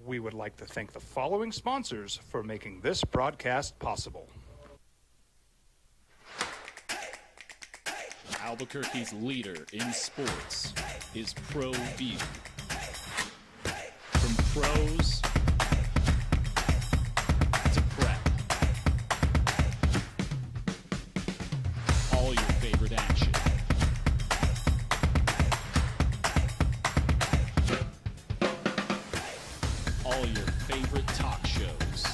We would like to thank the following sponsors for making this broadcast possible. Albuquerque's leader in sports is ProView. From pros to prep, all your favorite action. All your favorite talk shows.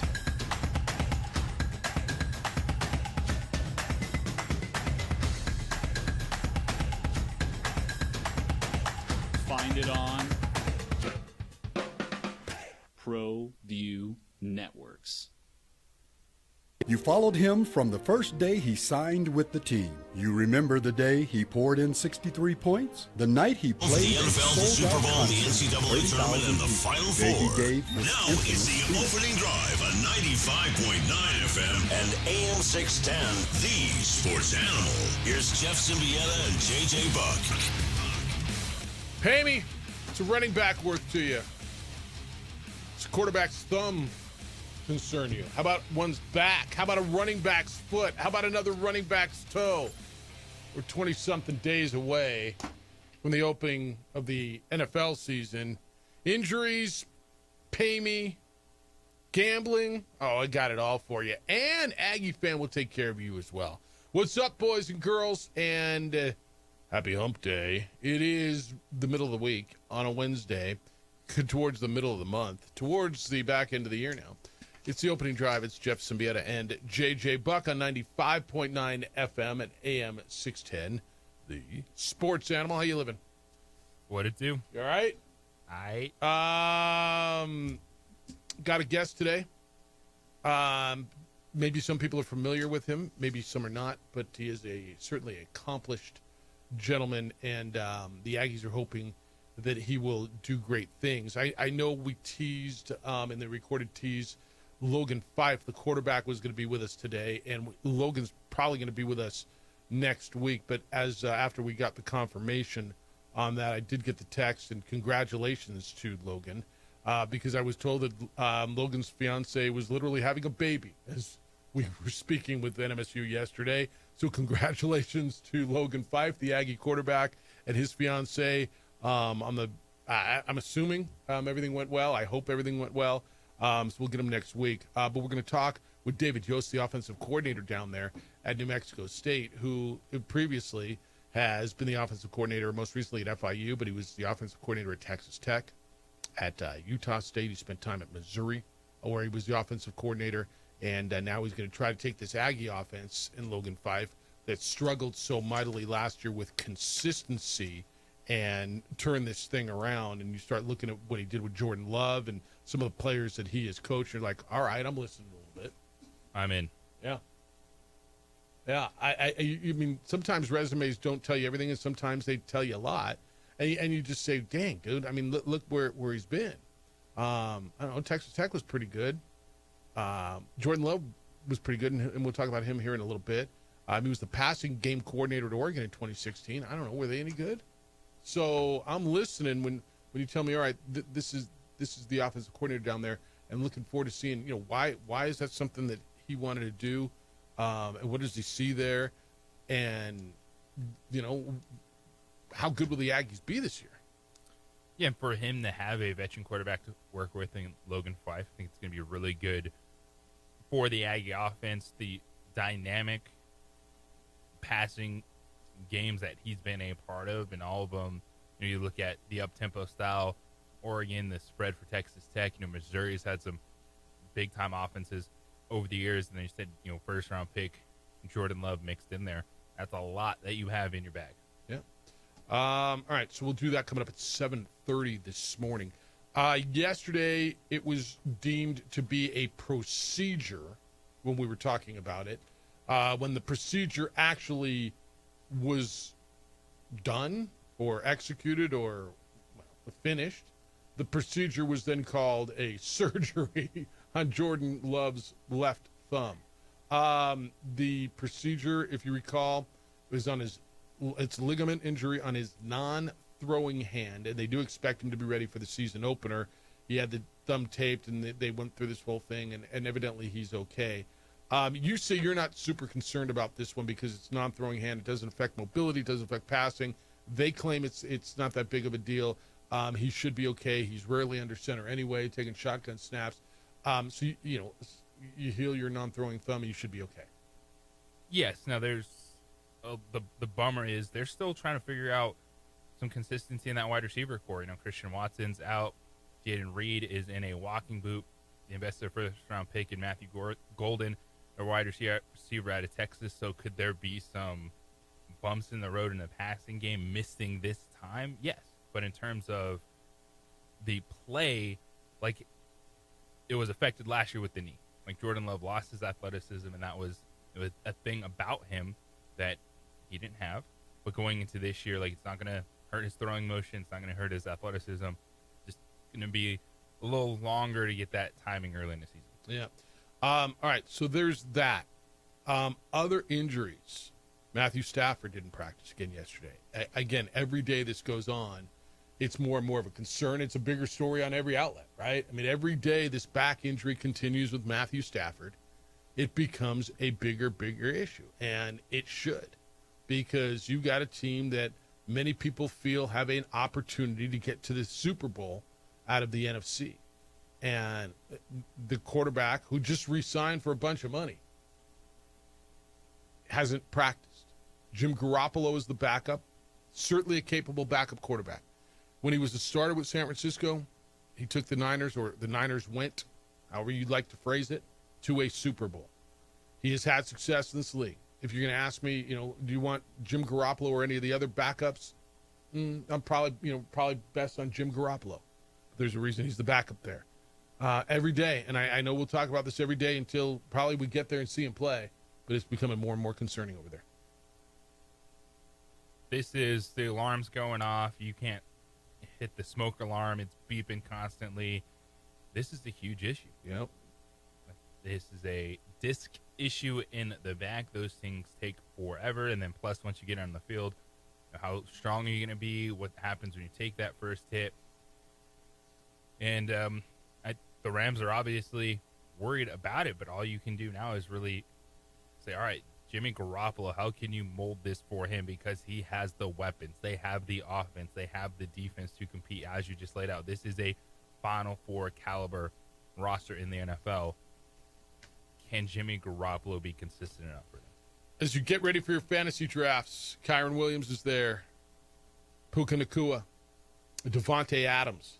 Find it on ProView Networks. You followed him from the first day he signed with the team. You remember the day he poured in 63 points? The night he played the NFL, the Super Bowl, the NCAA tournament, and the Final Four. Now it's the opening drive on 95.9 FM and AM 610, the Sports Animal. Here's Jeff Symbieta and JJ Buck. Pay me. It's a running back worth to you. It's a quarterback's thumb concern you? How about one's back? How about a running back's foot? How about another running back's toe? We're 20-something days away from the opening of the NFL season. Injuries, pay me, gambling. Oh, I got it all for you. And Aggie fan will take care of you as well. What's up, boys and girls? And happy hump day. It is the middle of the week on a Wednesday, towards the middle of the month, towards the back end of the year now. It's the opening drive. It's Jeff Symbieta and JJ Buck on 95.9 FM at AM 610. The Sports Animal. How you living? What it do? You all right? Got a guest today. Maybe some people are familiar with him. Maybe some are not. But he is certainly accomplished gentleman, and the Aggies are hoping that he will do great things. I know we teased in the recorded tease Logan Fife, the quarterback, was going to be with us today, and Logan's probably going to be with us next week. But as after we got the confirmation on that, I did get the text, and congratulations to Logan, because I was told that Logan's fiance was literally having a baby as we were speaking with NMSU yesterday. So congratulations to Logan Fife, the Aggie quarterback, and his fiance. I'm assuming everything went well. I hope everything went well. So we'll get him next week. But we're going to talk with David Yost, the offensive coordinator down there at New Mexico State, who previously has been the offensive coordinator, most recently at FIU, but he was the offensive coordinator at Texas Tech, at Utah State. He spent time at Missouri, where he was the offensive coordinator. And now he's going to try to take this Aggie offense in Logan Fife that struggled so mightily last year with consistency and turn this thing around. And you start looking at what he did with Jordan Love and some of the players that he has coached. You're like, all right, I'm listening a little bit. I'm in. Yeah. Yeah. I mean, sometimes resumes don't tell you everything, and sometimes they tell you a lot. And you just say, dang, dude, I mean, look where he's been. I don't know, Texas Tech was pretty good. Jordan Love was pretty good, and we'll talk about him here in a little bit. He was the passing game coordinator at Oregon in 2016. I don't know, were they any good? So I'm listening when you tell me, all right, this is the offensive coordinator down there, and looking forward to seeing, why is that something that he wanted to do, and what does he see there, and how good will the Aggies be this year? Yeah, and for him to have a veteran quarterback to work with in Logan Fife, I think it's going to be really good for the Aggie offense. The dynamic passing games that he's been a part of, and all of them, you look at the up-tempo style, Oregon, the spread for Texas Tech, Missouri's had some big-time offenses over the years, and then you said, first-round pick, Jordan Love mixed in there. That's a lot that you have in your bag. Yeah. All right, so we'll do that coming up at 7:30 this morning. Yesterday, it was deemed to be a procedure when we were talking about it. When the procedure actually was done or executed or finished, the procedure was then called a surgery on Jordan Love's left thumb. The procedure, if you recall, was on it's ligament injury on his non-throwing hand, and they do expect him to be ready for the season opener. He had the thumb taped, and they went through this whole thing, and evidently he's okay. You say you're not super concerned about this one because it's non-throwing hand. It doesn't affect mobility. It doesn't affect passing. They claim it's not that big of a deal. He should be okay. He's rarely under center anyway, taking shotgun snaps. So, you heal your non-throwing thumb, and you should be okay. Yes. Now, there's the bummer is they're still trying to figure out some consistency in that wide receiver core. Christian Watson's out. Jaden Reed is in a walking boot. The invested first-round pick in Matthew Golden, a wide receiver out of Texas. So could there be some bumps in the road in the passing game missing this time? Yes. But in terms of the play, it was affected last year with the knee. Jordan Love lost his athleticism, and it was a thing about him that he didn't have. But going into this year, it's not going to hurt his throwing motion. It's not going to hurt his athleticism. Just going to be a little longer to get that timing early in the season. Yeah. All right, so there's that. Other injuries. Matthew Stafford didn't practice again yesterday. Again, every day this goes on, it's more and more of a concern. It's a bigger story on every outlet, right? Every day this back injury continues with Matthew Stafford, it becomes a bigger issue. And it should, because you got a team that many people feel have an opportunity to get to the Super Bowl out of the NFC. And the quarterback, who just re-signed for a bunch of money, hasn't practiced. Jim Garoppolo is the backup, certainly a capable backup quarterback. When he was a starter with San Francisco, he took the Niners, or the Niners went, however you'd like to phrase it, to a Super Bowl. He has had success in this league. If you're going to ask me, do you want Jim Garoppolo or any of the other backups? I'm probably best on Jim Garoppolo. There's a reason he's the backup there. Every day, and I know we'll talk about this every day until probably we get there and see him play, but it's becoming more and more concerning over there. This is the alarm's going off. You can't hit the smoke alarm. It's beeping constantly. This is a huge issue. Yep. This is a disc issue in the back. Those things take forever. And then plus, once you get on the field, how strong are you going to be? What happens when you take that first hit? And the Rams are obviously worried about it, but all you can do now is really say, all right, Jimmy Garoppolo, how can you mold this for him? Because he has the weapons. They have the offense. They have the defense to compete, as you just laid out. This is a Final Four caliber roster in the NFL. Can Jimmy Garoppolo be consistent enough for them? As you get ready for your fantasy drafts, Kyron Williams is there, Puka Nacua, Devontae Adams.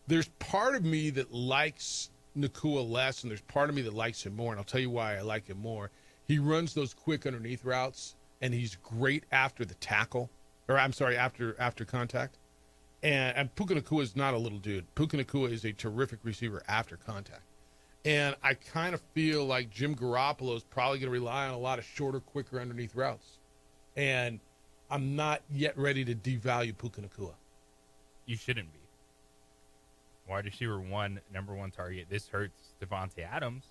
There's part of me that likes Nacua less, and there's part of me that likes him more, and I'll tell you why I like him more. He runs those quick underneath routes, and he's great after the tackle, after contact. And Puka Nacua is not a little dude. Puka Nacua is a terrific receiver after contact. And I kind of feel like Jim Garoppolo is probably going to rely on a lot of shorter, quicker underneath routes. And I'm not yet ready to devalue Puka Nacua. You shouldn't be. Wide receiver one, number one target. This hurts Devontae Adams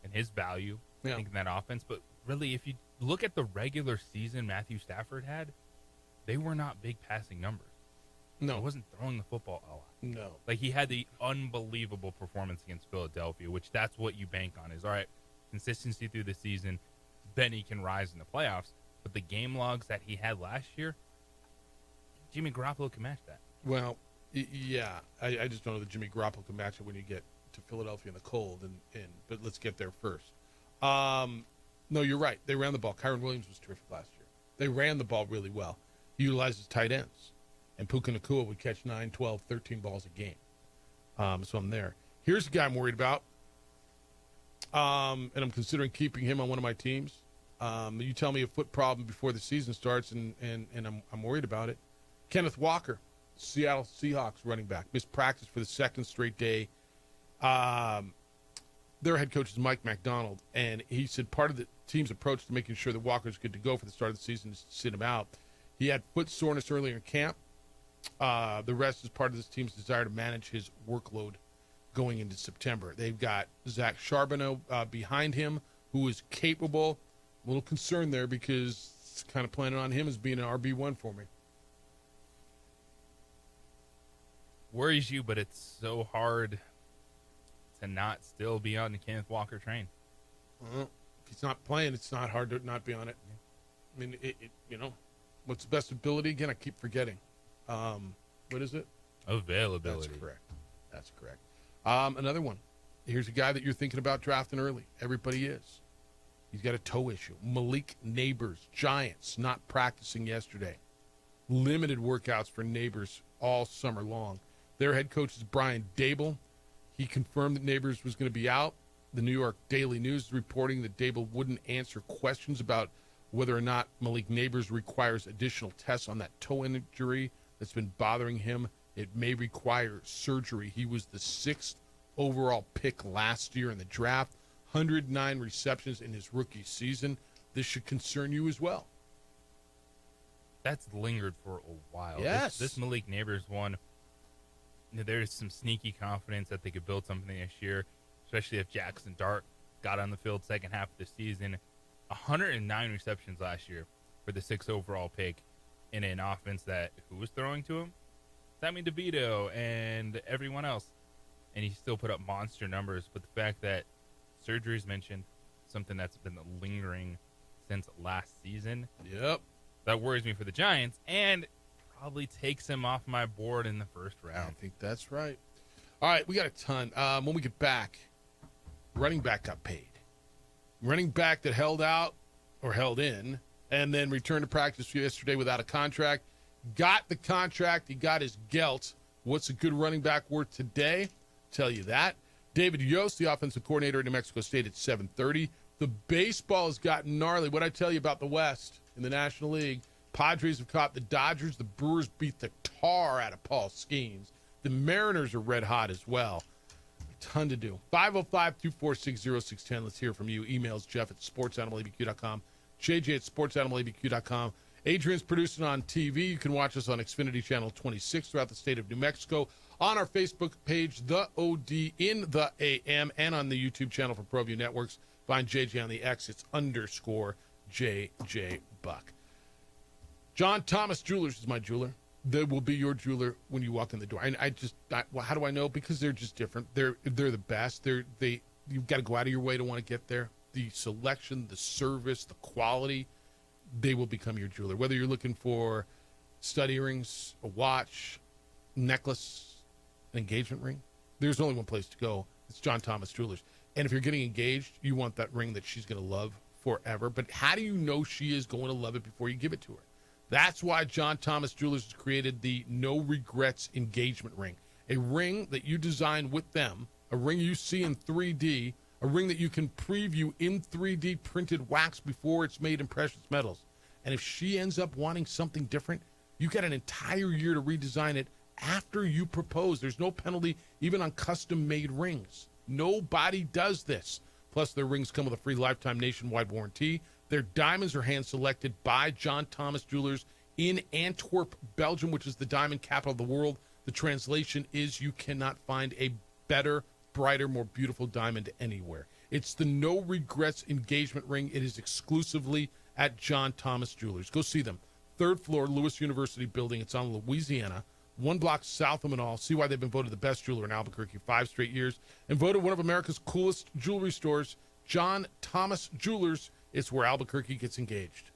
and his value, I think, in that offense. But really, if you look at the regular season Matthew Stafford had, they were not big passing numbers. No. He wasn't throwing the football a lot. No. He had the unbelievable performance against Philadelphia, which that's what you bank on is, all right, consistency through the season, then he can rise in the playoffs. But the game logs that he had last year, Jimmy Garoppolo can match that. Well, yeah. I just don't know that Jimmy Garoppolo can match it when you get to Philadelphia in the cold. But let's get there first. No, you're right. They ran the ball. Kyron Williams was terrific last year. They ran the ball really well. He utilizes tight ends. And Puka Nacua would catch 9, 12, 13 balls a game. So I'm there. Here's a guy I'm worried about. And I'm considering keeping him on one of my teams. You tell me a foot problem before the season starts, and I'm worried about it. Kenneth Walker, Seattle Seahawks running back, missed practice for the second straight day. Their head coach is Mike McDonald, and he said part of the team's approach to making sure that Walker's good to go for the start of the season is to sit him out. He had foot soreness earlier in camp. The rest is part of this team's desire to manage his workload going into September. They've got Zach Charbonneau behind him, who is capable. A little concerned there because it's kind of planning on him as being an RB1 for me. Worries you, but it's so hard to not still be on the Kenneth Walker train. Well, if he's not playing, it's not hard to not be on it. I mean, what's the best ability? Again, I keep forgetting. What is it? Availability. That's correct. Another one. Here's a guy that you're thinking about drafting early. Everybody is. He's got a toe issue. Malik Neighbors, Giants, not practicing yesterday. Limited workouts for Neighbors all summer long. Their head coach is Brian Dable. He confirmed that Neighbors was going to be out. The New York Daily News is reporting that Dable wouldn't answer questions about whether or not Malik Neighbors requires additional tests on that toe injury that's been bothering him. It may require surgery. He was the 6th overall pick last year in the draft, 109 receptions in his rookie season. This should concern you as well. That's lingered for a while. Yes. This Malik Neighbors one, there's some sneaky confidence that they could build something this year, especially if Jackson Dart got on the field second half of the season. 109 receptions last year for the 6th overall pick in an offense that who was throwing to him? Sammy DeVito and everyone else. And he still put up monster numbers. But the fact that surgery is mentioned, something that's been lingering since last season. Yep. That worries me for the Giants and probably takes him off my board in the first round. I think that's right. All right, we got a ton. When we get back, running back got paid. Running back that held out or held in and then returned to practice yesterday without a contract. Got the contract. He got his gelt. What's a good running back worth today? Tell you that. David Yost, the offensive coordinator at New Mexico State at 7:30. The baseball has gotten gnarly. What I tell you about the West in the National League, Padres have caught the Dodgers. The Brewers beat the tar out of Paul Skeens. The Mariners are red hot as well. A ton to do. 505-246-0610. Let's hear from you. Emails Jeff at sportsanimalabq.com, JJ at sportsanimalabq.com. Adrian's producing on TV. You can watch us on Xfinity Channel 26 throughout the state of New Mexico, on our Facebook page, The OD in the AM, and on the YouTube channel for ProView Networks. Find JJ on the X. It's _JJ Buck. John Thomas Jewelers is my jeweler. They will be your jeweler when you walk in the door. And well, how do I know? Because they're just different. They're the best. You've got to go out of your way to want to get there. The selection, the service, the quality, they will become your jeweler. Whether you're looking for stud earrings, a watch, necklace, an engagement ring, there's only one place to go. It's John Thomas Jewelers. And if you're getting engaged, you want that ring that she's going to love forever. But how do you know she is going to love it before you give it to her? That's why John Thomas Jewelers has created the No Regrets engagement ring. A ring that you design with them, a ring you see in 3D, a ring that you can preview in 3D printed wax before it's made in precious metals. And if she ends up wanting something different, you got an entire year to redesign it after you propose. There's no penalty even on custom-made rings. Nobody does this. Plus, their rings come with a free lifetime nationwide warranty. Their diamonds are hand-selected by John Thomas Jewelers in Antwerp, Belgium, which is the diamond capital of the world. The translation is you cannot find a better, brighter, more beautiful diamond anywhere. It's the No Regrets engagement ring. It is exclusively at John Thomas Jewelers. Go see them. 3rd floor, Lewis University building. It's on Louisiana, 1 block south of Manal. See why they've been voted the best jeweler in Albuquerque 5 straight years and voted one of America's coolest jewelry stores, John Thomas Jewelers. It's where Albuquerque gets engaged.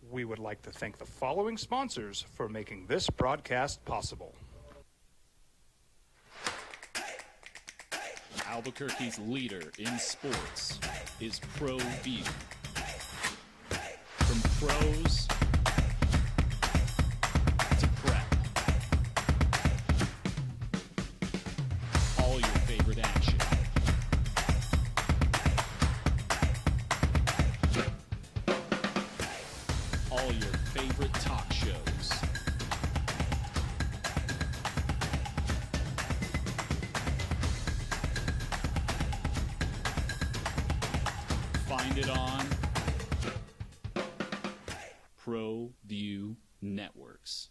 We would like to thank the following sponsors for making this broadcast possible. Albuquerque's leader in sports is ProView. From pros to prep, all your favorite action. All your favorite talk shows. Find it on ProView Networks.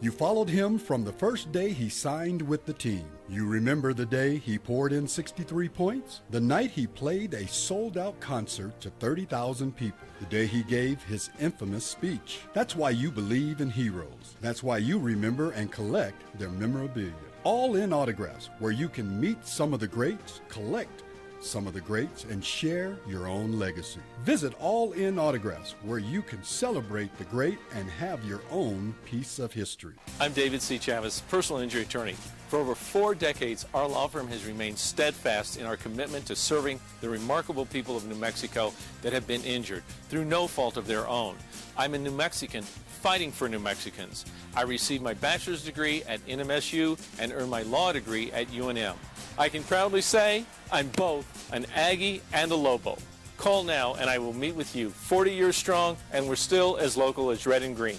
You followed him from the first day he signed with the team. You remember the day he poured in 63 points? The night he played a sold-out concert to 30,000 people. The day he gave his infamous speech. That's why you believe in heroes. That's why you remember and collect their memorabilia. All in autographs, where you can meet some of the greats, collect some of the greats, and share your own legacy. Visit All In Autographs, where you can celebrate the great and have your own piece of history. I'm David C. Chavez, personal injury attorney. For over 4 decades, our law firm has remained steadfast in our commitment to serving the remarkable people of New Mexico that have been injured through no fault of their own. I'm a New Mexican fighting for New Mexicans. I received my bachelor's degree at NMSU and earned my law degree at UNM. I can proudly say I'm both an Aggie and a Lobo. Call now and I will meet with you. 40 years strong, and we're still as local as red and green.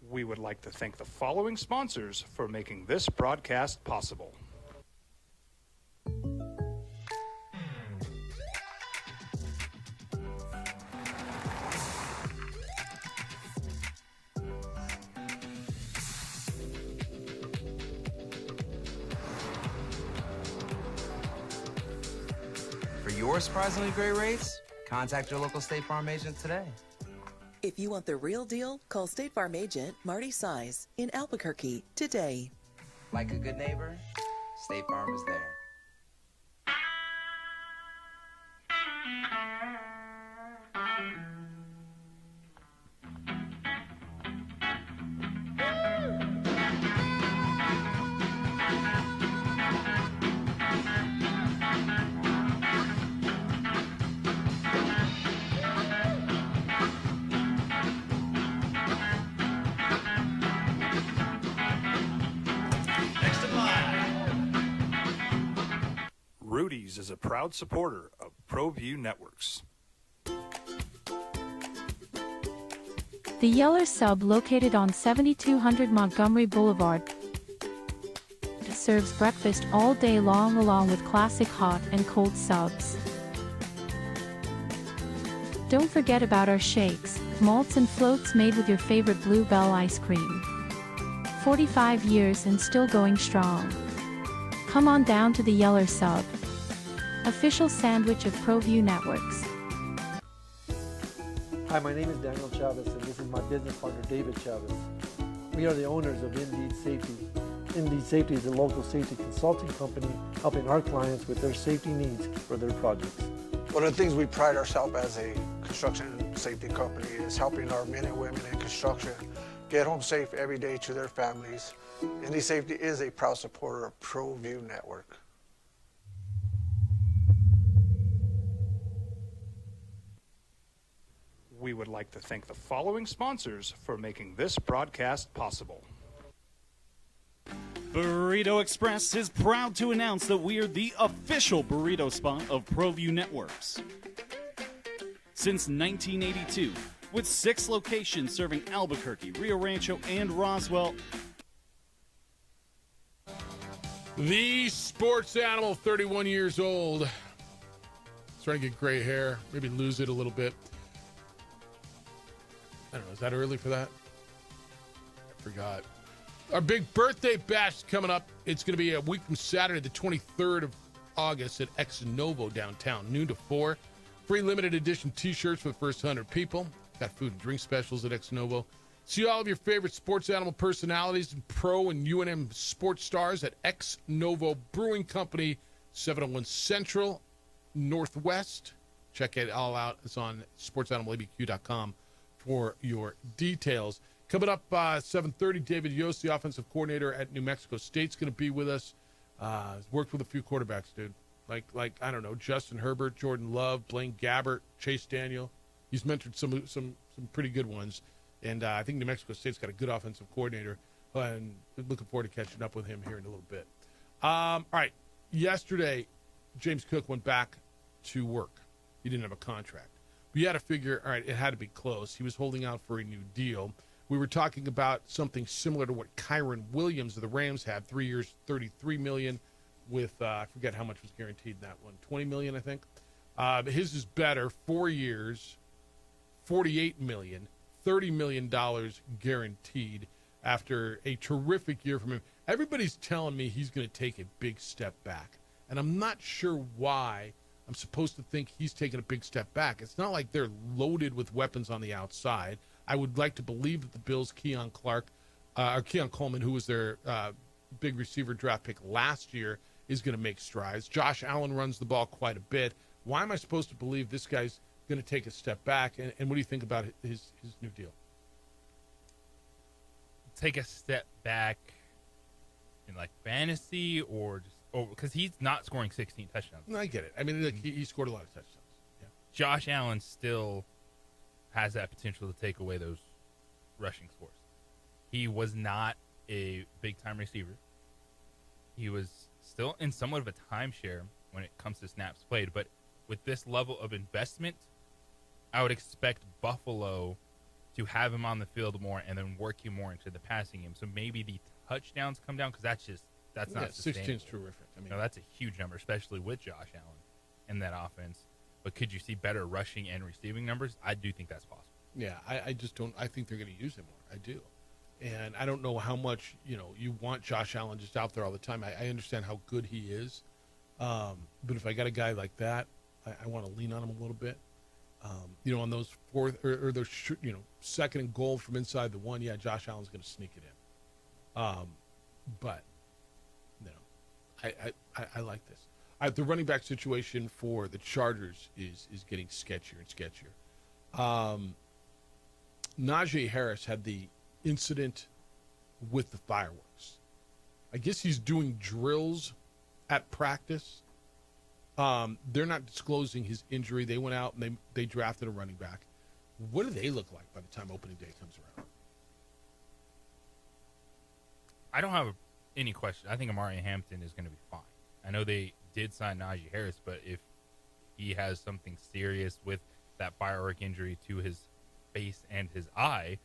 We would like to thank the following sponsors for making this broadcast possible. For your surprisingly great rates, contact your local State Farm agent today. If you want the real deal, call State Farm agent Marty Size in Albuquerque today. Like a good neighbor, State Farm is there. Rudy's is a proud supporter of ProView Networks. The Yeller Sub, located on 7200 Montgomery Boulevard, serves breakfast all day long along with classic hot and cold subs. Don't forget about our shakes, malts and floats made with your favorite Bluebell ice cream. 45 years and still going strong. Come on down to the Yeller Sub, official sandwich of ProView Networks. Hi, my name is Daniel Chavez, and this is my business partner, David Chavez. We are the owners of Indeed Safety. Indeed Safety is a local safety consulting company helping our clients with their safety needs for their projects. One of the things we pride ourselves as a construction safety company is helping our men and women in construction get home safe every day to their families. Indeed Safety is a proud supporter of ProView Network. We would like to thank the following sponsors for making this broadcast possible. Burrito Express is proud to announce that we are the official burrito spot of ProView Networks. Since 1982, with 6 locations serving Albuquerque, Rio Rancho, and Roswell. The sports animal, 31 years old. Starting to get gray hair, maybe lose it a little bit. I don't know, is that early for that? I forgot. Our big birthday bash is coming up. It's going to be a week from Saturday, the 23rd of August at Ex Novo downtown, noon to 4. Free limited edition t-shirts for the first 100 people. Got food and drink specials at Ex Novo. See all of your favorite sports animal personalities and pro and UNM sports stars at Ex Novo Brewing Company, 701 Central Northwest. Check it all out. It's on sportsanimалabq.com for your details. Coming up 7:30, David Yost, the offensive coordinator at New Mexico State, is going to be with us. Worked with a few quarterbacks, dude. Like I don't know, Justin Herbert, Jordan Love, Blaine Gabbert, Chase Daniel. He's mentored some pretty good ones. And I think New Mexico State's got a good offensive coordinator. And looking forward to catching up with him here in a little bit. All right. Yesterday, James Cook went back to work. He didn't have a contract. We had to figure, all right, it had to be close. He was holding out for a new deal. We were talking about something similar to what Kyron Williams of the Rams had, 3 years, $33 million, with I forget how much was guaranteed in that one, $20 million, I think. His is better, 4 years, $48 million, $30 million guaranteed after a terrific year from him. Everybody's telling me he's going to take a big step back, and I'm not sure why I'm supposed to think he's taking a big step back. It's not like they're loaded with weapons on the outside. I would like to believe that the Bills' Keon Coleman, who was their big receiver draft pick last year, is going to make strides. Josh Allen runs the ball quite a bit. Why am I supposed to believe this guy's going to take a step back? And what do you think about his new deal? Take a step back in like fantasy or just because he's not scoring 16 touchdowns. No, I get it. I mean, look, he scored a lot of touchdowns. Yeah. Josh Allen still has that potential to take away those rushing scores. He was not a big-time receiver. He was still in somewhat of a timeshare when it comes to snaps played. But with this level of investment, I would expect Buffalo to have him on the field more and then work you more into the passing game. So maybe the touchdowns come down because that's not sustainable. 16's terrific. I mean, that's a huge number, especially with Josh Allen in that offense. But could you see better rushing and receiving numbers? I do think that's possible. Yeah, I just don't. I think they're going to use him more. I do. And I don't know how much, you want Josh Allen just out there all the time. I understand how good he is. But if I got a guy like that, I want to lean on him a little bit. On those fourth or those, second and goal from inside the one, yeah, Josh Allen's going to sneak it in. But, I like this. The running back situation for the Chargers is getting sketchier and sketchier. Najee Harris had the incident with the fireworks. I guess he's doing drills at practice. They're not disclosing his injury. They went out and they drafted a running back. What do they look like by the time opening day comes around? I don't have any question. I think Amari Hampton is going to be fine. I know they did sign Najee Harris, but if he has something serious with that firework injury to his face and his eye,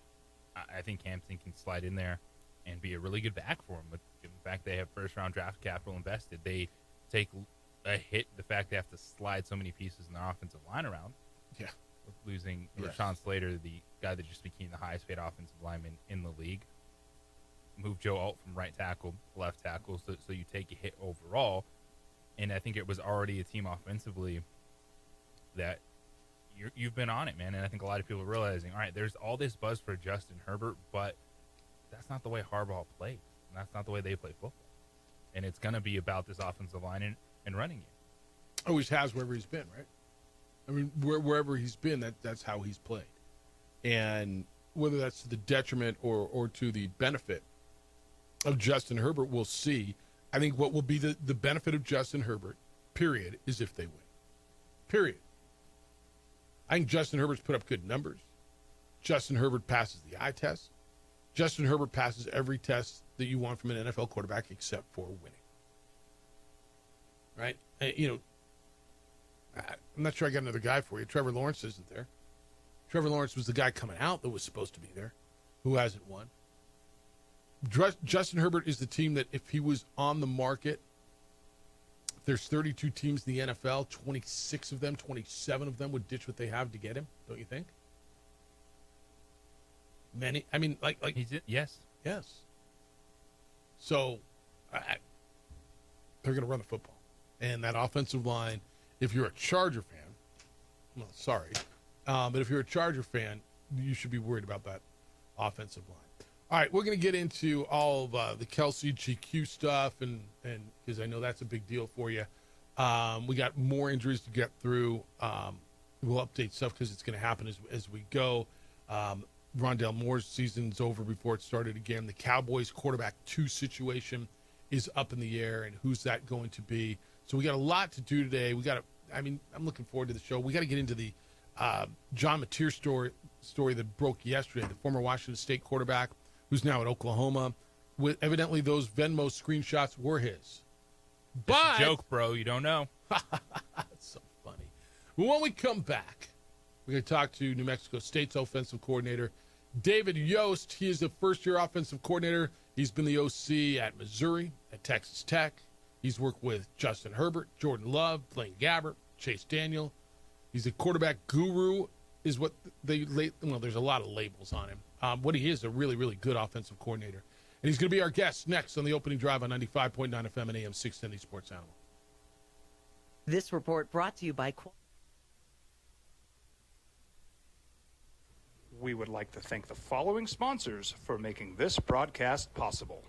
I think Hampton can slide in there and be a really good back for him. But in fact, they have first-round draft capital invested. They take a hit, the fact they have to slide so many pieces in their offensive line around. Yeah. With losing Rashawn Slater, the guy that just became the highest-paid offensive lineman in the league. Move Joe Alt from right tackle, left tackle, so you take a hit overall. And I think it was already a team offensively that you've been on it, man. And I think a lot of people are realizing, all right, there's all this buzz for Justin Herbert, but that's not the way Harbaugh plays. And that's not the way they play football. And it's going to be about this offensive line and running it. Always has wherever he's been, right? I mean, wherever he's been, that's how he's played. And whether that's to the detriment or to the benefit of Justin Herbert, we'll see. I think what will be the benefit of Justin Herbert, period, is if they win. Period. I think Justin Herbert's put up good numbers. Justin Herbert passes the eye test. Justin Herbert passes every test that you want from an NFL quarterback except for winning. Right? I'm not sure I got another guy for you. Trevor Lawrence isn't there. Trevor Lawrence was the guy coming out that was supposed to be there, who hasn't won. Justin Herbert is the team that if he was on the market, there's 32 teams in the NFL, 26 of them, 27 of them would ditch what they have to get him, don't you think? Many. I mean, like yes. Yes. So they're going to run the football. And that offensive line, if you're a Charger fan, well, sorry, but if you're a Charger fan, you should be worried about that offensive line. All right, we're going to get into all of the Kelsey GQ stuff, and because I know that's a big deal for you. We got more injuries to get through. We'll update stuff because it's going to happen as we go. Rondale Moore's season's over before it started again. The Cowboys quarterback 2 situation is up in the air, and who's that going to be? So we got a lot to do today. I'm looking forward to the show. We got to get into the John Mateer story that broke yesterday, the former Washington State quarterback who's now at Oklahoma. Evidently, those Venmo screenshots were his. But it's a joke, bro. You don't know. That's so funny. Well, when we come back, we're going to talk to New Mexico State's offensive coordinator, David Yost. He is the first-year offensive coordinator. He's been the OC at Missouri, at Texas Tech. He's worked with Justin Herbert, Jordan Love, Blaine Gabbert, Chase Daniel. He's a quarterback guru is what there's a lot of labels on him. What he is a really, really good offensive coordinator. And he's going to be our guest next on the opening drive on 95.9 FM and AM 610 Sports Animal. This report brought to you by We would like to thank the following sponsors for making this broadcast possible.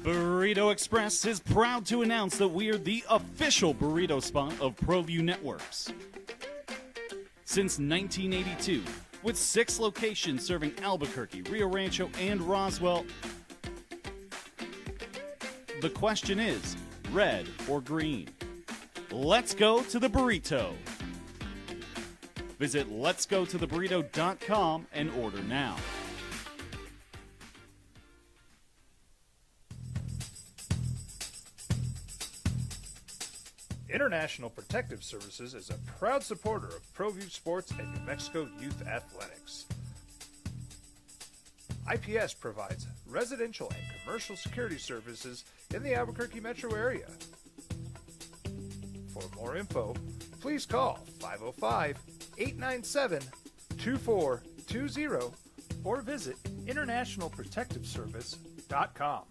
Burrito Express is proud to announce that we are the official burrito spot of ProView Networks. Since 1982, with 6 locations serving Albuquerque, Rio Rancho, and Roswell, the question is, red or green? Let's go to the burrito. Visit letsgototheburrito.com and order now. International Protective Services is a proud supporter of ProView Sports and New Mexico Youth Athletics. IPS provides residential and commercial security services in the Albuquerque metro area. For more info, please call 505-897-2420 or visit internationalprotectiveservice.com.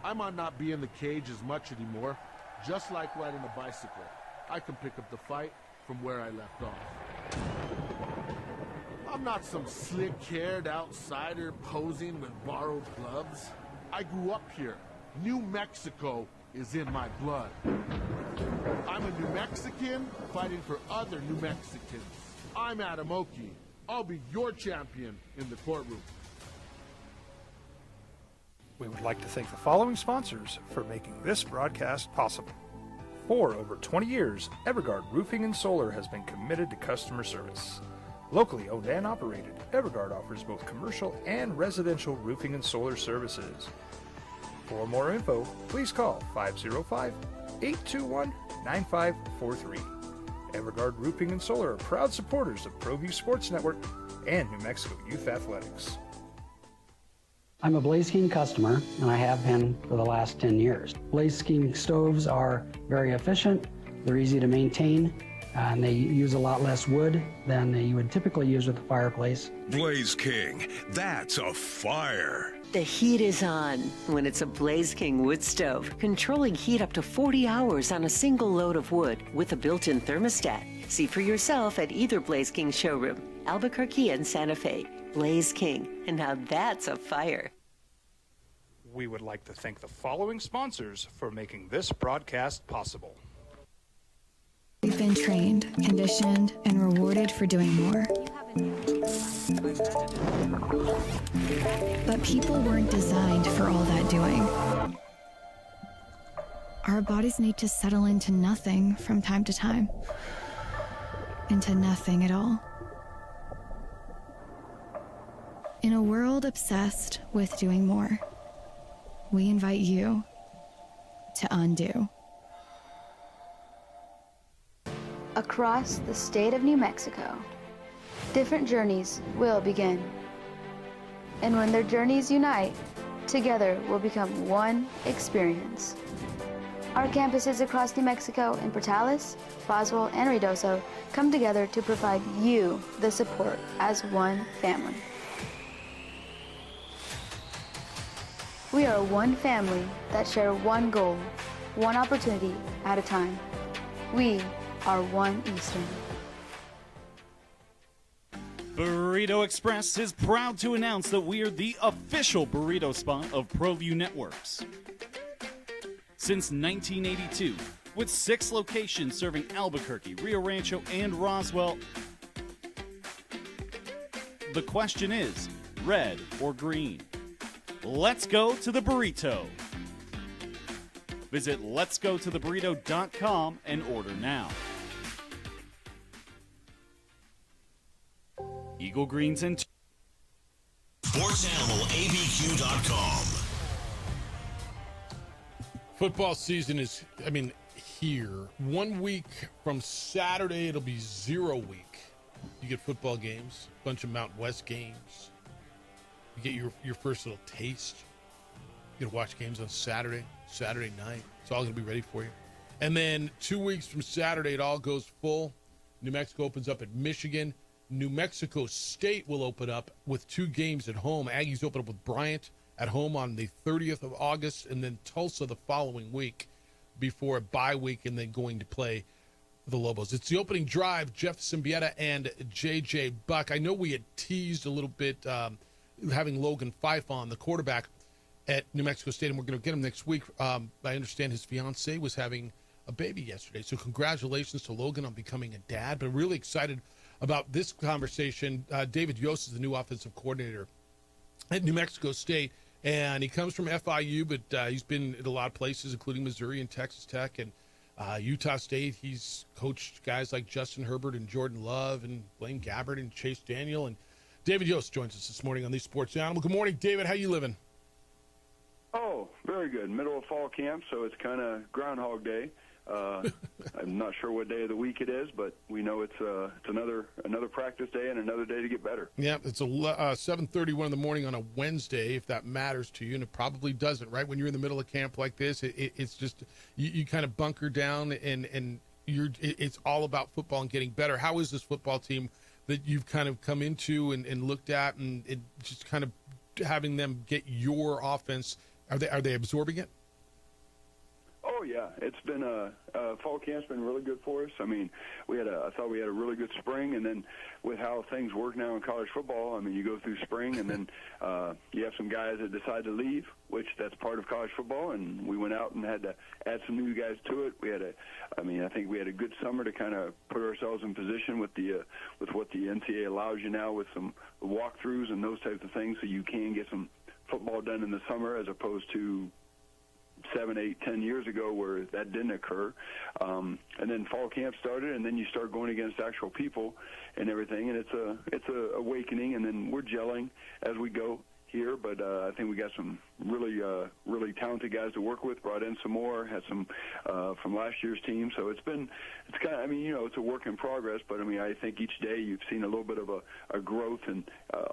I might not be in the cage as much anymore. Just like riding a bicycle, I can pick up the fight from where I left off. I'm not some slick-haired outsider posing with borrowed gloves. I grew up here. New Mexico is in my blood. I'm a New Mexican fighting for other New Mexicans. I'm Adam Oki. I'll be your champion in the courtroom. We would like to thank the following sponsors for making this broadcast possible. For over 20 years, Evergard Roofing and Solar has been committed to customer service. Locally owned and operated, Evergard offers both commercial and residential roofing and solar services. For more info, please call 505-821-9543. Evergard Roofing and Solar are proud supporters of ProView Sports Network and New Mexico Youth Athletics. I'm a Blaze King customer, and I have been for the last 10 years. Blaze King stoves are very efficient, they're easy to maintain, and they use a lot less wood than you would typically use with a fireplace. Blaze King, that's a fire. The heat is on when it's a Blaze King wood stove, controlling heat up to 40 hours on a single load of wood with a built-in thermostat. See for yourself at either Blaze King showroom, Albuquerque and Santa Fe. Blaze King, and now that's a fire. We would like to thank the following sponsors for making this broadcast possible. We've been trained, conditioned, and rewarded for doing more. But people weren't designed for all that doing. Our bodies need to settle into nothing from time to time. Into nothing at all. In a world obsessed with doing more, we invite you to undo. Across the state of New Mexico, different journeys will begin. And when their journeys unite, together will become one experience. Our campuses across New Mexico in Portales, Boswell, and Ruidoso come together to provide you the support as one family. We are one family that share one goal, one opportunity at a time. We are One Eastern. Burrito Express is proud to announce that we are the official burrito spot of ProView Networks. Since 1982, with 6 locations serving Albuquerque, Rio Rancho, and Roswell, the question is, red or green? Let's go to the burrito. Visit letsgototheburrito.com and order now. Eagle Greens and SportsAnimalABQ.com. Football season is, here. 1 week from Saturday, it'll be 0 week. You get football games, a bunch of Mountain West games. You get your first little taste. You get to watch games on Saturday night. It's all going to be ready for you. And then 2 weeks from Saturday, it all goes full. New Mexico opens up at Michigan. New Mexico State will open up with 2 games at home. Aggies open up with Bryant at home on the 30th of August, and then Tulsa the following week before a bye week, and then going to play the Lobos. It's the opening drive. Jeff Symbieta and J.J. Buck. I know we had teased a little bit having Logan Fife on, the quarterback at New Mexico State, and we're going to get him next week. I understand his fiancée was having a baby yesterday, so congratulations to Logan on becoming a dad. But really excited about this conversation. David Yost is the new offensive coordinator at New Mexico State, and he comes from FIU, but he's been at a lot of places, including Missouri and Texas Tech and Utah State. He's coached guys like Justin Herbert and Jordan Love and Blaine Gabbert and Chase Daniel. And David Yost joins us this morning on the Sports Animal. Good morning, David. How you living? Oh, very good. Middle of fall camp, so it's kind of Groundhog Day. I'm not sure what day of the week it is, but we know it's another practice day and another day to get better. Yeah, it's 7:31 in the morning on a Wednesday, if that matters to you, and it probably doesn't, right? When you're in the middle of camp like this, it's just you kind of bunker down, and it's all about football and getting better. How is this football team that you've kind of come into and looked at, and just kind of having them get your offense? Are they absorbing it? Oh yeah, it's been fall camp's been really good for us. I mean, I thought we had a really good spring, and then with how things work now in college football, I mean, you go through spring, and then you have some guys that decide to leave, which that's part of college football, and we went out and had to add some new guys to it. I think we had a good summer to kind of put ourselves in position with what the NCAA allows you now with some walkthroughs and those types of things, so you can get some football done in the summer as opposed to 7, 8, 10 years ago where that didn't occur. And then fall camp started, and then you start going against actual people and everything, and it's a awakening, and then we're gelling as we go here. But I think we got some really talented guys to work with. Brought in some more, had some from last year's team. So it's kind of, I mean, it's a work in progress. But I mean, I think each day you've seen a little bit of a growth in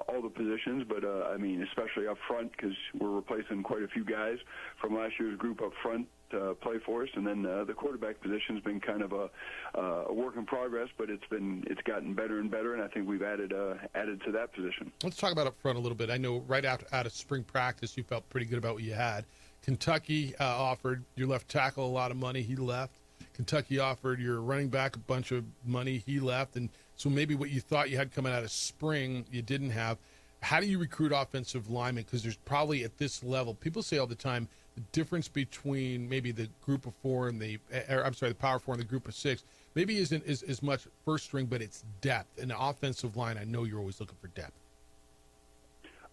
all the positions. But I mean, especially up front, because we're replacing quite a few guys from last year's group up front to play for us, and then the quarterback position's been kind of a work in progress, but it's gotten better and better, and I think we've added to that position. Let's talk about up front a little bit. I know right out of spring practice you felt pretty good about what you had. Kentucky offered your left tackle a lot of money. He left. Kentucky offered your running back a bunch of money. He left. And so maybe what you thought you had coming out of spring you didn't have. How do you recruit offensive linemen? Because there's probably at this level, people say all the time, the difference between maybe the group of four and the power four and the group of six maybe isn't as much first string, but it's depth. In the offensive line, I know you're always looking for depth.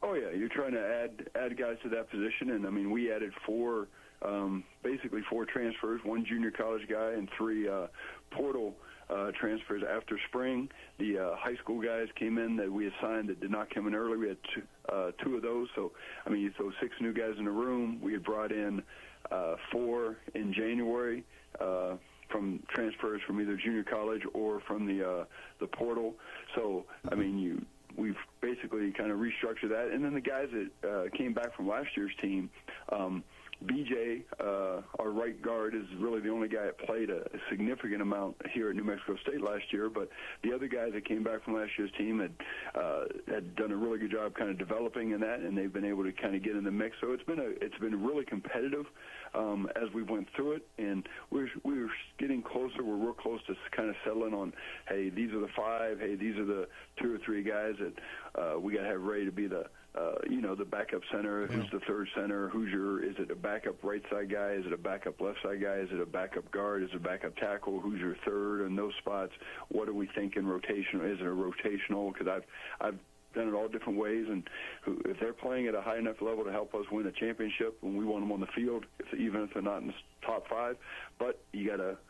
Oh yeah, you're trying to add guys to that position, and I mean we added basically four transfers, 1 junior college guy and 3 portal transfers after spring. The high school guys came in that we assigned that did not come in early. We had 2 of those. So, I mean, so 6 new guys in the room. We had brought in 4 in January from transfers from either junior college or from the portal. So, I mean, we've basically kind of restructured that. And then the guys that came back from last year's team, BJ, our right guard, is really the only guy that played a significant amount here at New Mexico State last year. But the other guys that came back from last year's team had done a really good job kind of developing in that, and they've been able to kind of get in the mix. So it's been really competitive as we went through it, and we're getting closer. We're real close to kind of settling on, hey, these are the 5. Hey, these are the 2 or 3 guys that we got to have ready to be the backup center. Who's the third center? Is it a backup right side guy? Is it a backup left side guy? Is it a backup guard? Is it a backup tackle? Who's your third in those spots? What are we thinking rotational? Is it a rotational? Because I've done it all different ways, and if they're playing at a high enough level to help us win a championship, and we want them on the field, even if they're not in the top 5, but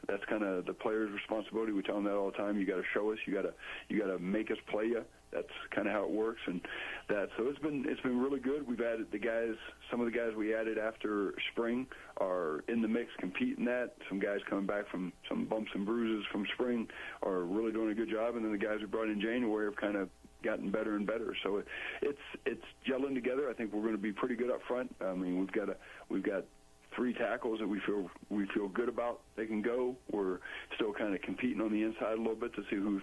that's kind of the player's responsibility. We tell them that all the time. You got to show us. You got to make us play you. That's kind of how it works, and so it's been really good. We've added some of the guys we added after spring are in the mix, competing that. Some guys coming back from some bumps and bruises from spring are really doing a good job, and then the guys we brought in January have kind of gotten better and better. So it's gelling together. I think we're going to be pretty good up front. I mean, we've got 3 tackles that we feel good about they can go. We're still kind of competing on the inside a little bit to see who's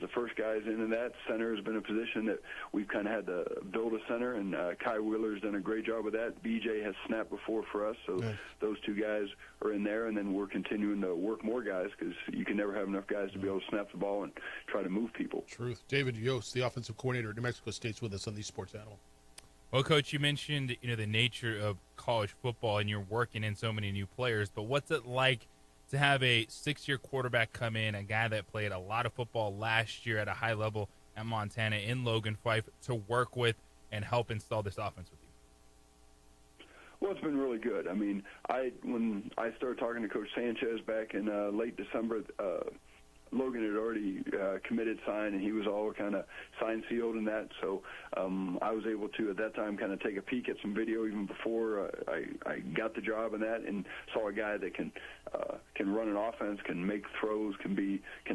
the first guys in. And that center has been a position that we've kind of had to build a center, and Kai Wheeler's done a great job with that. BJ has snapped before for us, so those 2 guys are in there, and then we're continuing to work more guys because you can never have enough guys to be able to snap the ball and try to move people. Truth. David Yost, the offensive coordinator at New Mexico State's with us on the Sports Animal. Well, Coach, you mentioned the nature of college football, and you're working in so many new players. But what's it like to have a 6-year quarterback come in, a guy that played a lot of football last year at a high level at Montana in Logan Fife, to work with and help install this offense with you? Well, it's been really good. I mean, when I started talking to Coach Sanchez back in late December, Logan had already committed, signed, and he was all kind of signed, sealed, and that. So I was able to, at that time, kind of take a peek at some video even before I got the job and that, and saw a guy that can run an offense, can make throws, can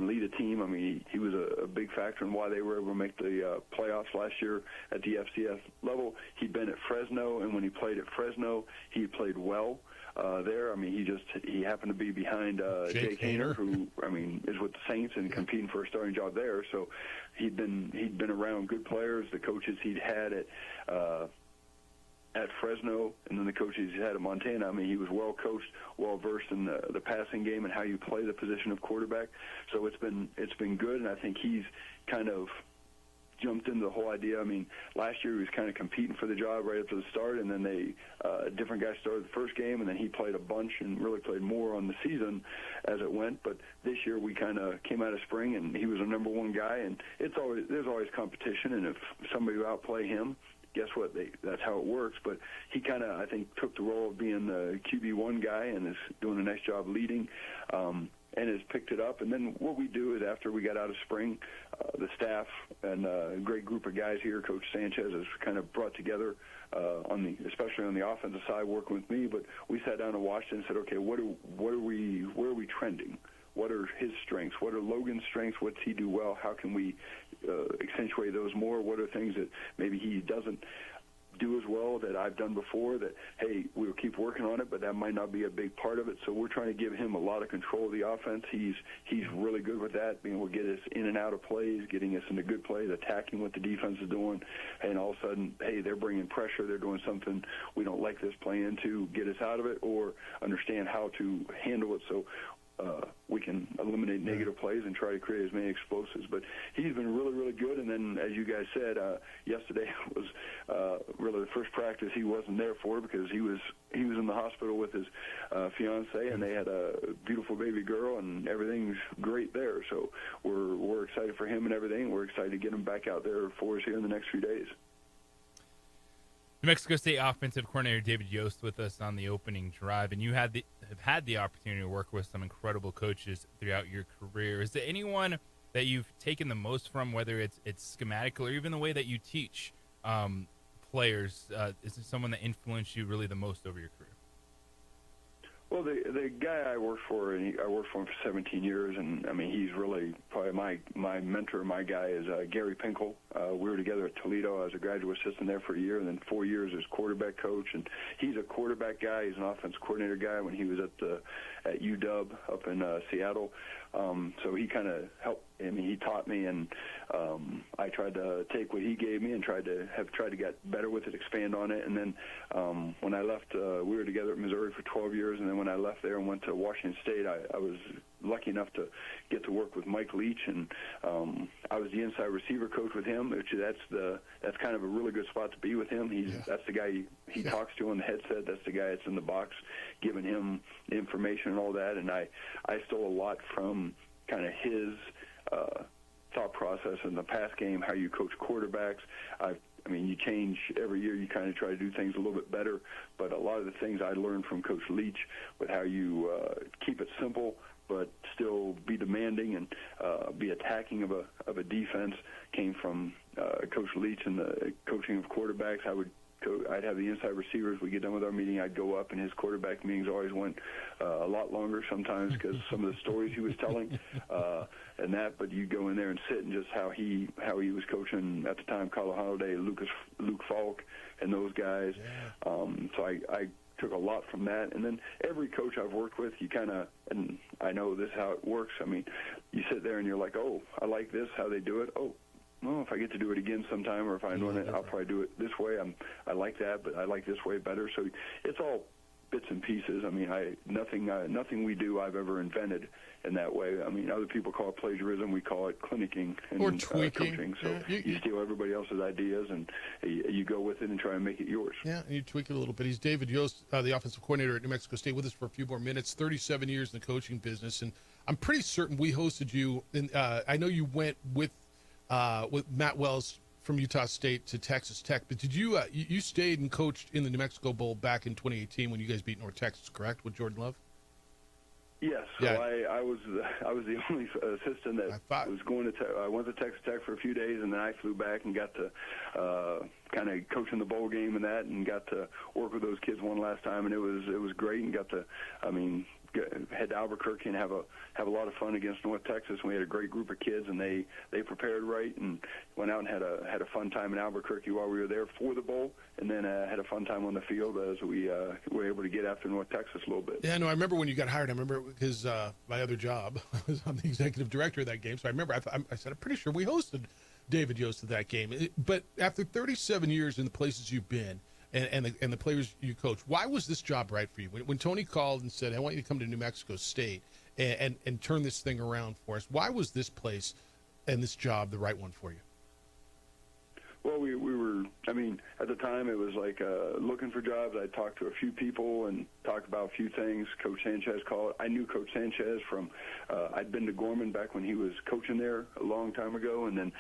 lead a team. I mean, he was a big factor in why they were able to make the playoffs last year at the FCS level. He'd been at Fresno, and when he played at Fresno, he played well. There, I mean, he happened to be behind Jake Haener, who, I mean, is with the Saints and competing for a starting job there. So he'd been around good players. The coaches he'd had at Fresno, and then the coaches he had at Montana. I mean, he was well coached, well versed in the passing game and how you play the position of quarterback. So it's been good, and I think he's kind of jumped into the whole idea. I mean, last year he was kind of competing for the job right up to the start, and then different guys started the first game, and then he played a bunch and really played more on the season as it went. But this year we kind of came out of spring, and he was a number 1 guy, and there's always competition, and if somebody will outplay him, guess what? That's how it works. But he kind of, I think, took the role of being the QB1 guy and is doing a nice job leading. And has picked it up. And then what we do is after we got out of spring, the staff and a great group of guys here, Coach Sanchez has kind of brought together, especially on the offensive side, working with me. But we sat down and watched and said, okay, where are we trending? What are his strengths? What are Logan's strengths? What does he do well? How can we accentuate those more? What are things that maybe he doesn't do as well that I've done before, that, hey, we'll keep working on it, but that might not be a big part of it. So we're trying to give him a lot of control of the offense. He's really good with that, being able to get us in and out of plays, getting us into good plays, attacking what the defense is doing, and all of a sudden, hey, they're bringing pressure, they're doing something we don't like this play into, get us out of it, or understand how to handle it so we can eliminate negative plays and try to create as many explosives. But he's been really, really good. And then, as you guys said, yesterday was really the first practice he wasn't there for because he was in the hospital with his fiance, and they had a beautiful baby girl, and everything's great there. So we're excited for him and everything. We're excited to get him back out there for us here in the next few days. New Mexico State offensive coordinator David Yost with us on the opening drive, and you have had the opportunity to work with some incredible coaches throughout your career. Is there anyone that you've taken the most from, whether it's schematic or even the way that you teach players? Is there someone that influenced you really the most over your career? Well, the guy I worked for, I worked for him for 17 years, and I mean, he's really probably my mentor. My guy is Gary Pinkel. We were together at Toledo. I was a graduate assistant there for a year, and then 4 years as quarterback coach. And he's a quarterback guy. He's an offense coordinator guy when he was at UW up in Seattle. So he kind of helped. I mean, he taught me, and I tried to take what he gave me and tried to get better with it, expand on it. And then when I left, we were together at Missouri for 12 years, and then when I left there and went to Washington State, I was lucky enough to get to work with Mike Leach, and I was the inside receiver coach with him, which that's kind of a really good spot to be with him. That's the guy he talks to on the headset. That's the guy that's in the box giving him the information and all that. And I stole a lot from kind of his thought process in the pass game, how you coach quarterbacks. I mean, you change every year. You kind of try to do things a little bit better. But a lot of the things I learned from Coach Leach with how you keep it simple but still be demanding and be attacking of a defense came from Coach Leach and the coaching of quarterbacks. I would I'd have the inside receivers. We get done with our meeting, I'd go up, and his quarterback meetings always went a lot longer sometimes because some of the stories he was telling and that. But you go in there and sit and just how he was coaching at the time, Carlo Holiday, Luke Falk, and those guys. Yeah. So I took a lot from that. And then every coach I've worked with, you kind of, and I know this is how it works. I mean, you sit there and you're like, oh, I like this, how they do it. Oh, well, if I get to do it again sometime, or if I know it, I'll probably do it this way. I like that, but I like this way better. So it's all bits and pieces. I mean, nothing we do I've ever invented in that way. I mean, other people call it plagiarism. We call it clinicking and or tweaking. Coaching. So you steal everybody else's ideas and you go with it and try and make it yours. Yeah, and you tweak it a little bit. He's David Yost, the offensive coordinator at New Mexico State, with us for a few more minutes. 37 years in the coaching business, and I'm pretty certain we hosted you. And I know you went with Matt Wells from Utah State to Texas Tech, but did you you stayed and coached in the New Mexico Bowl back in 2018 when you guys beat North Texas, correct, with Jordan Love? Yes, so yeah. I was the only assistant that was going to. I went to Texas Tech for a few days, and then I flew back and got to kind of coach in the bowl game and that, and got to work with those kids one last time, and it was great, and got to, head to Albuquerque and have a lot of fun against North Texas. And we had a great group of kids, and they prepared right and went out and had a fun time in Albuquerque while we were there for the bowl, and then had a fun time on the field as we were able to get after North Texas a little bit. Yeah, no, I remember when you got hired. I remember because my other job was I'm the executive director of that game, so I remember I said I'm pretty sure we hosted David Yost at that game. But after 37 years in the places you've been, and the players you coach, why was this job right for you? When Tony called and said, I want you to come to New Mexico State and turn this thing around for us, why was this place and this job the right one for you? Well, we were, at the time it was like looking for jobs. I talked to a few people and talked about a few things. Coach Sanchez called. I knew Coach Sanchez from, I'd been to Gorman back when he was coaching there a long time ago. And then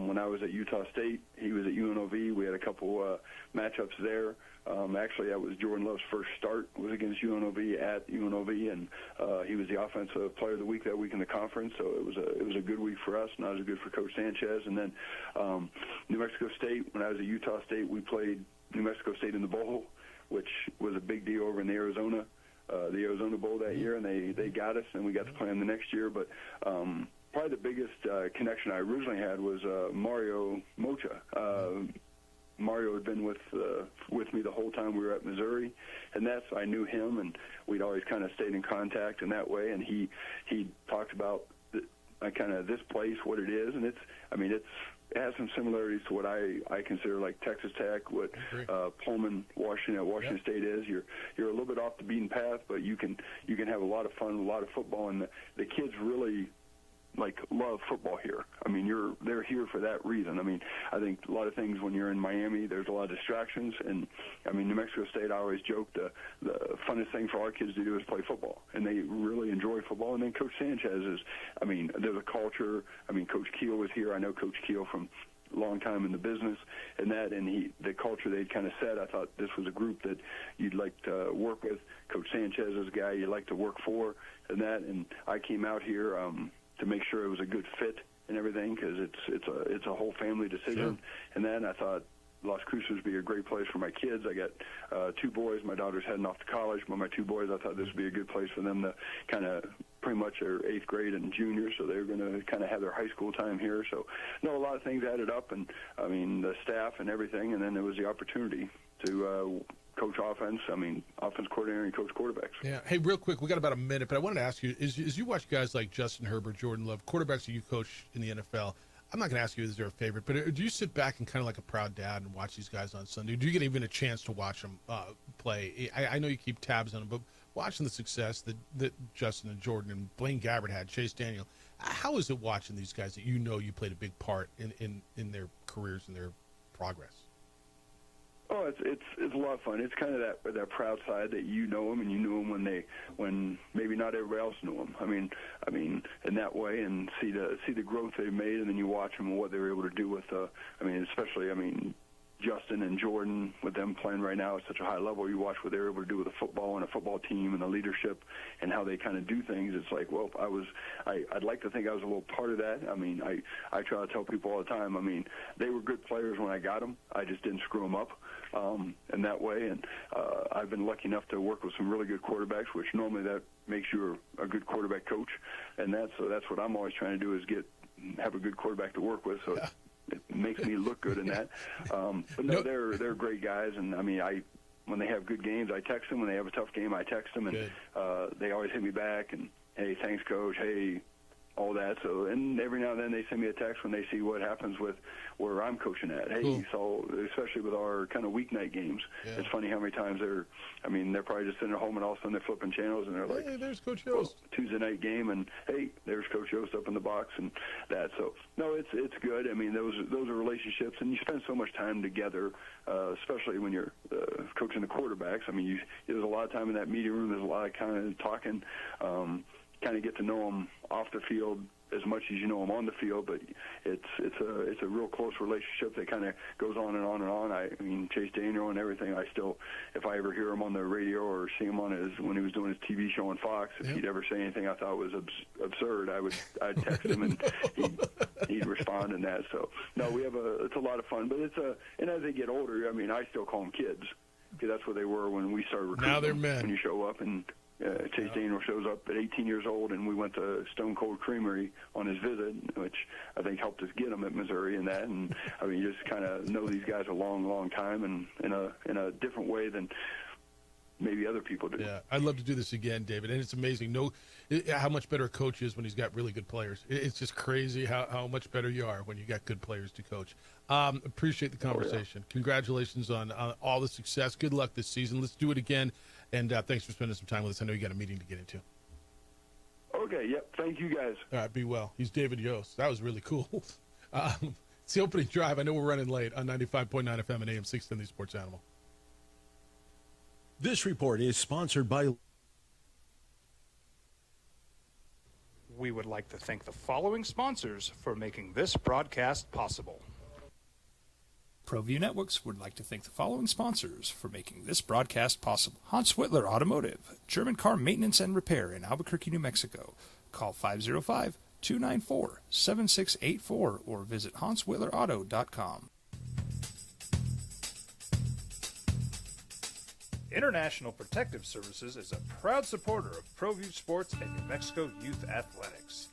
when I was at Utah State, he was at UNLV. We had a couple matchups there. Actually, that was Jordan Love's first start, was against UNLV at UNLV, and he was the offensive player of the week that week in the conference. So it was a good week for us, not as good for Coach Sanchez. And then New Mexico State, when I was at Utah State, we played New Mexico State in the bowl, which was a big deal over in the Arizona Bowl that year, and they got us, and we got to play them the next year. But probably the biggest connection I originally had was Mario Mocha. Mario had been with me the whole time we were at Missouri, and I knew him, and we'd always kind of stayed in contact in that way. And he talked about kind of this place, what it is, and it has some similarities to what I consider like Texas Tech, what Pullman, Washington State is. You're a little bit off the beaten path, but you can have a lot of fun, a lot of football, and the kids really love football here. They're here for that reason. I think a lot of things when you're in Miami, there's a lot of distractions, and New Mexico State, I always joke the funnest thing for our kids to do is play football, and they really enjoy football. And then Coach Sanchez is, there's a culture. Coach Keel was here. I know Coach Keel from a long time in the business, and the culture they'd kind of set, I thought this was a group that you'd like to work with. Coach Sanchez is a guy you'd like to work for, and I came out here to make sure it was a good fit and everything, because it's a whole family decision. Sure. And then I thought Las Cruces would be a great place for my kids. I got 2 boys. My daughter's heading off to college, but my 2 boys, I thought this would be a good place for them to kind of pretty much their 8th grade and juniors, so they're going to kind of have their high school time here. So, a lot of things added up, and the staff and everything, and then there was the opportunity to coach offense. Offense coordinator and coach quarterbacks. Yeah. Hey, real quick, we got about a minute, but I wanted to ask you: as you watch guys like Justin Herbert, Jordan Love, quarterbacks that you coach in the NFL, I'm not going to ask you is there a favorite, but do you sit back and kind of like a proud dad and watch these guys on Sunday? Do you get even a chance to watch them play? I know you keep tabs on them, but watching the success that Justin and Jordan and Blaine Gabbert had, Chase Daniel, how is it watching these guys that you played a big part in their careers and their progress? Oh, it's a lot of fun. It's kind of that proud side that you know them, and you knew them when maybe not everybody else knew them. In that way, and see the growth they've made, and then you watch them and what they were able to do with. Especially Justin and Jordan, with them playing right now at such a high level, you watch what they were able to do with a football and a football team and the leadership and how they kind of do things. It's like, well, I'd like to think I was a little part of that. I try to tell people all the time, they were good players when I got them. I just didn't screw them up. in that way. And I've been lucky enough to work with some really good quarterbacks, which normally that makes you a good quarterback coach. And that's what I'm always trying to do, is have a good quarterback to work with. So it makes me look good in that. But no, they're great guys. And I mean, when they have good games, I text them. When they have a tough game, I text them, and they always hit me back. And hey, thanks, coach. Hey, all that. So, and every now and then they send me a text when they see what happens with where I'm coaching at. Hey, you saw, especially with our kind of weeknight games. Yeah. It's funny how many times they're probably just sitting at home and all of a sudden they're flipping channels and they're like, hey, there's Coach Yost. Tuesday night game, and hey, there's Coach Yost up in the box and that. So, no, it's good. I mean, those are relationships, and you spend so much time together, especially when you're coaching the quarterbacks. I mean, there's a lot of time in that meeting room. There's a lot of kind of talking. Kind of get to know them off the field as much as you know them on the field, but it's a real close relationship that kind of goes on and on and on. I mean, Chase Daniel and everything, I still, if I ever hear him on the radio or see him on when he was doing his TV show on Fox, if he'd ever say anything I thought was absurd, I'd text him and he'd respond in that. So no, it's a lot of fun, but and as they get older, I mean, I still call them kids because that's what they were when we started recruiting. Now they're men. When you show up and Chase Daniel shows up at 18 years old, and we went to Stone Cold Creamery on his visit, which I think helped us get him at Missouri and that. And I mean, you just kind of know these guys a long, long time, and in a different way than maybe other people do. Yeah, I'd love to do this again, David. And it's amazing how much better a coach is when he's got really good players. It's just crazy how much better you are when you got good players to coach. Appreciate the conversation. Oh, yeah. Congratulations on all the success. Good luck this season. Let's do it again. And thanks for spending some time with us. I know you got a meeting to get into. Okay, yep. Thank you, guys. All right, be well. He's David Yost. That was really cool. It's the opening drive. I know we're running late on 95.9 FM and AM 610, the Sports Animal. This report is sponsored by... We would like to thank the following sponsors for making this broadcast possible. ProView Networks would like to thank the following sponsors for making this broadcast possible. Hans Whitler Automotive, German car maintenance and repair in Albuquerque, New Mexico. Call 505-294-7684 or visit HansWhitlerAuto.com. International Protective Services is a proud supporter of ProView Sports and New Mexico Youth Athletics.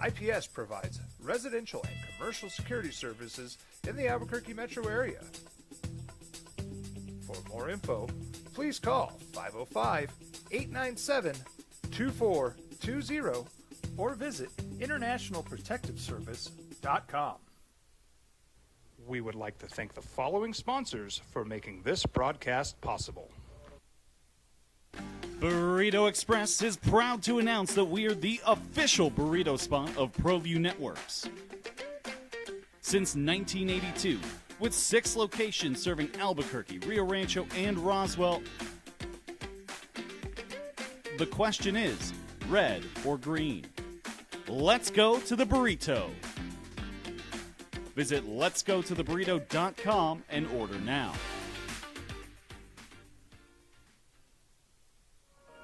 IPS provides residential and commercial security services in the Albuquerque metro area. For more info, please call 505-897-2420 or visit internationalprotectiveservice.com. We would like to thank the following sponsors for making this broadcast possible. Burrito Express is proud to announce that we are the official burrito spot of ProView Networks. Since 1982, with 6 locations serving Albuquerque, Rio Rancho, and Roswell, the question is, red or green? Let's go to the burrito. Visit letsgototheburrito.com and order now.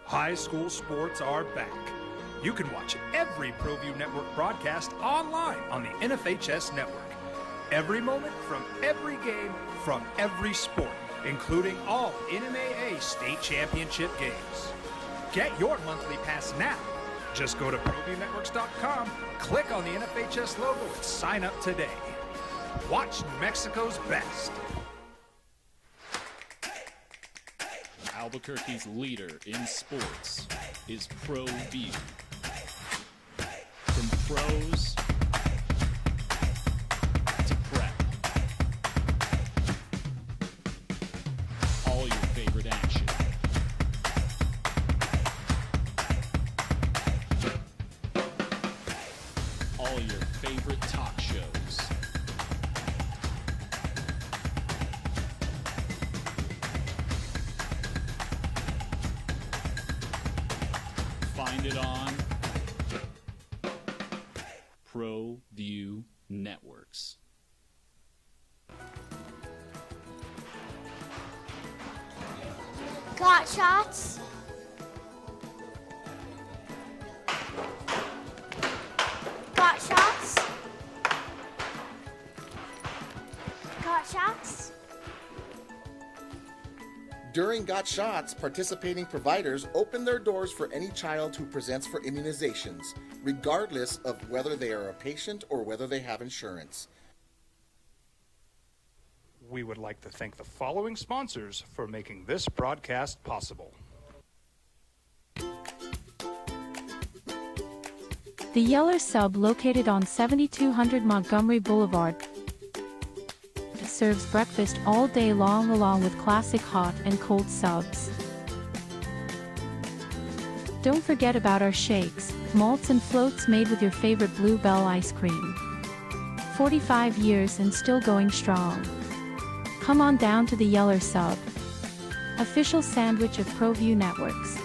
High school sports are back. You can watch every ProView Network broadcast online on the NFHS network. Every moment from every game from every sport, including all NMAA state championship games. Get your monthly pass now. Just go to ProViewNetworks.com, click on the NFHS logo, and sign up today. Watch New Mexico's best. Albuquerque's leader in sports is ProView. From pros to prep, all your favorite action. All your favorite talk shows. Find it on ProView Networks. Got shots? Got shots? Got shots? During Got Shots, participating providers open their doors for any child who presents for immunizations, regardless of whether they are a patient or whether they have insurance. We would like to thank the following sponsors for making this broadcast possible. The Yeller Sub, located on 7200 Montgomery Boulevard, serves breakfast all day long along with classic hot and cold subs. Don't forget about our shakes, malts and floats made with your favorite Blue Bell ice cream. 45 years and still going strong. Come on down to the Yeller Sub, official sandwich of ProView Networks.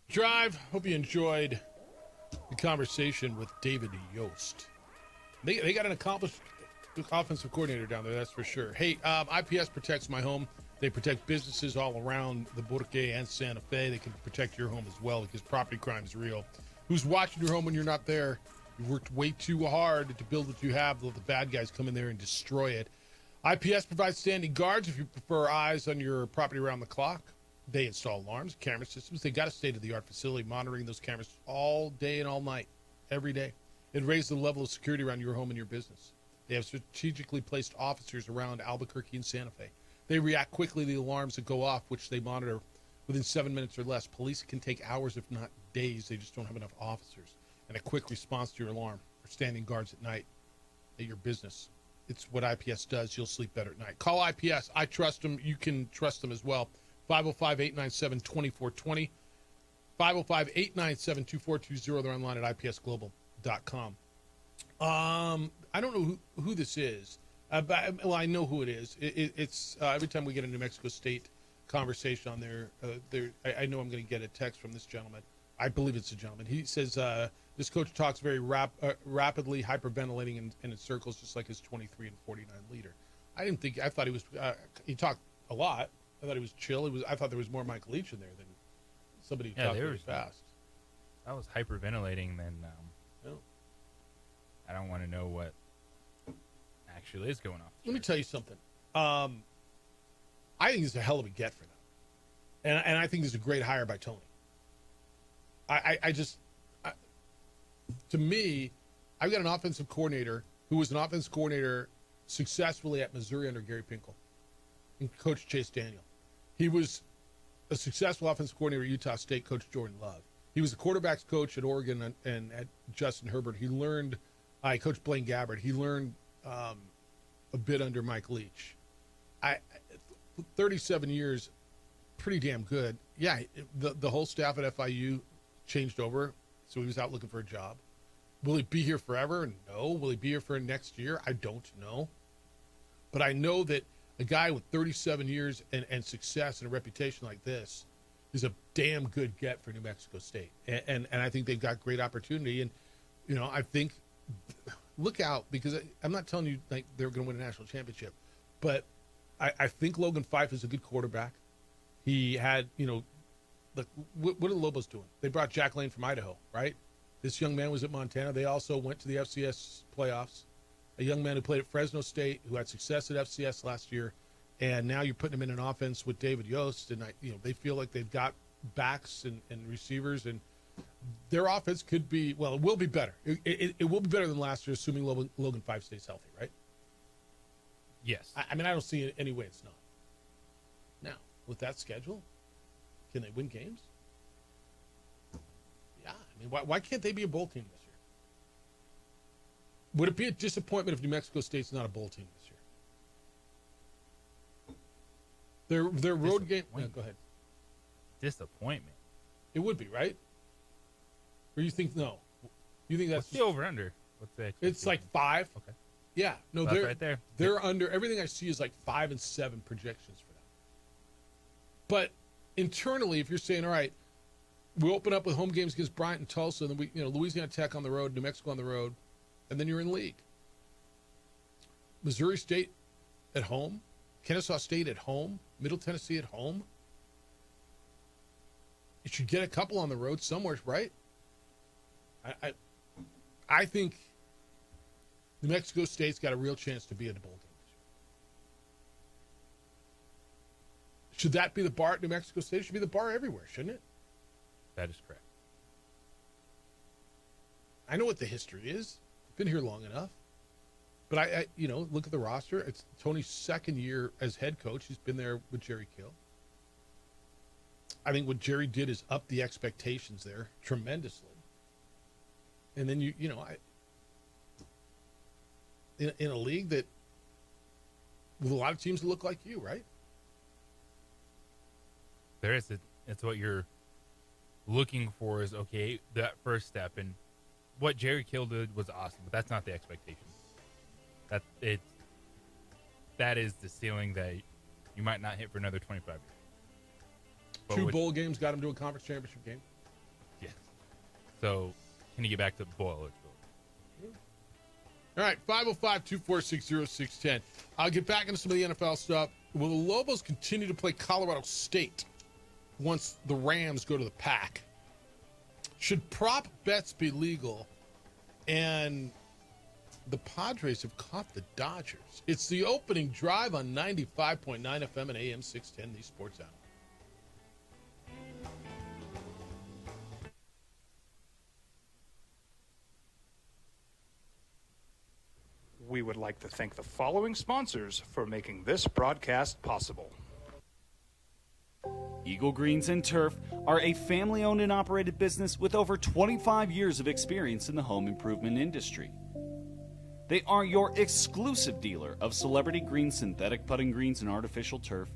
Drive. Hope you enjoyed the conversation with David Yost. They got an accomplished offensive coordinator down there, that's for sure. Hey, IPS protects my home. They protect businesses all around the Burque and Santa Fe. They can protect your home as well because property crime is real. Who's watching your home when you're not there? You worked way too hard to build what you have. Let the bad guys come in there and destroy it. IPS provides standing guards if you prefer eyes on your property around the clock. They install alarms, camera systems. They got a state-of-the-art facility monitoring those cameras all day and all night, every day. It raises the level of security around your home and your business. They have strategically placed officers around Albuquerque and Santa Fe. They react quickly to the alarms that go off, which they monitor within 7 minutes or less. Police can take hours, if not days. They just don't have enough officers. And a quick response to your alarm or standing guards at night at your business. It's what IPS does. You'll sleep better at night. Call IPS. I trust them. You can trust them as well. 505-897-2420. 505-897-2420. They're online at ipsglobal.com. I don't know who this is. Well, I know who it is. It's every time we get a New Mexico State conversation on there, I know I'm going to get a text from this gentleman. I believe it's a gentleman. He says this coach talks very rapidly, hyperventilating and in circles, just like his 23 and 49 leader. I thought he was. He talked a lot. I thought he was chill. I thought there was more Mike Leach in there than somebody who talked very fast. I was hyperventilating, then I don't want to know what actually is going on. Let me tell you something. I think it's a hell of a get for them. And I think this is a great hire by Tony. To me, I've got an offensive coordinator who was an offensive coordinator successfully at Missouri under Gary Pinkel and Coach Chase Daniel. He was a successful offensive coordinator at Utah State, Coach Jordan Love. He was a quarterbacks coach at Oregon and at Justin Herbert. He learned, Coach Blaine Gabbert. He learned a bit under Mike Leach. 37 years, pretty damn good. Yeah, the whole staff at FIU changed over, so he was out looking for a job. Will he be here forever? No. Will he be here for next year? I don't know. But I know that a guy with 37 years and success and a reputation like this is a damn good get for New Mexico State. And I think they've got great opportunity. And, I think look out, because I'm not telling you like they're going to win a national championship, but I think Logan Fife is a good quarterback. He had, what are the Lobos doing? They brought Jack Lane from Idaho, right? This young man was at Montana. They also went to the FCS playoffs. A young man who played at Fresno State, who had success at FCS last year, and now you're putting him in an offense with David Yost, and they feel like they've got backs and receivers, and their offense could be, well, it will be better. It will be better than last year, assuming Logan Fife stays healthy, right? Yes. I mean, I don't see any way it's not. Now, with that schedule, can they win games? Yeah. I mean, why can't they be a bowl team this year? Would it be a disappointment if New Mexico State's not a bowl team this year? Their road game. Yeah, go ahead. Disappointment. It would be, right? Or you think no? You think that's the over under? What's the It's like 5. Okay. Yeah. No, That's they're right there. They're under. Everything I see is like 5 and 7 projections for them. But internally, if you're saying, all right, we open up with home games against Bryant and Tulsa, and then Louisiana Tech on the road, New Mexico on the road, and then you're in league. Missouri State at home, Kennesaw State at home, Middle Tennessee at home. You should get a couple on the road somewhere, right? I think New Mexico State's got a real chance to be in the bowl game. Should that be the bar at New Mexico State? It should be the bar everywhere, shouldn't it? That is correct. I know what the history is. I've been here long enough. But I look at the roster. It's Tony's second year as head coach. He's been there with Jerry Kill. I think what Jerry did is up the expectations there tremendously. And then in a league that with a lot of teams that look like you, right? There is. It's what you're looking for is, okay, that first step. And what Jerry Kill did was awesome, but that's not the expectation. That is the ceiling that you might not hit for another 25 years. But 2 bowl games got him to a conference championship game. Yes. So, can you get back to bowl eligibility? All right, 505-246-0610. I'll get back into some of the NFL stuff. Will the Lobos continue to play Colorado State once the Rams go to the Pac? Should prop bets be legal? And the Padres have caught the Dodgers. It's the opening drive on 95.9 FM and AM 610, the Sports Animal. We would like to thank the following sponsors for making this broadcast possible. Eagle Greens and Turf are a family-owned and operated business with over 25 years of experience in the home improvement industry. They are your exclusive dealer of celebrity green, synthetic putting greens, and artificial turf.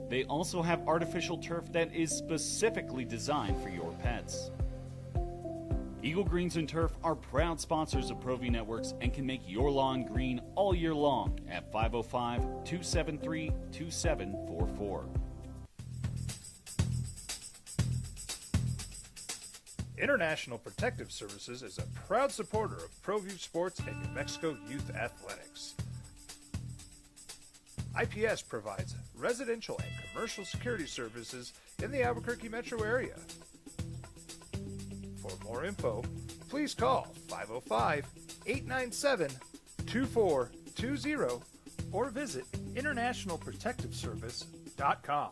They also have artificial turf that is specifically designed for your pets. Eagle Greens and Turf are proud sponsors of ProView Networks and can make your lawn green all year long at 505-273-2744. International Protective Services is a proud supporter of ProView Sports and New Mexico Youth Athletics. IPS provides residential and commercial security services in the Albuquerque metro area. For more info, please call 505-897-2420 or visit internationalprotectiveservice.com.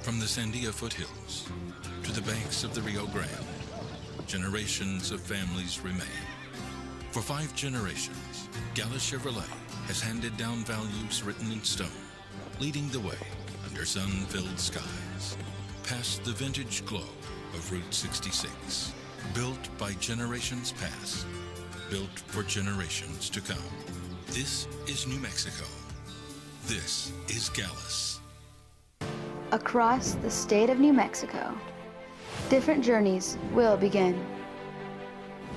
From the Sandia foothills to the banks of the Rio Grande, generations of families remain. For 5 generations, Gallus Chevrolet has handed down values written in stone, leading the way under sun-filled skies, past the vintage glow of Route 66. Built by generations past, built for generations to come. This is New Mexico. This is Gallus. Across the state of New Mexico, different journeys will begin.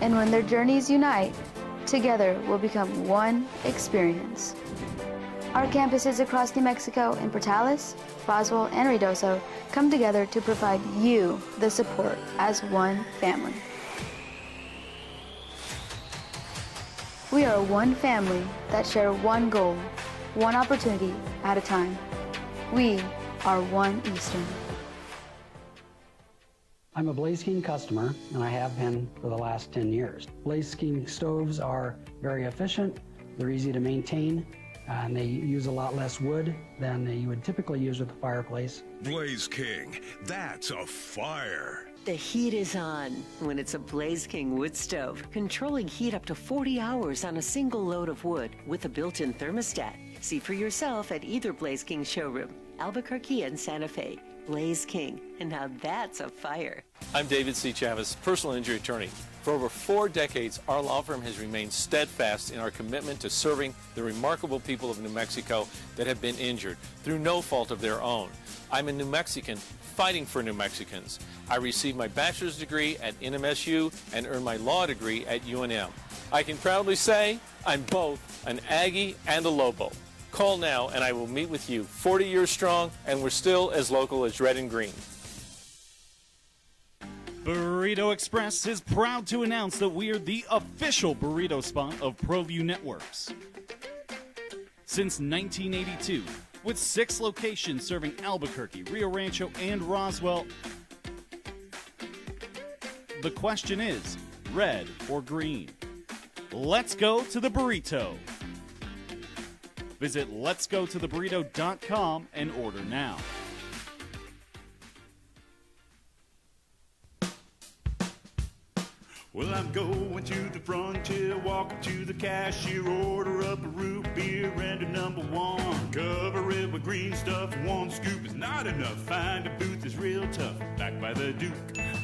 And when their journeys unite, together will become one experience. Our campuses across New Mexico in Portales, Roswell, and Ruidoso come together to provide you the support as one family. We are one family that share one goal, one opportunity at a time. We are One Eastern. I'm a Blaze King customer, and I have been for the last 10 years. Blaze King stoves are very efficient, they're easy to maintain, and they use a lot less wood than you would typically use with a fireplace. Blaze King, that's a fire. The heat is on when it's a Blaze King wood stove, controlling heat up to 40 hours on a single load of wood with a built-in thermostat. See for yourself at either Blaze King showroom, Albuquerque and Santa Fe. Blaze King, and now that's a fire. I'm David C. Chavez, personal injury attorney. For over 4 decades, our law firm has remained steadfast in our commitment to serving the remarkable people of New Mexico that have been injured through no fault of their own. I'm a New Mexican fighting for New Mexicans. I received my bachelor's degree at NMSU and earned my law degree at UNM. I can proudly say I'm both an Aggie and a Lobo. Call now and I will meet with you. 40 years strong, and we're still as local as red and green. Burrito Express is proud to announce that we are the official burrito spot of ProView Networks. Since 1982, with 6 locations serving Albuquerque, Rio Rancho, and Roswell, the question is, red or green. Let's go to the burrito. Visit letsgototheburrito.com and order now. Well, I'm going to the frontier, walking to the cashier, order up a root beer and a number one. Cover it with green stuff, one scoop is not enough. Find a booth that's real tough, back by the Duke.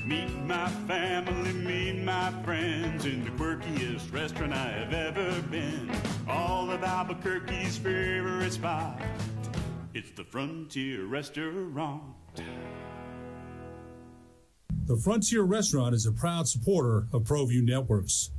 Meet my family, meet my friends in the quirkiest restaurant I have ever been. All of Albuquerque's favorite spot, it's the Frontier Restaurant. The Frontier Restaurant is a proud supporter of ProView Networks.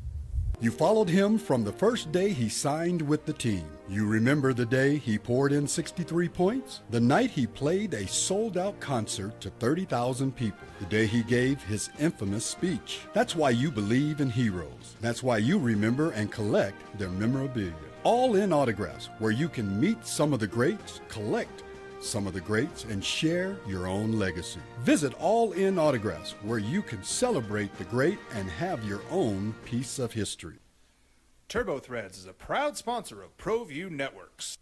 You followed him from the first day he signed with the team. You remember the day he poured in 63 points? The night he played a sold-out concert to 30,000 people. The day he gave his infamous speech. That's why you believe in heroes. That's why you remember and collect their memorabilia. All in Autographs, where you can meet some of the greats, collect some of the greats, and share your own legacy. Visit All In Autographs, where you can celebrate the great and have your own piece of history. TurboThreads is a proud sponsor of ProView Networks.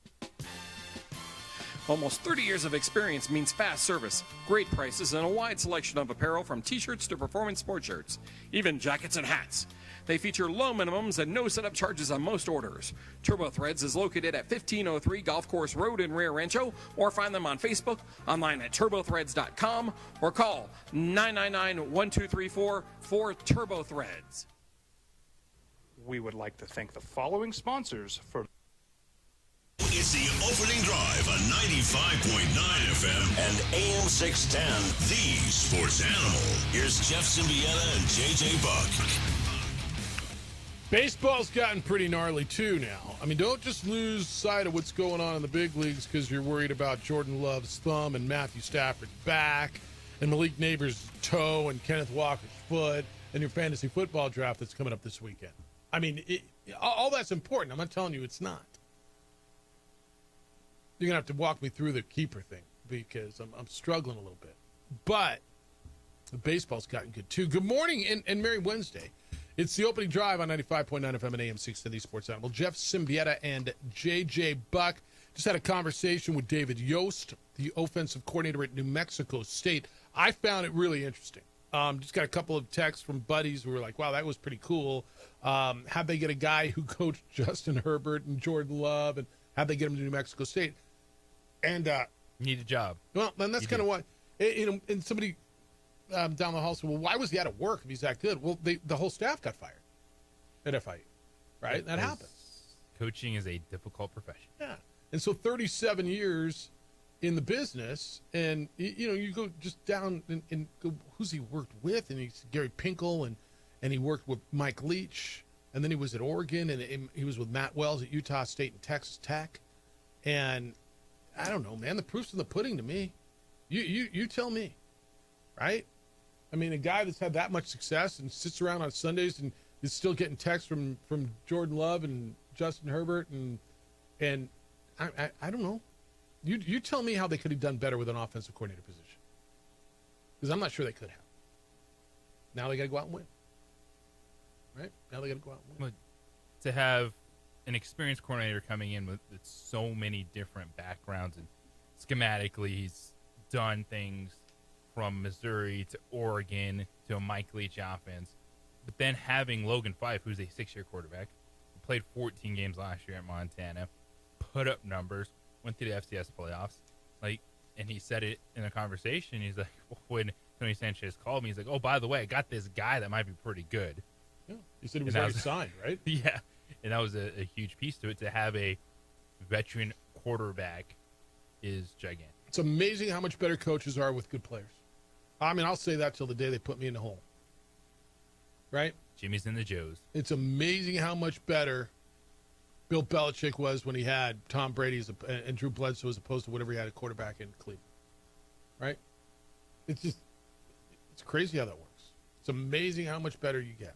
Almost 30 years of experience means fast service, great prices, and a wide selection of apparel from t-shirts to performance sports shirts, even jackets and hats. They feature low minimums and no setup charges on most orders. TurboThreads is located at 1503 Golf Course Road in Rio Rancho, or find them on Facebook, online at turbothreads.com, or call 999-1234 for TurboThreads. We would like to thank the following sponsors for... It's the opening drive on 95.9 FM and AM 610, the sports animal. Here's Jeff Symbieta and JJ Buck. Baseball's gotten pretty gnarly, too, now. I mean, don't just lose sight of what's going on in the big leagues because you're worried about Jordan Love's thumb and Matthew Stafford's back and Malik Neighbors' toe and Kenneth Walker's foot and your fantasy football draft that's coming up this weekend. I mean, all that's important. I'm not telling you it's not. You're going to have to walk me through the keeper thing because I'm struggling a little bit. But the baseball's gotten good, too. Good morning and Merry Wednesday. It's the opening drive on 95.9 FM and AM 610 Sports Animal. Jeff Symbieta and J.J. Buck just had a conversation with David Yost, the offensive coordinator at New Mexico State. I found it really interesting. Just got a couple of texts from buddies who were like, wow, that was pretty cool. How'd they get a guy who coached Justin Herbert and Jordan Love, and how'd they get him to New Mexico State? And need a job. Well, then that's kind of what, and somebody down the hall said, well, why was he out of work if he's that good? Well, the whole staff got fired at FIU, right? That happens. Coaching is a difficult profession. Yeah. And so 37 years in the business, and, you go just down and go, who's he worked with? And he's Gary Pinkel, and he worked with Mike Leach, and then he was at Oregon, and he was with Matt Wells at Utah State and Texas Tech. And I don't know, man, the proof's in the pudding to me. You tell me, right? I mean, a guy that's had that much success and sits around on Sundays and is still getting texts from Jordan Love and Justin Herbert and I don't know. You tell me how they could have done better with an offensive coordinator position, because I'm not sure they could have. Now they got to go out and win, right? Now they got to go out and win. But to have an experienced coordinator coming in with so many different backgrounds, and schematically he's done things from Missouri to Oregon to a Mike Leach offense, but then having Logan Fife, who's a 6-year quarterback, who played 14 games last year at Montana, put up numbers, went to the FCS playoffs, and he said it in a conversation. He's like, when Tony Sanchez called me, he's like, oh, by the way, I got this guy that might be pretty good. Yeah, he said he was already signed, right? Yeah, and that was a huge piece to it. To have a veteran quarterback is gigantic. It's amazing how much better coaches are with good players. I mean, I'll say that till the day they put me in the hole. Right? Jimmy's in the Joes. It's amazing how much better Bill Belichick was when he had Tom Brady and Drew Bledsoe as opposed to whatever he had at quarterback in Cleveland. Right? It's crazy how that works. It's amazing how much better you get.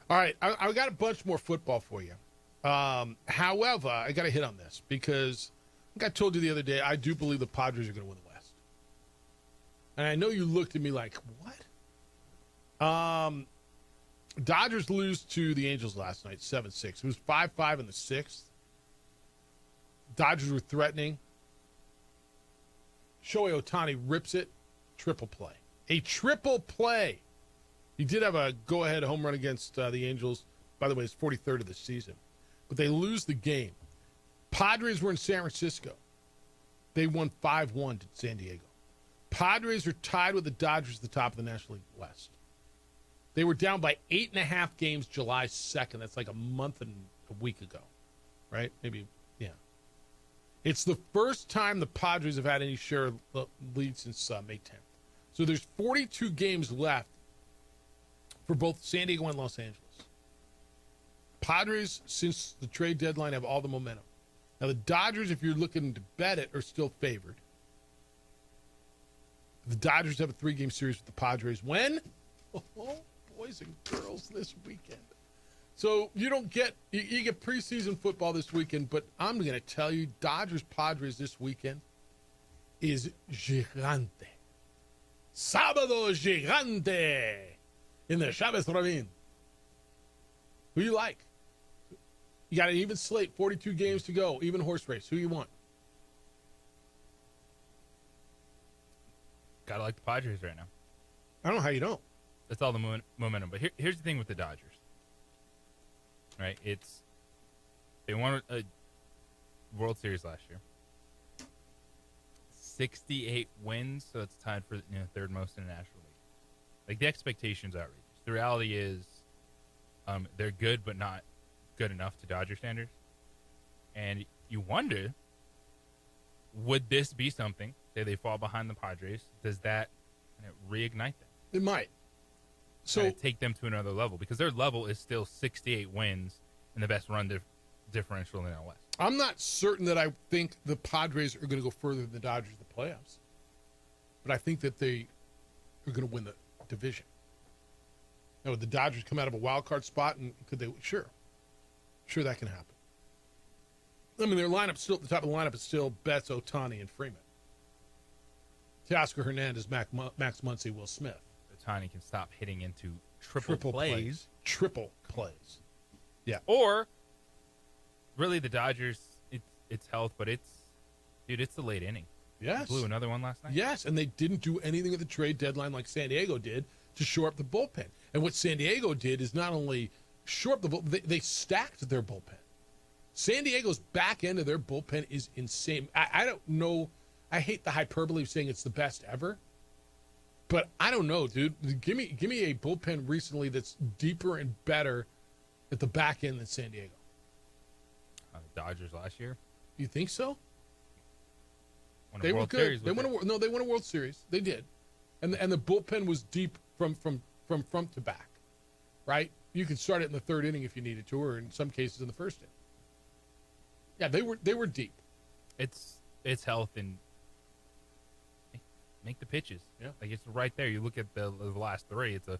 All right, I got a bunch more football for you. However, I got to hit on this because, like I told you the other day, I do believe the Padres are going to win the West. And I know you looked at me like, what? Dodgers lose to the Angels last night, 7-6. It was 5-5 in the sixth. Dodgers were threatening. Shohei Ohtani rips it. Triple play. A triple play. He did have a go-ahead home run against the Angels. By the way, it's 43rd of the season. But they lose the game. Padres were in San Francisco. They won 5-1 to San Diego. Padres are tied with the Dodgers at the top of the National League West. They were down by 8.5 games July 2nd. That's like a month and a week ago, right? Maybe, yeah. It's the first time the Padres have had any share of the lead since May 10th. So there's 42 games left for both San Diego and Los Angeles. Padres, since the trade deadline, have all the momentum. Now, the Dodgers, if you're looking to bet it, are still favored. The Dodgers have a 3-game series with the Padres. When? Oh, boys and girls, this weekend. So you don't get, you get preseason football this weekend, but I'm going to tell you, Dodgers-Padres this weekend is gigante. Sábado gigante in the Chavez Ravine. Who you like? You got an even slate, 42 games to go, even horse race. Who you want? Gotta like the Padres right now. I don't know how you don't. That's all the momentum. But here's the thing with the Dodgers. Right? They won a World Series last year. 68 wins, so it's tied for third most in the National League. Like, the expectations are outrageous. The reality is they're good, but not good enough to Dodger standards. And you wonder, would this be something? Say they fall behind the Padres. Does that reignite them? It might. So take them to another level, because their level is still 68 wins and the best run differential in the NL West. I'm not certain that I think the Padres are going to go further than the Dodgers in the playoffs, but I think that they are going to win the division. Now, would the Dodgers come out of a wild card spot, and could they? Sure that can happen. I mean, their lineup still at the top of the lineup is still Betts, Ohtani, and Freeman. Teoscar Hernandez, Max Muncy, Will Smith. Ohtani can stop hitting into triple plays. Triple plays. Yeah. Or, really, the Dodgers, it's health, but it's the late inning. Yes. They blew another one last night. Yes, and they didn't do anything at the trade deadline like San Diego did to shore up the bullpen. And what San Diego did is not only shore up the bullpen, they stacked their bullpen. San Diego's back end of their bullpen is insane. I don't know. I hate the hyperbole of saying it's the best ever. But I don't know, dude. Give me a bullpen recently that's deeper and better at the back end than San Diego. The Dodgers last year? You think so? They were good. They won a World Series. They did, and the bullpen was deep from front to back, right? You could start it in the third inning if you needed to, or in some cases in the first inning. Yeah, they were deep. It's health and make the pitches. Yeah, like it's right there. You look at the last three. It's a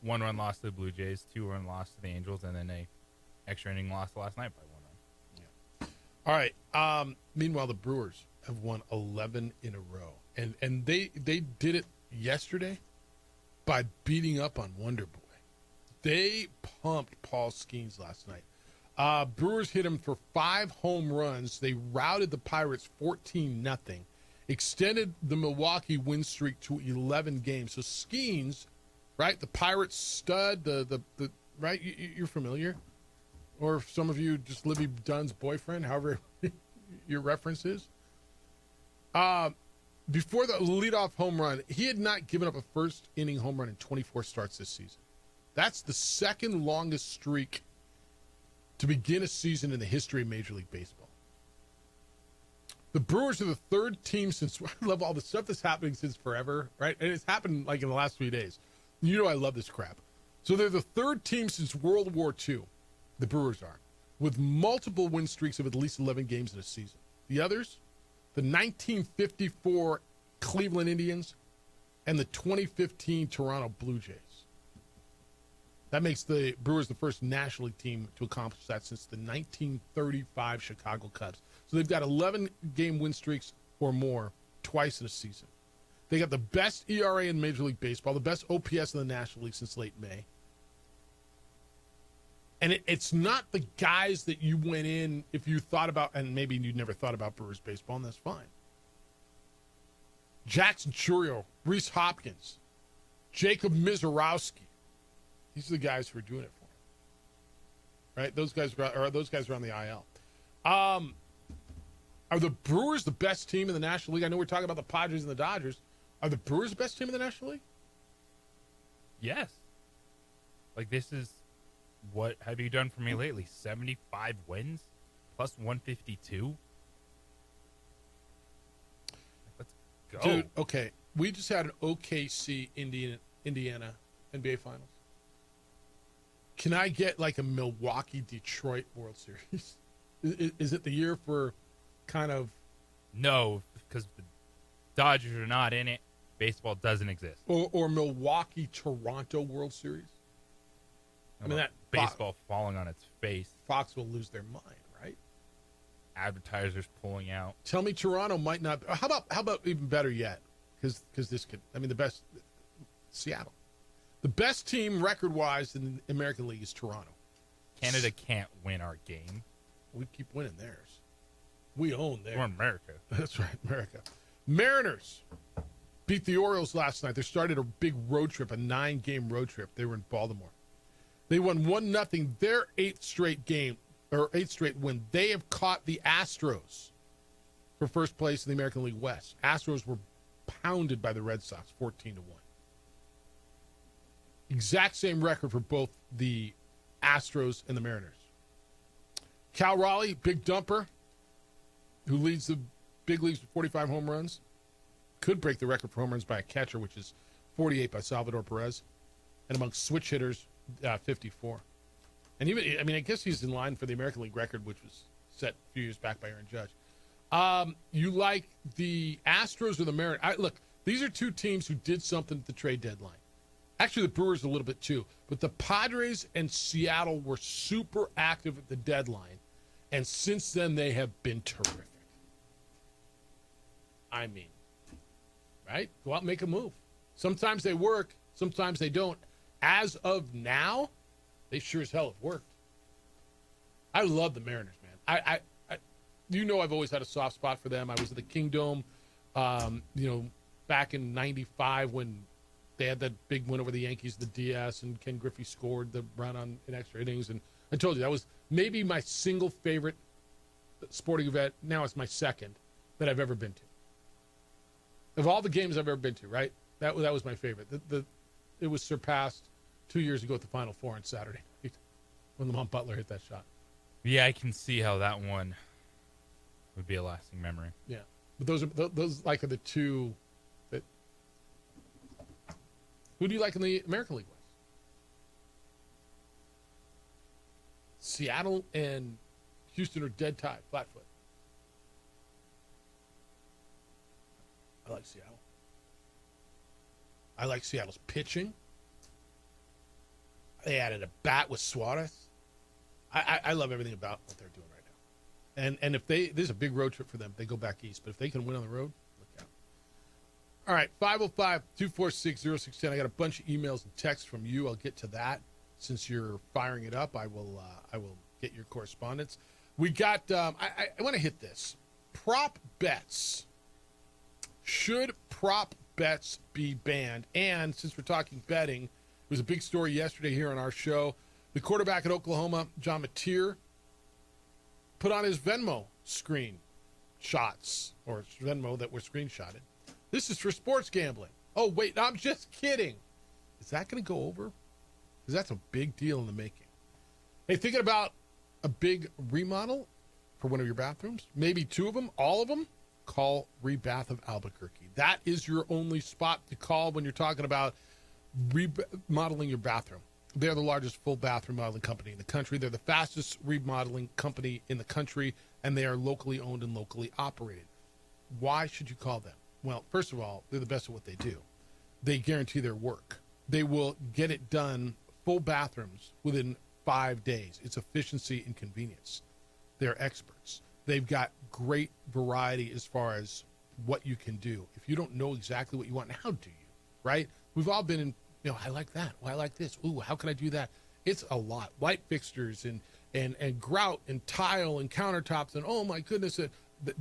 1-run loss to the Blue Jays, 2-run loss to the Angels, and then a extra inning loss last night by 1 run. Yeah. All right. Meanwhile, the Brewers have won 11 in a row, and they did it yesterday by beating up on Wonder Boy. They pumped Paul Skeens last night. Brewers hit him for 5 home runs. They routed the Pirates 14-0, extended the Milwaukee win streak to 11 games. So Skeens, right, the Pirates stud, the right, you're familiar, or some of you just Libby Dunn's boyfriend, however your reference is. Before the leadoff home run, he had not given up a first inning home run in 24 starts this season. That's the second longest streak to begin a season in the history of Major League Baseball. The Brewers are the third team since, I love all the stuff that's happening since forever, right? And it's happened like in the last few days. You know I love this crap. So they're the third team since World War II, the Brewers are, with multiple win streaks of at least 11 games in a season. The others, the 1954 Cleveland Indians and the 2015 Toronto Blue Jays. That makes the Brewers the first National League team to accomplish that since the 1935 Chicago Cubs. So they've got 11-game win streaks or more twice in a season. They got the best ERA in Major League Baseball, the best OPS in the National League since late May. And it's not the guys that you went in if you thought about, and maybe you never thought about Brewers baseball, and that's fine. Jackson Chourio, Reese Hopkins, Jacob Mizorowski. These are the guys who are doing it for him. Right? Those guys are on the IL. Are the Brewers the best team in the National League? I know we're talking about the Padres and the Dodgers. Are the Brewers the best team in the National League? Yes. Like, this is, what have you done for me lately? 75 wins plus 152? Let's go. Dude, okay. We just had an OKC Indiana NBA Finals. Can I get like a Milwaukee-Detroit World Series? Is it the year for kind of... No, because the Dodgers are not in it. Baseball doesn't exist. Or Milwaukee-Toronto World Series? I mean, that baseball falling on its face. Fox will lose their mind, right? Advertisers pulling out. Tell me Toronto might not... How about even better yet? Because this could... I mean, the best... Seattle. The best team record-wise in the American League is Toronto. Canada can't win our game. We keep winning theirs. We own theirs. We're America. That's right, America. Mariners beat the Orioles last night. They started a big road trip, a 9-game road trip. They were in Baltimore. They won 1-0, their 8th straight win. They have caught the Astros for first place in the American League West. Astros were pounded by the Red Sox, 14-1. Exact same record for both the Astros and the Mariners. Cal Raleigh, big dumper, who leads the big leagues with 45 home runs, could break the record for home runs by a catcher, which is 48 by Salvador Perez, and among switch hitters, 54. And even, I mean, I guess he's in line for the American League record, which was set a few years back by Aaron Judge. You like the Astros or the Mariners? Look, these are two teams who did something at the trade deadline. Actually, the Brewers a little bit too. But the Padres and Seattle were super active at the deadline. And since then, they have been terrific. I mean, right? Go out and make a move. Sometimes they work. Sometimes they don't. As of now, they sure as hell have worked. I love the Mariners, man. I you know, I've always had a soft spot for them. I was at the Kingdome, back in '95 when they had that big win over the Yankees, the DS, and Ken Griffey scored the run in extra innings. And I told you, that was maybe my single favorite sporting event. Now it's my second that I've ever been to. Of all the games I've ever been to, right? That was my favorite. It was surpassed 2 years ago at the Final Four on Saturday night when Lamont Butler hit that shot. Yeah, I can see how that one would be a lasting memory. Yeah, but those are the two that. Who do you like in the American League West? Seattle and Houston are dead tied, flat-foot. I like Seattle. I like Seattle's pitching. They added a bat with Suarez. I love everything about what they're doing right now. And if there's a big road trip for them, they go back east. But if they can win on the road, look out. All right, 505-246-0610. I got a bunch of emails and texts from you. I'll get to that. Since you're firing it up, I will get your correspondence. We got, I want to hit this. Prop bets. Should prop bets be banned? And since we're talking betting, it was a big story yesterday here on our show. The quarterback at Oklahoma, John Mateer, put on his Venmo screen shots, or Venmo that were screenshotted. This is for sports gambling. Oh, wait, I'm just kidding. Is that going to go over? Because that's a big deal in the making. Hey, thinking about a big remodel for one of your bathrooms? Maybe two of them, all of them? Call Rebath of Albuquerque. That is your only spot to call when you're talking about remodeling your bathroom. They're the largest full bath remodeling company in the country. They're the fastest remodeling company in the country, and they are locally owned and locally operated. Why should you call them? Well, first of all, they're the best at what they do. They guarantee their work. They will get it done, full bathrooms, within 5 days. It's efficiency and convenience. They're experts. They've got great variety as far as what you can do. If you don't know exactly what you want, how do you, right? We've all been in, I like that. Well, I like this. Ooh, how can I do that? It's a lot. Light fixtures and grout and tile and countertops and oh my goodness,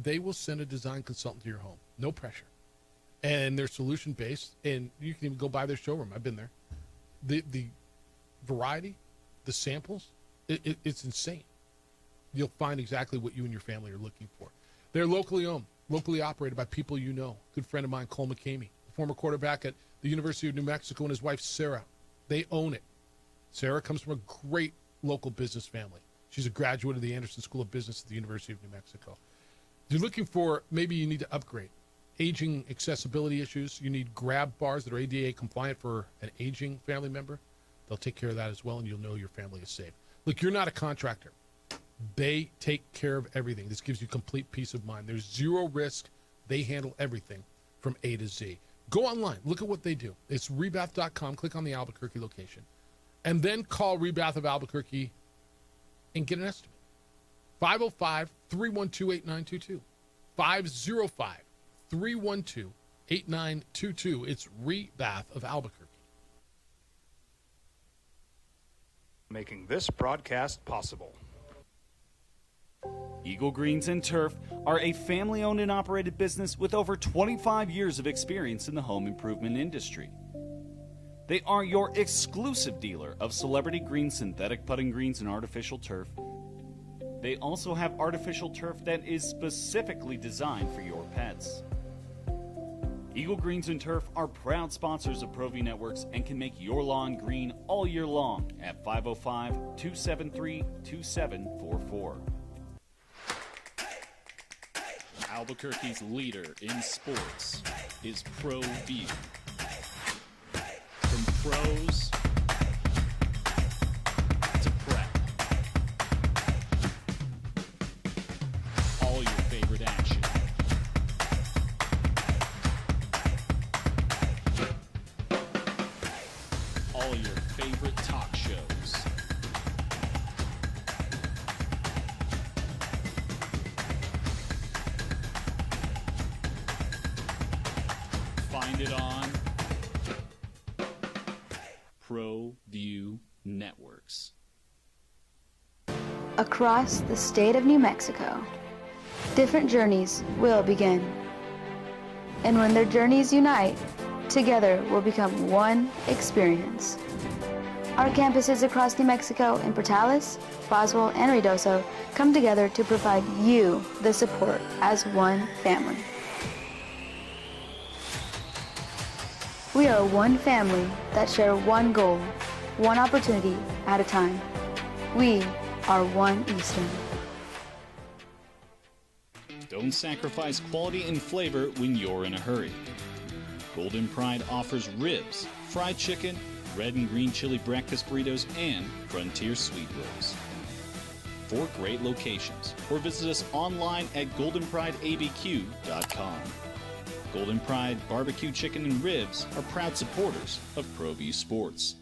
they will send a design consultant to your home. No pressure. And they're solution based, and you can even go by their showroom. I've been there. The variety, the samples, it's insane. You'll find exactly what you and your family are looking for. They're locally owned, locally operated by people you know. Good friend of mine, Cole McCamey, former quarterback at the University of New Mexico, and his wife, Sarah. They own it. Sarah comes from a great local business family. She's a graduate of the Anderson School of Business at the University of New Mexico. You're looking for, maybe you need to upgrade. Aging accessibility issues. You need grab bars that are ADA compliant for an aging family member. They'll take care of that as well, and you'll know your family is safe. Look, you're not a contractor. They take care of everything. This gives you complete peace of mind. There's zero risk. They handle everything from A to Z. Go online. Look at what they do. It's rebath.com. Click on the Albuquerque location. And then call Rebath of Albuquerque and get an estimate. 505-312-8922. 505-312-8922. It's Rebath of Albuquerque. Making this broadcast possible. Eagle Greens and Turf are a family-owned and operated business with over 25 years of experience in the home improvement industry. They are your exclusive dealer of celebrity green, synthetic putting greens, and artificial turf. They also have artificial turf that is specifically designed for your pets. Eagle Greens and Turf are proud sponsors of ProView Networks and can make your lawn green all year long at 505-273-2744. Albuquerque's leader in sports is ProView. From pros to prep, all your favorite action. All your favorite talk shows. Find it on ProView Networks. Across the state of New Mexico, different journeys will begin. And when their journeys unite, together will become one experience. Our campuses across New Mexico in Portales, Boswell, and Ruidoso come together to provide you the support as one family. We are one family that share one goal, one opportunity at a time. We are One Eastern. Don't sacrifice quality and flavor when you're in a hurry. Golden Pride offers ribs, fried chicken, red and green chili breakfast burritos, and frontier sweet rolls. 4 great locations, or visit us online at goldenprideabq.com. Golden Pride Barbecue Chicken and Ribs are proud supporters of ProView Sports.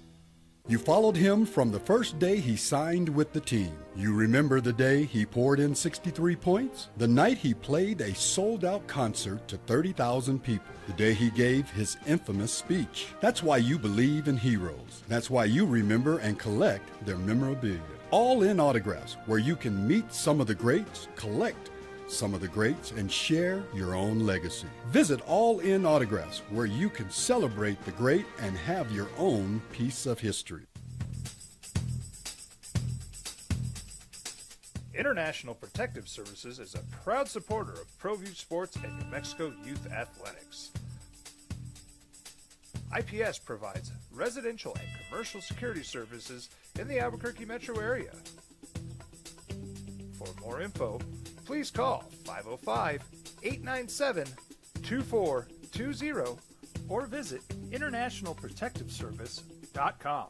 You followed him from the first day he signed with the team. You remember the day he poured in 63 points? The night he played a sold-out concert to 30,000 people. The day he gave his infamous speech. That's why you believe in heroes. That's why you remember and collect their memorabilia. All in autographs, where you can meet some of the greats, collect some of the greats, and share your own legacy. Visit All In Autographs, where you can celebrate the great and have your own piece of history. International Protective Services is a proud supporter of ProView Sports and New Mexico Youth Athletics. IPS provides residential and commercial security services in the Albuquerque metro area. For more info, please call 505-897-2420 or visit internationalprotectiveservice.com.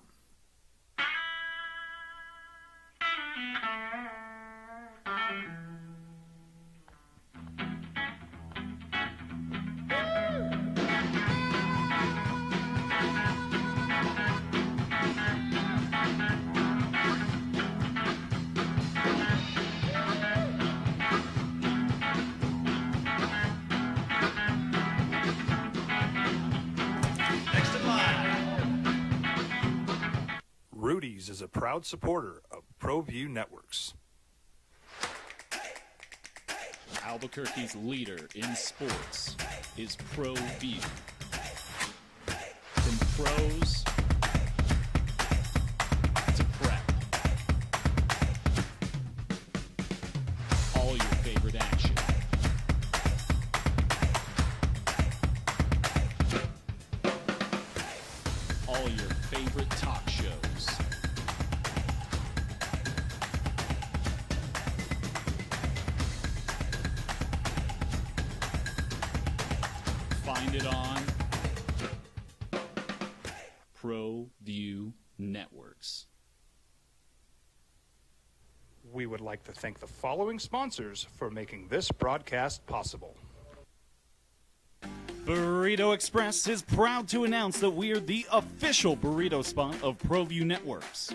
proud supporter of ProView Networks. Albuquerque's leader in sports is ProView. From pros to prep, all your favorite action. All your favorite talk shows. Find it on ProView Networks. We would like to thank the following sponsors for making this broadcast possible. Burrito Express is proud to announce that we are the official burrito spot of ProView Networks.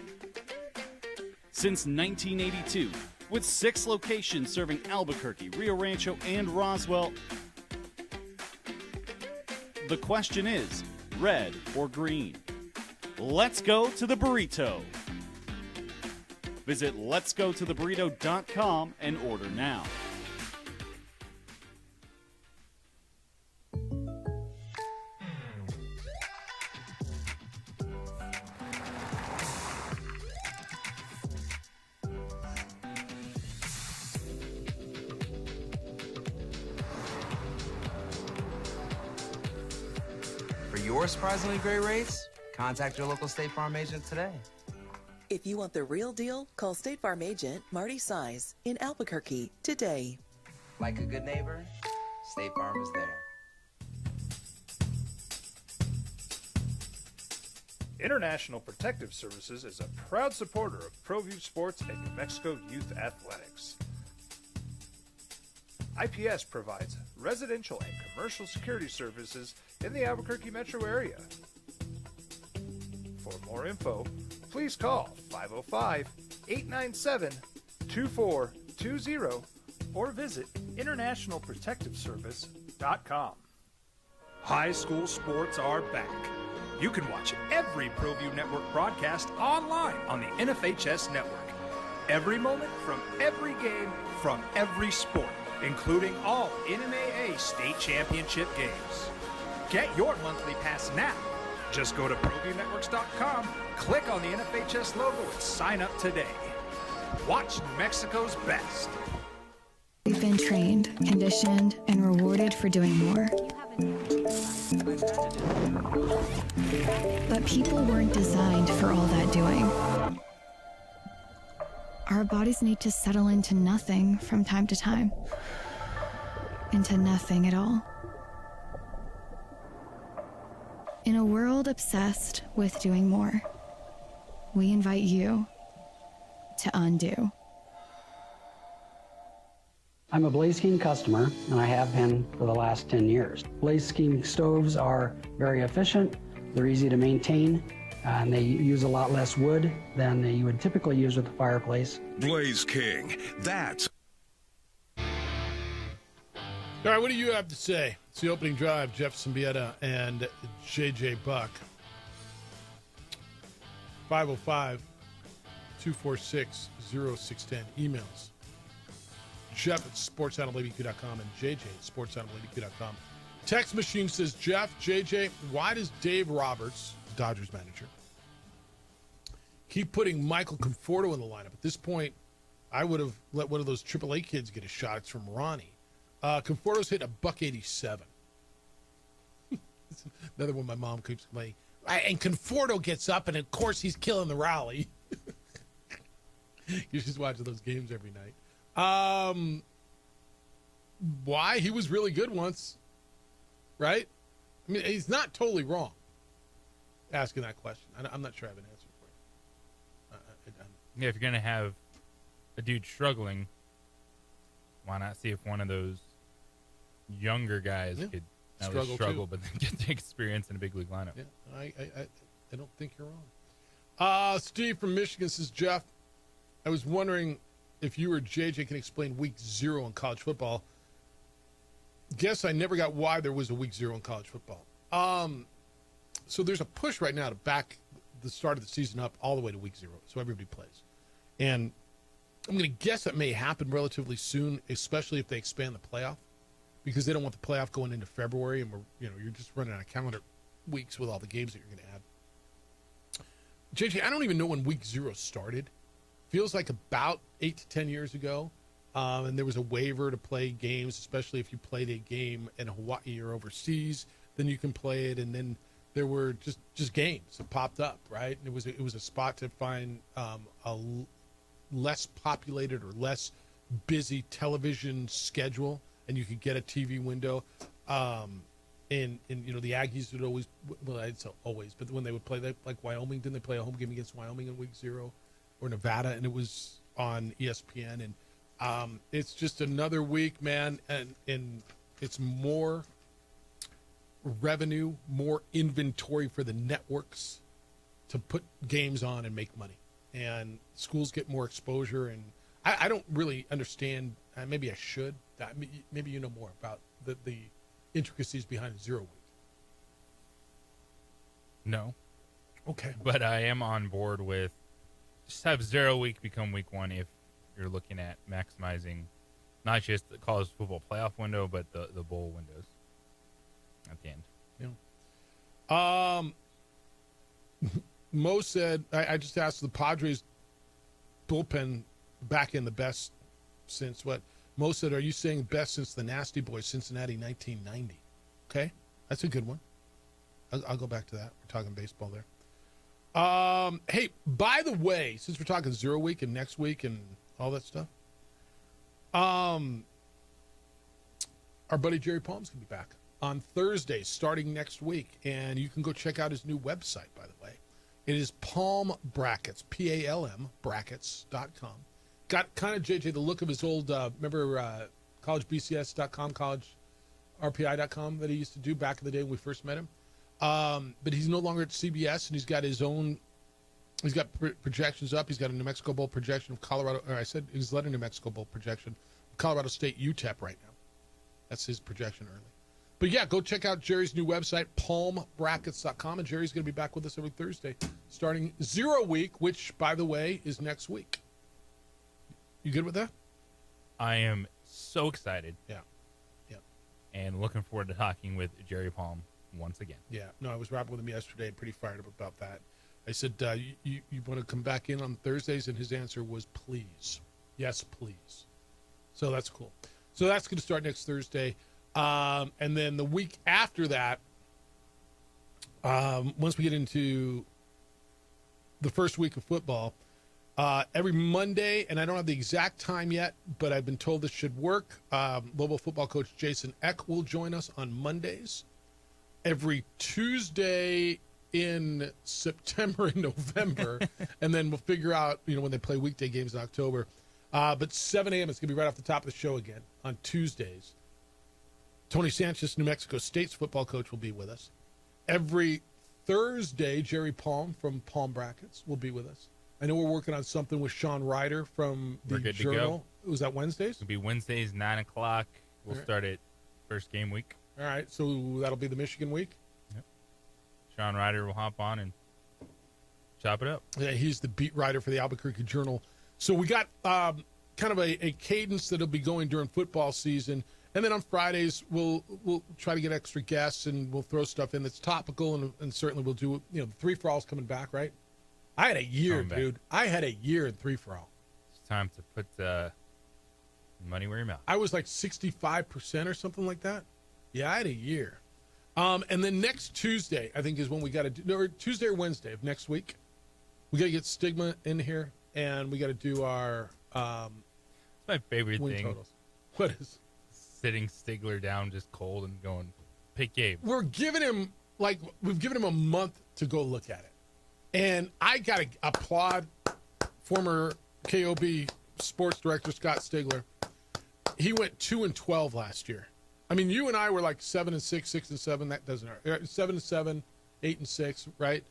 Since 1982, with 6 locations serving Albuquerque, Rio Rancho, and Roswell, the question is, red or green? Let's go to the burrito. Visit letsgototheburrito.com and order now. For your surprisingly great rates, contact your local State Farm agent today. If you want the real deal, call State Farm agent Marty Size in Albuquerque today. Like a good neighbor, State Farm is there. International Protective Services is a proud supporter of ProView Sports and New Mexico Youth Athletics. IPS provides residential and commercial security services in the Albuquerque metro area. For more info, please call 505-897-2420 or visit internationalprotectiveservice.com. High school sports are back. You can watch every ProView Network broadcast online on the NFHS network. Every moment from every game from every sport, including all NMAA state championship games. Get your monthly pass now. Just go to ProViewNetworks.com, click on the NFHS logo, and sign up today. Watch New Mexico's best. We've been trained, conditioned, and rewarded for doing more. But people weren't designed for all that doing. Our bodies need to settle into nothing from time to time. Into nothing at all. In a world obsessed with doing more, we invite you to undo. I'm a Blaze King customer, and I have been for the last 10 years. Blaze King stoves are very efficient, they're easy to maintain, and they use a lot less wood than you would typically use with a fireplace. Blaze King, that's... All right, what do you have to say? It's the opening drive, Jeff Symbieta and JJ Buck. 505-246-0610. Emails. Jeff at sportsanalytiq.com and JJ at sportsanalytiq.com. Text machine says, Jeff, JJ, why does Dave Roberts, Dodgers manager, keep putting Michael Conforto in the lineup? At this point, I would have let one of those AAA kids get a shot. It's from Ronnie. Conforto's hitting $187. Another one my mom keeps playing. And Conforto gets up, and of course he's killing the rally. You're just watching those games every night. Why? He was really good once, right? I mean, he's not totally wrong asking that question. I'm not sure I have an answer for you. Yeah, if you're going to have a dude struggling, why not see if one of those younger guys could not only struggle, but then get the experience in a big league lineup? Yeah, I don't think you're wrong. Steve from Michigan says, Jeff, I was wondering if you or JJ can explain week 0 in college football. Guess I never got why there was a week 0 in college football. So there's a push right now to back the start of the season up all the way to week 0, so everybody plays. And I'm going to guess that may happen relatively soon, especially if they expand the playoff, because they don't want the playoff going into February, and you're just running out of calendar weeks with all the games that you're going to add. JJ, I don't even know when week 0 started. Feels like about 8 to 10 years ago. And there was a waiver to play games, especially if you played a game in Hawaii or overseas, then you can play it. And then there were just games that popped up, right? And it was a spot to find a less populated or less busy television schedule, and you could get a TV window. And the Aggies would always, well, I'd say always, but when they would play, like Wyoming, didn't they play a home game against Wyoming in week 0, or Nevada, and it was on ESPN. And it's just another week, man, and it's more revenue, more inventory for the networks to put games on and make money. And schools get more exposure, and I don't really understand, maybe I should, maybe you know more about the intricacies behind a 0 week. No. Okay. But I am on board with just have 0 week become week 1 if you're looking at maximizing not just the college football playoff window, but the bowl windows at the end. Yeah. Mo said, I just asked the Padres bullpen back in the best since what? Mo said, are you saying best since the Nasty Boys, Cincinnati, 1990? Okay, that's a good one. I'll go back to that. We're talking baseball there. Hey, by the way, since we're talking 0 week and next week and all that stuff, our buddy Jerry Palm's going to be back on Thursday starting next week, and you can go check out his new website, by the way. It is Palm Brackets, Palm brackets.com. Got kind of, JJ, the look of his old, remember collegebcs.com, collegerpi.com that he used to do back in the day when we first met him. But he's no longer at CBS, and he's got his own, he's got projections up. He's got a New Mexico Bowl projection of Colorado, or I said he's led a New Mexico Bowl projection of Colorado State UTEP right now. That's his projection early. But yeah, go check out Jerry's new website, palmbrackets.com, and Jerry's going to be back with us every Thursday starting 0 week, which, by the way, is next week. You good with that? I am so excited. Yeah. And looking forward to talking with Jerry Palm once again. Yeah. No, I was rapping with him yesterday, pretty fired up about that. I said, you want to come back in on Thursdays? And his answer was, please. Yes, please. So that's cool. So that's going to start next Thursday. And then the week after that, once we get into the first week of football, every Monday, and I don't have the exact time yet, but I've been told this should work. Lobo football coach Jason Eck will join us on Mondays. Every Tuesday in September and November, and then we'll figure out, when they play weekday games in October. But 7 a.m., it's going to be right off the top of the show again on Tuesdays. Tony Sanchez, New Mexico State's football coach, will be with us. Every Thursday, Jerry Palm from Palm Brackets will be with us. I know we're working on something with Sean Ryder from the Journal. Was that Wednesdays? It'll be Wednesdays, 9 o'clock. We'll start it first game week. All right, so that'll be the Michigan week? Yep. Sean Ryder will hop on and chop it up. Yeah, he's the beat writer for the Albuquerque Journal. So we got kind of a cadence that'll be going during football season. And then on Fridays, we'll try to get extra guests, and we'll throw stuff in that's topical, and certainly we'll do, the 3-for-All's coming back, right? I had a year, dude. I had a year in 3-for-All. It's time to put money where your mouth. I was like 65% or something like that. Yeah, I had a year. And then next Tuesday, I think, is when we got to do, or Tuesday or Wednesday of next week, we got to get Stigma in here, and we got to do our it's my favorite win thing. totals. What is? Sitting Stigler down just cold and going, pick game. We've given him a month to go look at it. And I got to applaud former KOB sports director Scott Stigler. He went 2-12 last year. I mean, you and I were like 7-6, 6-7. That doesn't hurt. 7-7, 8-6, right?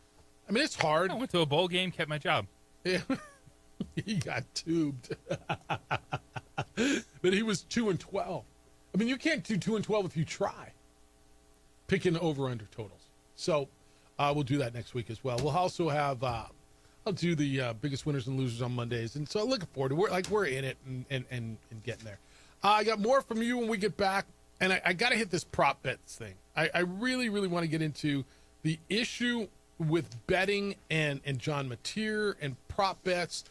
I mean, it's hard. I went to a bowl game, kept my job. Yeah. He got tubed. But he was 2-12. I mean, you can't do 2-12 if you try. Picking over-under totals. So, We'll do that next week as well. We'll also have I'll do the biggest winners and losers on Mondays, and so I'm looking forward to we're in it and getting there. I got more from you when we get back, and I got to hit this prop bets thing. I really want to get into the issue with betting and John Mateer and prop bets.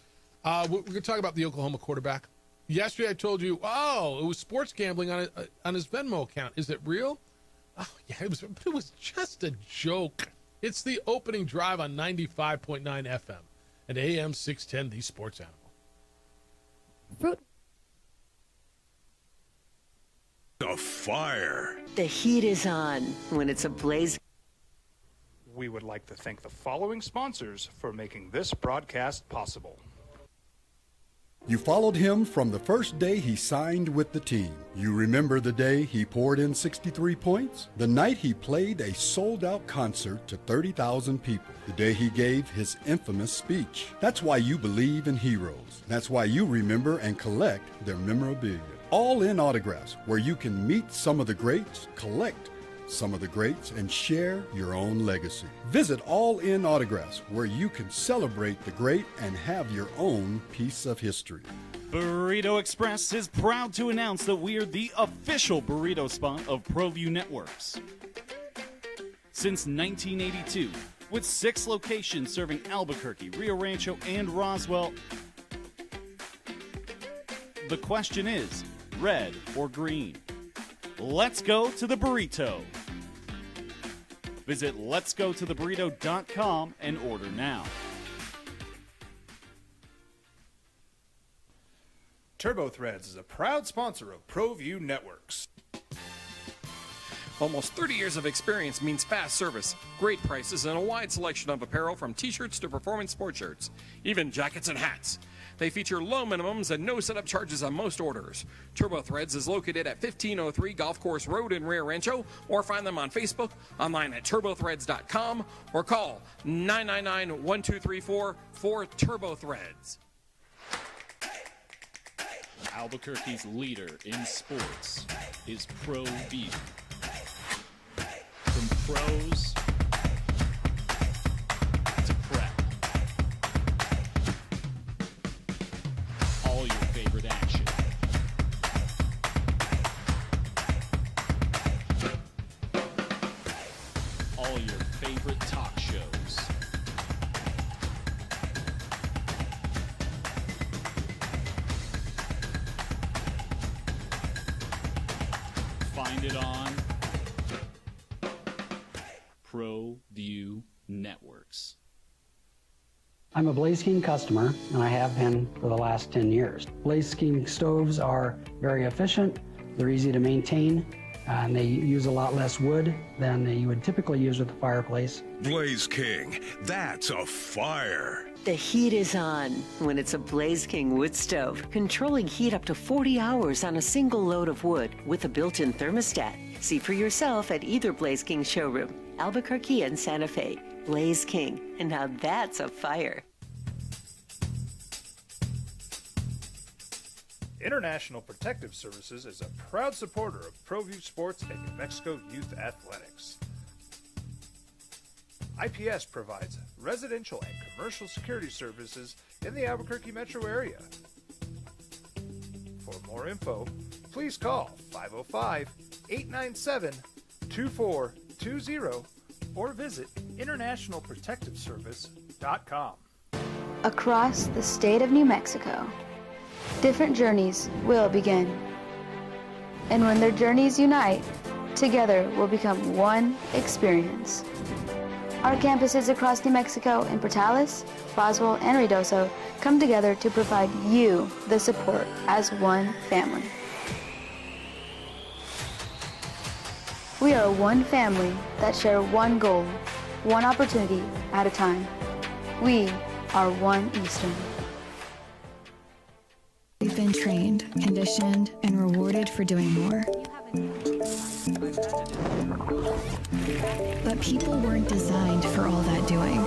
We're going to talk about the Oklahoma quarterback. Yesterday I told you, it was sports gambling on his Venmo account. Is it real? Oh yeah, it was just a joke. It's the opening drive on 95.9 FM and AM 610, the Sports Animal. The fire. The heat is on when it's a blaze. We would like to thank the following sponsors for making this broadcast possible. You followed him from the first day he signed with the team. You remember the day he poured in 63 points? The night he played a sold-out concert to 30,000 people. The day he gave his infamous speech. That's why you believe in heroes. That's why you remember and collect their memorabilia. All in autographs, where you can meet some of the greats, collect some of the greats, and share your own legacy. Visit All In Autographs, where you can celebrate the great and have your own piece of history. Burrito Express is proud to announce that we're the official burrito spot of ProView Networks. Since 1982, with 6 locations serving Albuquerque, Rio Rancho, and Roswell, the question is, red or green? Let's go to the burrito. Visit letsgototheburrito.com and order now. Turbo Threads is a proud sponsor of ProView Networks. Almost 30 years of experience means fast service, great prices, and a wide selection of apparel from t-shirts to performance sport shirts, even jackets and hats. They feature low minimums and no setup charges on most orders. Turbo Threads is located at 1503 Golf Course Road in Rio Rancho, or find them on Facebook, online at turbothreads.com, or call 999-1234 for Turbo Threads. Albuquerque's leader in sports is ProView. From pros to prep. All your favorite action. All your favorite talk shows. Find it on ProView Networks. I'm a Blaze King customer, and I have been for the last 10 years. Blaze King stoves are very efficient, they're easy to maintain, and they use a lot less wood than you would typically use with a fireplace. Blaze King, that's a fire. The heat is on when it's a Blaze King wood stove, controlling heat up to 40 hours on a single load of wood with a built-in thermostat. See for yourself at either Blaze King showroom, Albuquerque and Santa Fe. Blaze King, and now that's a fire. International Protective Services is a proud supporter of ProView Sports and New Mexico Youth Athletics. IPS provides residential and commercial security services in the Albuquerque metro area. For more info, please call 505-897-2420 or visit internationalprotectiveservice.com. Across the state of New Mexico, different journeys will begin. And when their journeys unite, together will become one experience. Our campuses across New Mexico in Portales, Roswell, and Ruidoso come together to provide you the support as one family. We are one family that share one goal, one opportunity at a time. We are one Eastern. We've been trained, conditioned, and rewarded for doing more. But people weren't designed for all that doing.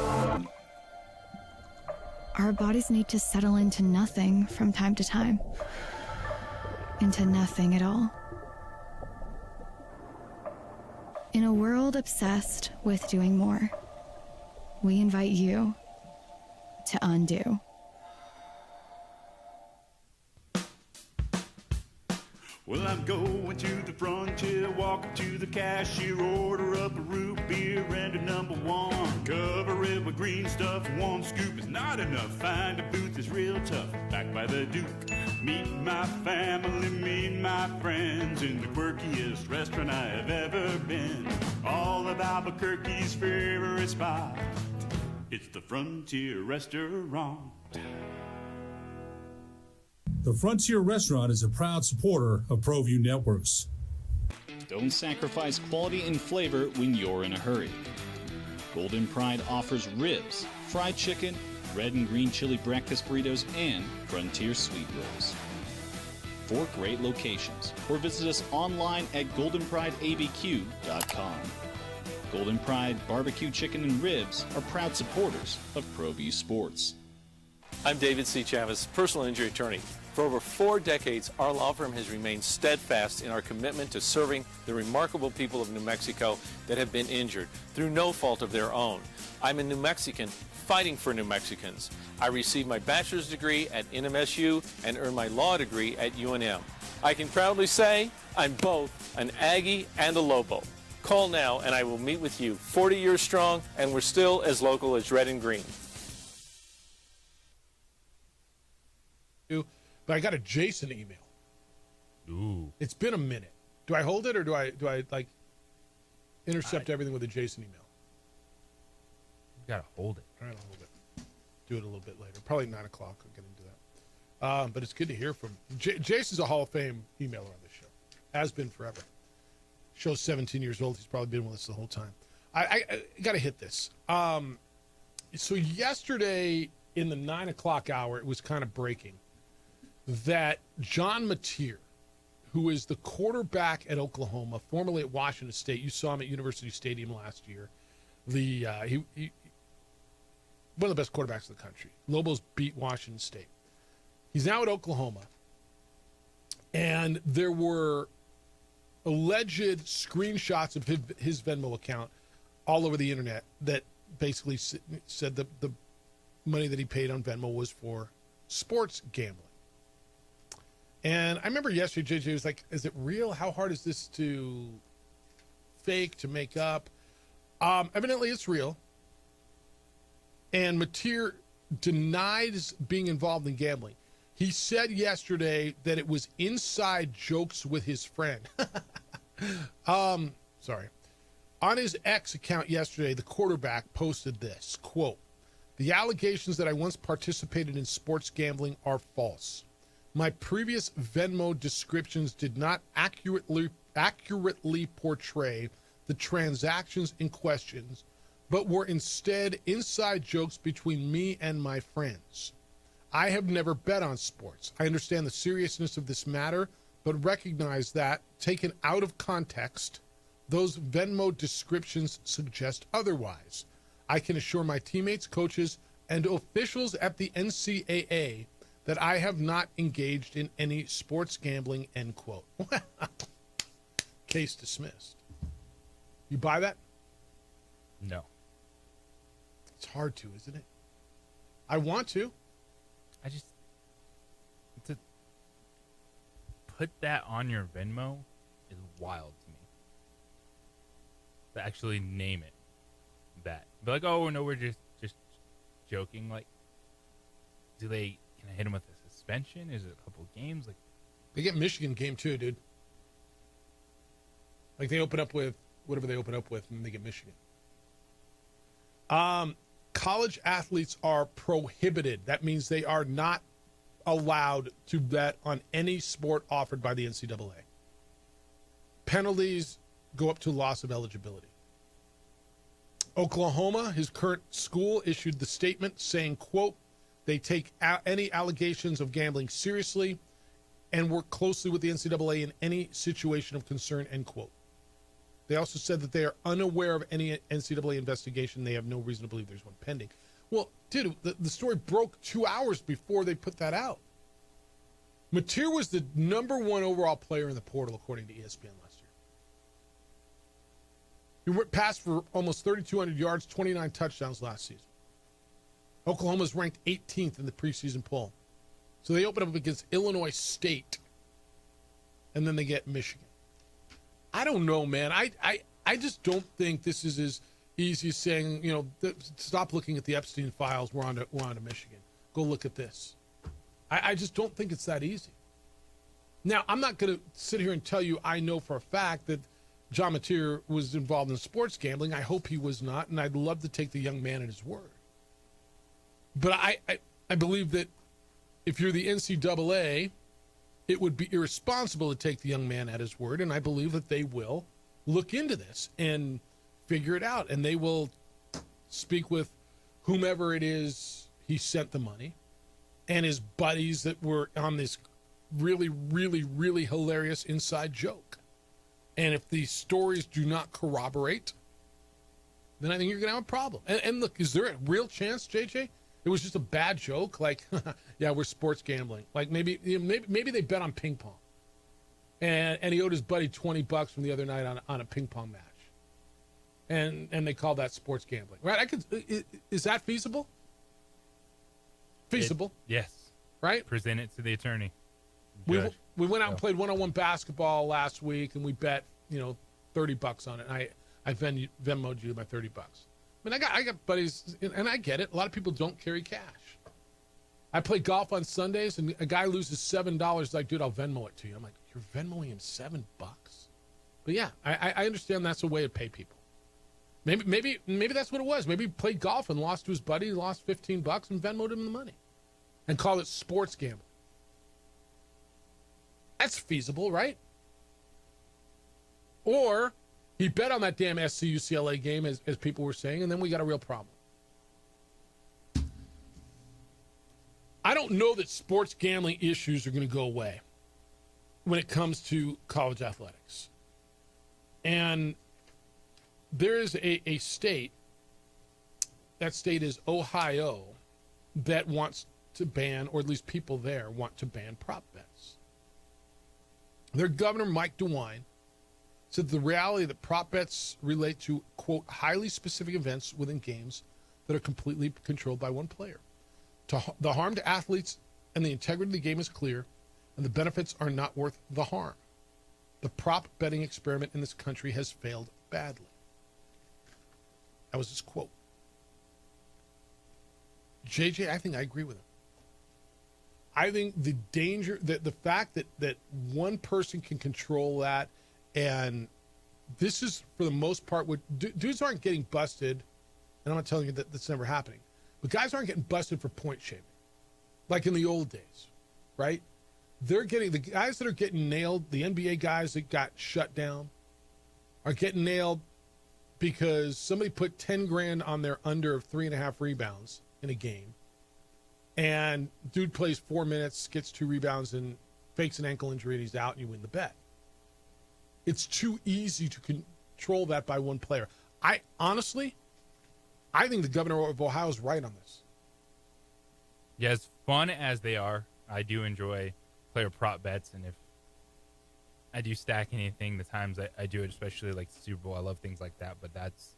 Our bodies need to settle into nothing from time to time. Into nothing at all. In a world obsessed with doing more, we invite you to undo. Well, I'm going to the frontier, walking to the cashier, order up a root beer and a number one. Cover it with green stuff, one scoop is not enough. Find a booth that's real tough, back by the Duke. Meet my family, meet my friends in the quirkiest restaurant I have ever been. All of Albuquerque's favorite spot, it's the Frontier Restaurant. The Frontier Restaurant is a proud supporter of ProView Networks. Don't sacrifice quality and flavor when you're in a hurry. Golden Pride offers ribs, fried chicken, red and green chili breakfast burritos, and Frontier sweet rolls. 4 great locations, or visit us online at goldenprideabq.com. Golden Pride Barbecue Chicken and Ribs are proud supporters of ProView Sports. I'm David C. Chavez, personal injury attorney. For over 4 decades, our law firm has remained steadfast in our commitment to serving the remarkable people of New Mexico that have been injured through no fault of their own. I'm a New Mexican fighting for New Mexicans. I received my bachelor's degree at NMSU and earned my law degree at UNM. I can proudly say I'm both an Aggie and a Lobo. Call now and I will meet with you. 40 years strong, and we're still as local as red and green. But I got a Jason email. Ooh. It's been a minute. Do I hold it, or do I like intercept everything with a Jason email? You gotta hold it. All right, I'll hold it. Do it a little bit later. Probably 9 o'clock. I'll get into that. But it's good to hear from Jason's a Hall of Fame emailer on this show. Has been forever. Show's 17 years old. He's probably been with us the whole time. I got to hit this. So yesterday in the 9 o'clock hour, it was kind of breaking that John Mateer, who is the quarterback at Oklahoma, formerly at Washington State, you saw him at University Stadium last year. He one of the best quarterbacks in the country. Lobos beat Washington State. He's now at Oklahoma, and there were alleged screenshots of his Venmo account all over the internet that basically said the money that he paid on Venmo was for sports gambling. And I remember yesterday, JJ was like, is it real? How hard is this to fake, to make up? Evidently, it's real. And Mateer denies being involved in gambling. He said yesterday that it was inside jokes with his friend. Sorry. On his X account yesterday, the quarterback posted this, quote, "The allegations that I once participated in sports gambling are false. My previous Venmo descriptions did not accurately portray the transactions in questions, but were instead inside jokes between me and my friends. I have never bet on sports. I understand the seriousness of this matter, but recognize that, taken out of context, those Venmo descriptions suggest otherwise. I can assure my teammates, coaches, and officials at the NCAA that I have not engaged in any sports gambling," end quote. Case dismissed. You buy that? No. It's hard to, isn't it? I want to. To put that on your Venmo is wild to me. To actually name it that. Be like, oh, no, we're just joking. Like, can I hit him with a suspension? Is it a couple of games? Like, they get Michigan game too, dude. Like, they open up with whatever they open up with, and they get Michigan. College athletes are prohibited. That means they are not allowed to bet on any sport offered by the NCAA. Penalties go up to loss of eligibility. Oklahoma, his current school, issued the statement saying, quote, "They take any allegations of gambling seriously and work closely with the NCAA in any situation of concern," end quote. They also said that they are unaware of any NCAA investigation. They have no reason to believe there's one pending. Well, dude, the story broke 2 hours before they put that out. Mateer was the #1 overall player in the portal, according to ESPN last year. He passed for almost 3,200 yards, 29 touchdowns last season. Oklahoma's ranked 18th in the preseason poll. So they open up against Illinois State, and then they get Michigan. I don't know, man. I just don't think this is as easy as saying, stop looking at the Epstein files. We're on to Michigan. Go look at this. I just don't think it's that easy. Now, I'm not going to sit here and tell you I know for a fact that John Mateer was involved in sports gambling. I hope he was not, and I'd love to take the young man at his word. But I believe that if you're the NCAA, it would be irresponsible to take the young man at his word, and I believe that they will look into this and figure it out, and they will speak with whomever it is he sent the money and his buddies that were on this really, really, really hilarious inside joke. And if these stories do not corroborate, then I think you're going to have a problem. And look, is there a real chance, JJ, it was just a bad joke? Like, yeah, we're sports gambling. Like maybe they bet on ping pong. And he owed his buddy $20 from the other night on a ping pong match. And they call that sports gambling. Right? Is that feasible? Feasible. Yes. Right? Present it to the attorney. We went out and played one-on-one basketball last week, and we bet, $30 on it. And I Venmo'd you my $30. I mean, I got buddies, and I get it. A lot of people don't carry cash. I play golf on Sundays, and a guy loses $7. Like, dude, I'll Venmo it to you. I'm like, you're Venmoing him $7? But yeah, I understand that's a way to pay people. Maybe that's what it was. Maybe he played golf and lost to his buddy, lost $15, and Venmo'd him the money, and called it sports gambling. That's feasible, right? Or he bet on that damn SC UCLA game, as people were saying, and then we got a real problem. I don't know that sports gambling issues are going to go away when it comes to college athletics. And there is a state, that state is Ohio, that wants to ban, or at least people there want to ban prop bets. Their governor, Mike DeWine, said the reality that prop bets relate to, quote, highly specific events within games that are completely controlled by one player. The harm to athletes and the integrity of the game is clear, and the benefits are not worth the harm. The prop betting experiment in this country has failed badly. That was his quote. JJ, I think I agree with him. I think the danger, the fact that one person can control that, and this is, for the most part, what dudes aren't getting busted, and I'm not telling you that that's never happening, but guys aren't getting busted for point shaming, like in the old days, right? They're getting, the guys that are getting nailed, the NBA guys that got shut down, are getting nailed because somebody put 10 grand on their under of 3.5 rebounds in a game. And dude plays 4 minutes, gets 2 rebounds, and fakes an ankle injury, and he's out, and you win the bet. It's too easy to control that by one player. I think the governor of Ohio is right on this. Yeah, as fun as they are, I do enjoy player prop bets, and if I do stack anything, the times I do it, especially like the Super Bowl, I love things like that, but that's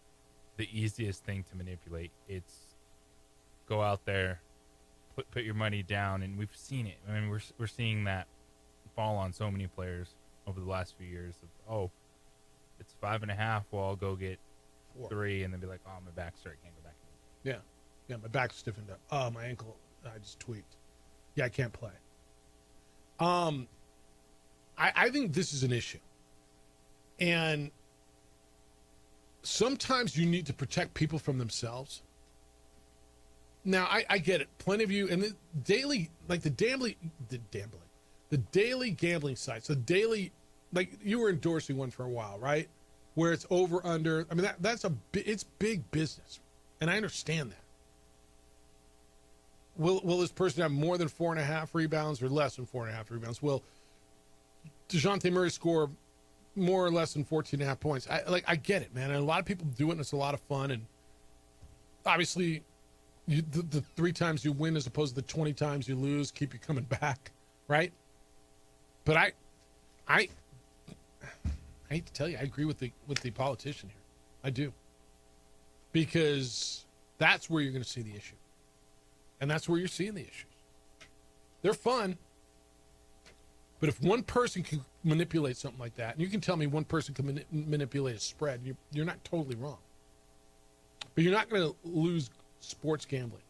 the easiest thing to manipulate. It's go out there, put your money down, and we've seen it. I mean, we're seeing that fall on so many players over the last few years. Of, it's 5.5. Well, I'll go get 3, and then be like, oh, my back's hurt, can't go back. Yeah, my back's stiffened up. Oh, my ankle, I just tweaked. Yeah, I can't play. I think this is an issue, and sometimes you need to protect people from themselves. Now, I get it. Plenty of you, and the daily, like the daily gambling sites, the daily, like you were endorsing one for a while, right? Where it's over, under. I mean, it's big business, and I understand that. Will this person have more than 4.5 rebounds or less than 4.5 rebounds? Will DeJounte Murray score more or less than 14.5 points? I get it, man. And a lot of people do it, and it's a lot of fun. And obviously, the 3 times you win as opposed to the 20 times you lose keep you coming back, right? But I hate to tell you, I agree with the politician here. I do. Because that's where you're going to see the issue. And that's where you're seeing the issues. They're fun. But if one person can manipulate something like that, and you can tell me one person can manipulate a spread, you're not totally wrong. But you're not going to lose sports gambling.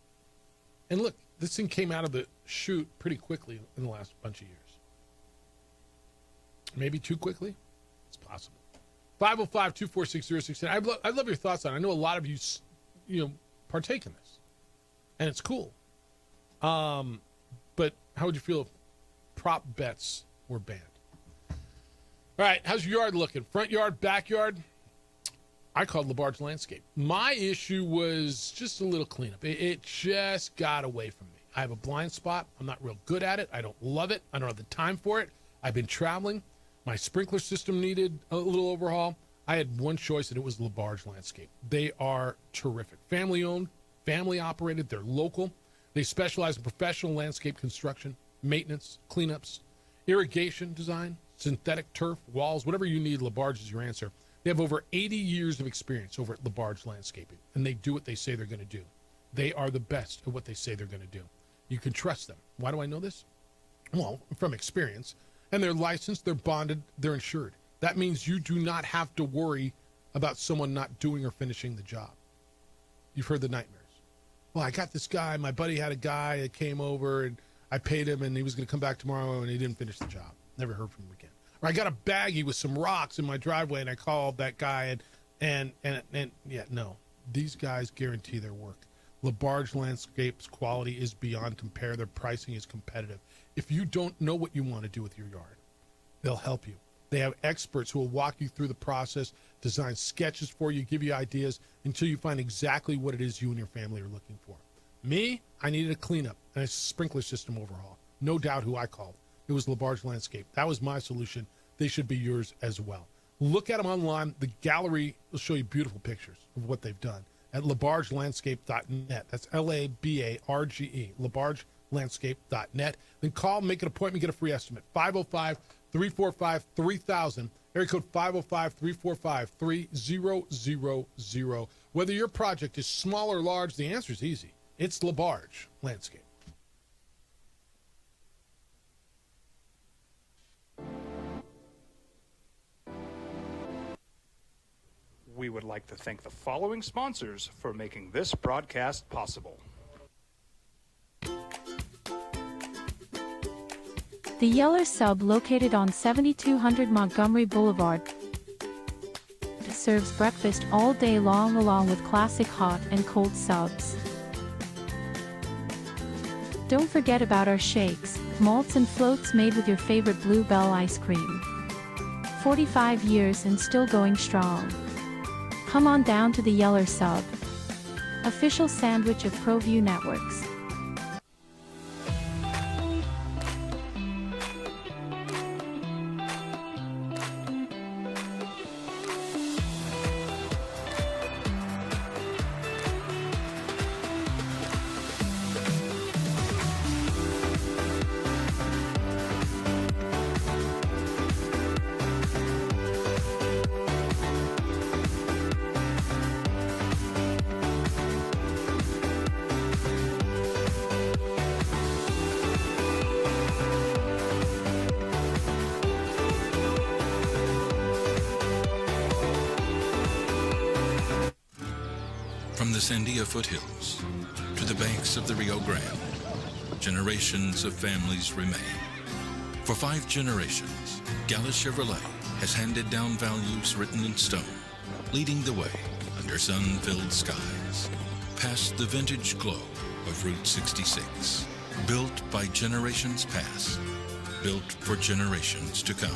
And look, this thing came out of the chute pretty quickly in the last bunch of years. Maybe too quickly? It's possible. 505-246-0610. I'd love your thoughts on it. I know a lot of you partake in this. And it's cool. But how would you feel if prop bets were banned? All right, how's your yard looking? Front yard, backyard? I called LaBarge Landscape. My issue was just a little cleanup. It just got away from me. I have a blind spot. I'm not real good at it. I don't love it. I don't have the time for it. I've been traveling. My sprinkler system needed a little overhaul. I had one choice, and it was LaBarge Landscape. They are terrific. Family-owned, family-operated. They're local. They specialize in professional landscape construction, maintenance, cleanups, irrigation design, synthetic turf, walls, whatever you need, LaBarge is your answer. They have over 80 years of experience over at LaBarge Landscaping, and they do what they say they're going to do. They are the best at what they say they're going to do. You can trust them. Why do I know this? Well, from experience. And they're licensed, they're bonded, they're insured. That means you do not have to worry about someone not doing or finishing the job. You've heard the nightmares. Well, I got this guy, my buddy had a guy that came over, and I paid him, and he was going to come back tomorrow, and he didn't finish the job. Never heard from him again. Or I got a baggie with some rocks in my driveway, and I called that guy, and yeah, no. These guys guarantee their work. LaBarge Landscape's quality is beyond compare. Their pricing is competitive. If you don't know what you want to do with your yard, they'll help you. They have experts who will walk you through the process, design sketches for you, give you ideas until you find exactly what it is you and your family are looking for. Me, I needed a cleanup and a sprinkler system overhaul. No doubt who I called. It was LaBarge Landscape. That was my solution. They should be yours as well. Look at them online. The gallery will show you beautiful pictures of what they've done at LaBargeLandscape.net. That's LABARGE, LaBargeLandscape.net. Then call, make an appointment, get a free estimate. 505-345-3000. Area code 505-345-3000. Whether your project is small or large, the answer is easy. It's LaBarge Landscape. We would like to thank the following sponsors for making this broadcast possible. The Yeller Sub, located on 7200 Montgomery Boulevard, serves breakfast all day long along with classic hot and cold subs. Don't forget about our shakes, malts and floats made with your favorite Blue Bell ice cream. 45 years and still going strong. Come on down to the Yeller Sub, official sandwich of ProView Networks. From the Sandia foothills to the banks of the Rio Grande, generations of families remain. For 5 generations, Gallus Chevrolet has handed down values written in stone, leading the way under sun-filled skies, past the vintage glow of Route 66. Built by generations past, built for generations to come.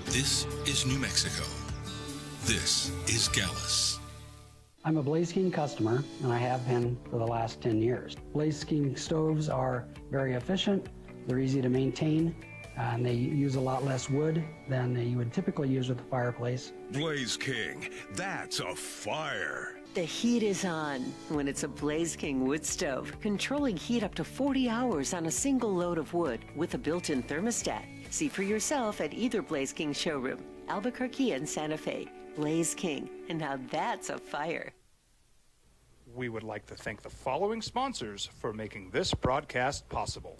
This is New Mexico. This is Gallus. I'm a Blaze King customer, and I have been for the last 10 years. Blaze King stoves are very efficient, they're easy to maintain, and they use a lot less wood than you would typically use with a fireplace. Blaze King, that's a fire. The heat is on when it's a Blaze King wood stove, controlling heat up to 40 hours on a single load of wood with a built-in thermostat. See for yourself at either Blaze King showroom, Albuquerque and Santa Fe. Blaze King, and now that's a fire. We would like to thank the following sponsors for making this broadcast possible.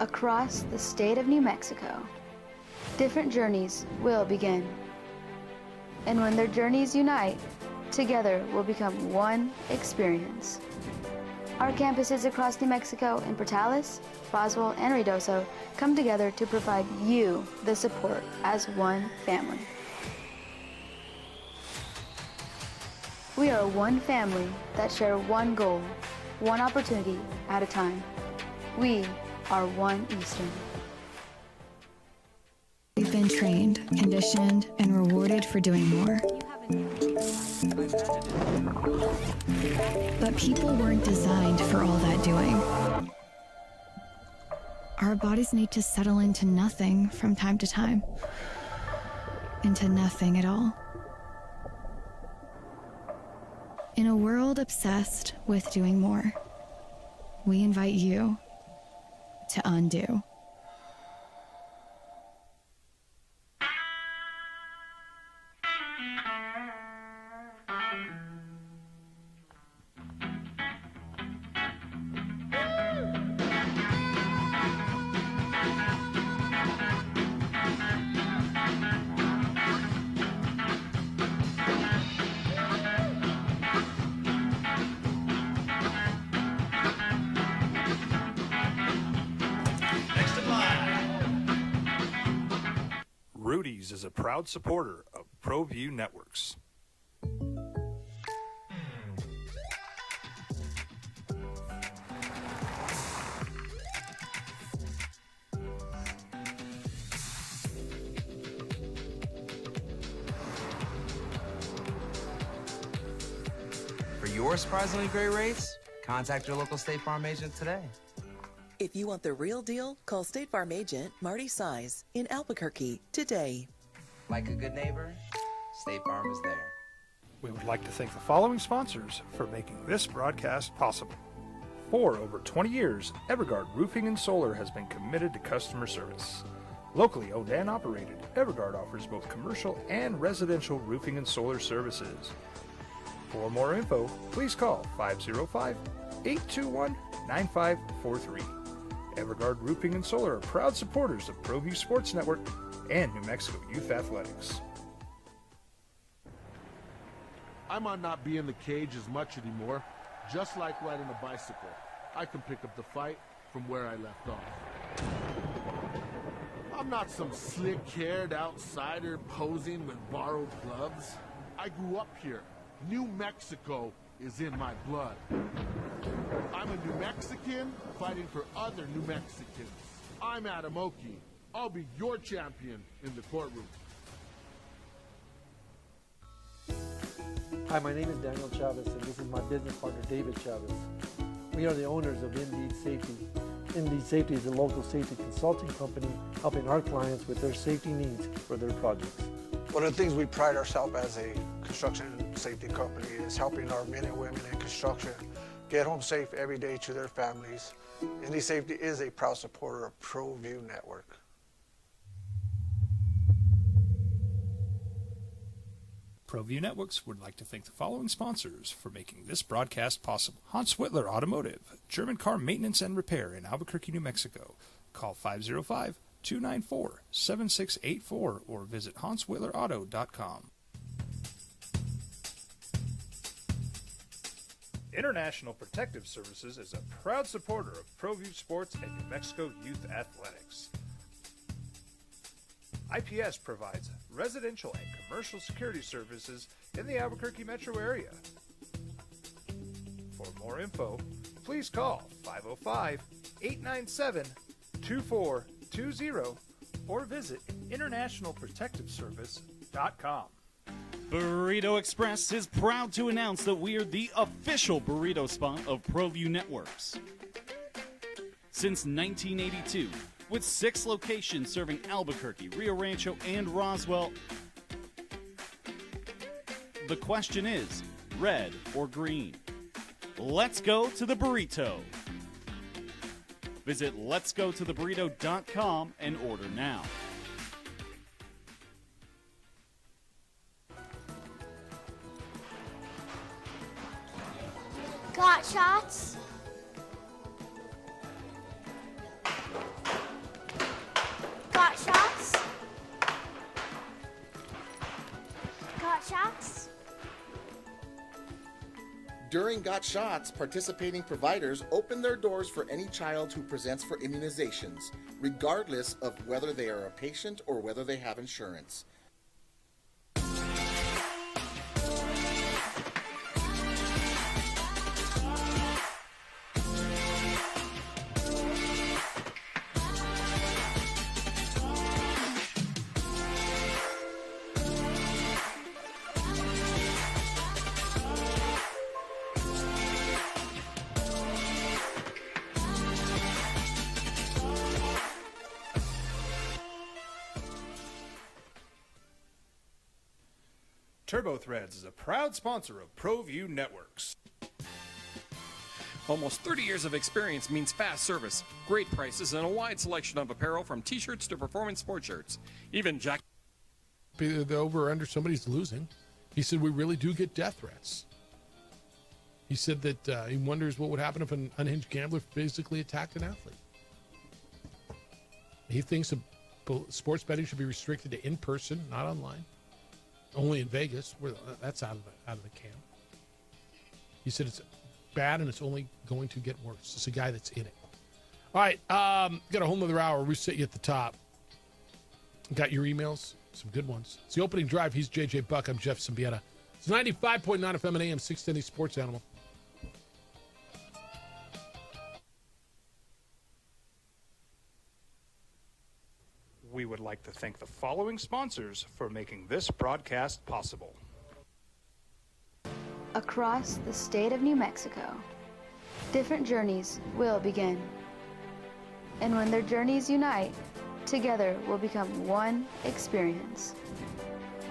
Across the state of New Mexico, different journeys will begin. And when their journeys unite, together will become one experience. Our campuses across New Mexico in Portales, Roswell, and Ruidoso come together to provide you the support as one family. We are one family that share one goal, one opportunity at a time. We are One Eastern. We've been trained, conditioned, and rewarded for doing more. But people weren't designed for all that doing. Our bodies need to settle into nothing from time to time. Into nothing at all. In a world obsessed with doing more, we invite you to undo. Rudy's is a proud supporter of ProView Networks. For your surprisingly great rates, contact your local State Farm agent today. If you want the real deal, call State Farm agent Marty Size in Albuquerque today. Like a good neighbor, State Farm is there. We would like to thank the following sponsors for making this broadcast possible. For over 20 years, Evergard Roofing and Solar has been committed to customer service. Locally owned and operated, Evergard offers both commercial and residential roofing and solar services. For more info, please call 505-821-9543. Evergard Roofing and Solar are proud supporters of ProView Sports Network and New Mexico Youth Athletics. I might not be in the cage as much anymore. Just like riding a bicycle, I can pick up the fight from where I left off. I'm not some slick-haired outsider posing with borrowed gloves. I grew up here. New Mexico is in my blood. I'm a New Mexican fighting for other New Mexicans. I'm Adam Oki. I'll be your champion in the courtroom. Hi, my name is Daniel Chavez, and this is my business partner, David Chavez. We are the owners of Indeed Safety. Indeed Safety is a local safety consulting company helping our clients with their safety needs for their projects. One of the things we pride ourselves as a construction safety company is helping our men and women in construction get home safe every day to their families. Indeed Safety is a proud supporter of ProView Network. ProView Networks would like to thank the following sponsors for making this broadcast possible. Hans Whitler Automotive, German car maintenance and repair in Albuquerque, New Mexico. Call 505-294-7684 or visit hanswhitlerauto.com. International Protective Services is a proud supporter of ProView Sports and New Mexico Youth Athletics. IPS provides residential and commercial security services in the Albuquerque metro area. For more info, please call 505-897-2420 or visit internationalprotectiveservice.com. Burrito Express is proud to announce that we are the official burrito spot of ProView Networks. Since 1982, with 6 locations serving Albuquerque, Rio Rancho, and Roswell, the question is, red or green? Let's go to the burrito. Visit letsgototheburrito.com and order now. Got shots? Got shots? Got shots? During Got Shots, participating providers open their doors for any child who presents for immunizations, regardless of whether they are a patient or whether they have insurance. TurboThreads is a proud sponsor of ProView Networks. Almost 30 years of experience means fast service, great prices, and a wide selection of apparel from t-shirts to performance sports shirts. Even Jack... The over or under, somebody's losing. He said, we really do get death threats. He said that he wonders what would happen if an unhinged gambler physically attacked an athlete. He thinks sports betting should be restricted to in-person, not online. Only in Vegas, where that's out of the camp. He said it's bad and it's only going to get worse. It's a guy that's in it. All right, got a whole nother hour. We sit you at the top. Got your emails, some good ones. It's the opening drive. He's JJ Buck. I'm Jeff Symbieta. It's 95.9 FM and AM 610 Sports Animal. We would like to thank the following sponsors for making this broadcast possible. Across the state of New Mexico, different journeys will begin. And when their journeys unite, together will become one experience.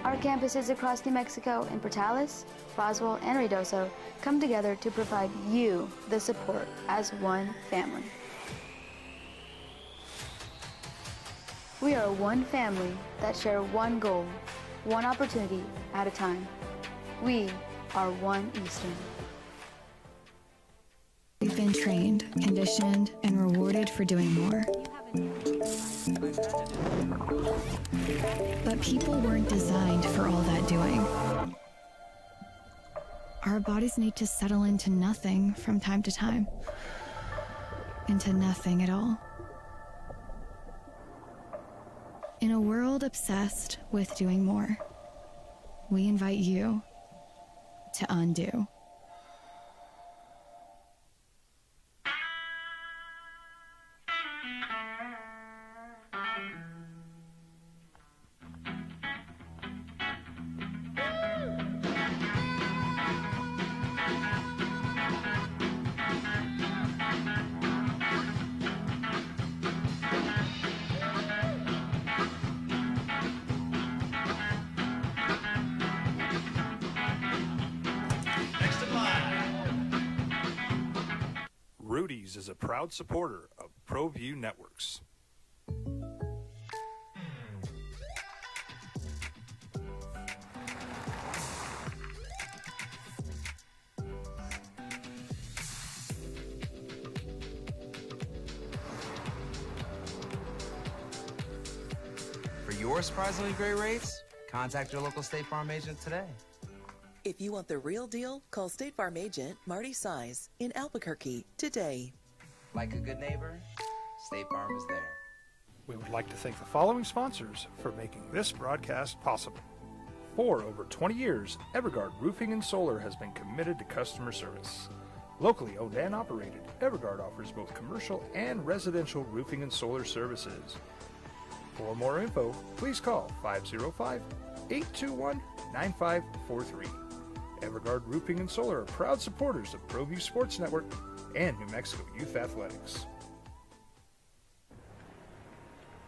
Our campuses across New Mexico in Portales, Roswell, and Ruidoso come together to provide you the support as one family. We are one family that share one goal, one opportunity at a time. We are One Eastern. We've been trained, conditioned, and rewarded for doing more. But people weren't designed for all that doing. Our bodies need to settle into nothing from time to time. Into nothing at all. In a world obsessed with doing more, we invite you to undo. Rudy's is a proud supporter of ProView Networks. For your surprisingly great rates, contact your local State Farm agent today. If you want the real deal, call State Farm agent Marty Size in Albuquerque today. Like a good neighbor, State Farm is there. We would like to thank the following sponsors for making this broadcast possible. For over 20 years, Evergard Roofing and Solar has been committed to customer service. Locally owned and operated, Evergard offers both commercial and residential roofing and solar services. For more info, please call 505-821-9543. Evergard Roofing and Solar are proud supporters of ProView Sports Network and New Mexico Youth Athletics.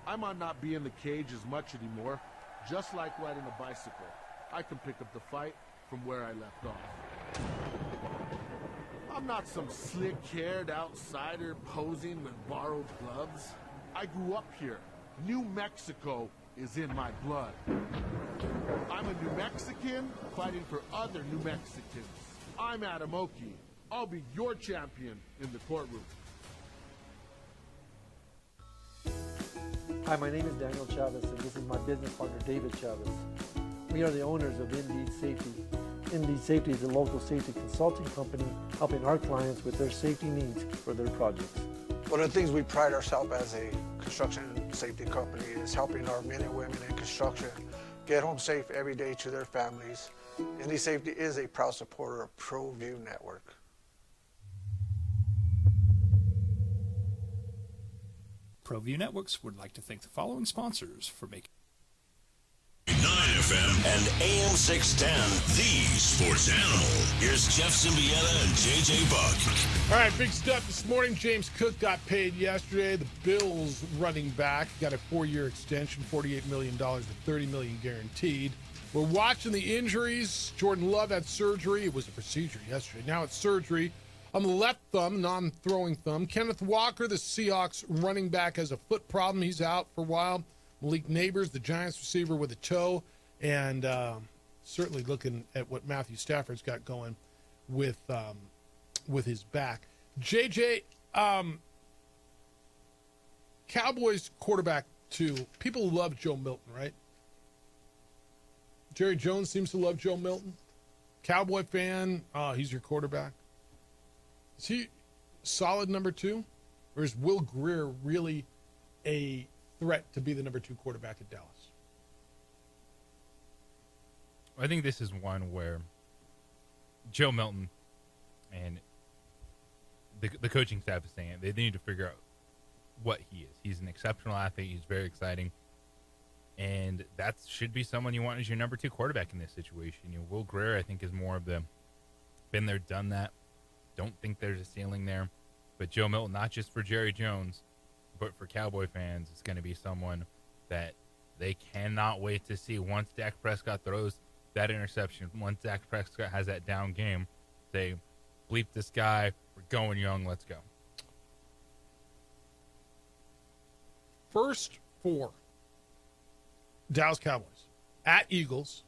I might not be in the cage as much anymore. Just like riding a bicycle, I can pick up the fight from where I left off. I'm not some slick-haired outsider posing with borrowed gloves. I grew up here. New Mexico is in my blood. I'm a New Mexican fighting for other New Mexicans. I'm Adam Oki, I'll be your champion in the courtroom. Hi, my name is Daniel Chavez, and this is my business partner, David Chavez. We are the owners of Indeed Safety. Indeed Safety is a local safety consulting company helping our clients with their safety needs for their projects. One of the things we pride ourselves as a construction safety company is helping our men and women in construction get home safe every day to their families. Indeed Safety is a proud supporter of ProView Network. ProView Networks would like to thank the following sponsors for making 9 FM and AM 610, the sports animal. Here's Jeff Symbieta and JJ Buck. All right, big stuff this morning. James Cook got paid yesterday. The Bills running back got a 4-year extension, $48 million to $30 million guaranteed. We're watching the injuries. Jordan Love had surgery. It was a procedure yesterday. Now it's surgery on the left thumb, non-throwing thumb. Kenneth Walker, the Seahawks running back, has a foot problem. He's out for a while. Malik Neighbors, the Giants receiver, with a toe. And certainly looking at what Matthew Stafford's got going with his back. JJ, Cowboys quarterback 2. People love Joe Milton, right? Jerry Jones seems to love Joe Milton. Cowboy fan, he's your quarterback. Is he solid number 2? Or is Will Grier really a threat to be the number 2 quarterback at Dallas? I think this is one where Joe Milton and the coaching staff is saying they need to figure out what he is. He's an exceptional athlete. He's very exciting. And that should be someone you want as your number 2 quarterback in this situation. You know, Will Grier, I think, is more of the been there, done that. Don't think there's a ceiling there. But Joe Milton, not just for Jerry Jones, but for Cowboy fans, is going to be someone that they cannot wait to see once Dak Prescott throws that interception, once Dak Prescott has that down game. Say, bleep this guy, we're going young, let's go. First 4. Dallas Cowboys. At Eagles,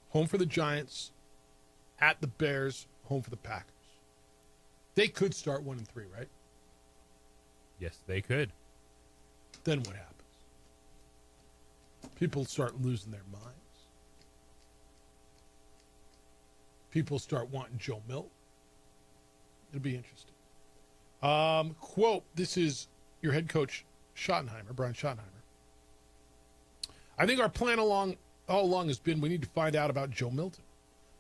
home for the Giants, at the Bears, home for the Packers. They could start 1-3, right? Yes, they could. Then what happens? People start losing their minds. People start wanting Joe Milton. It'll be interesting. Quote, this is your head coach, Schottenheimer, Brian Schottenheimer. I think our plan all along has been we need to find out about Joe Milton.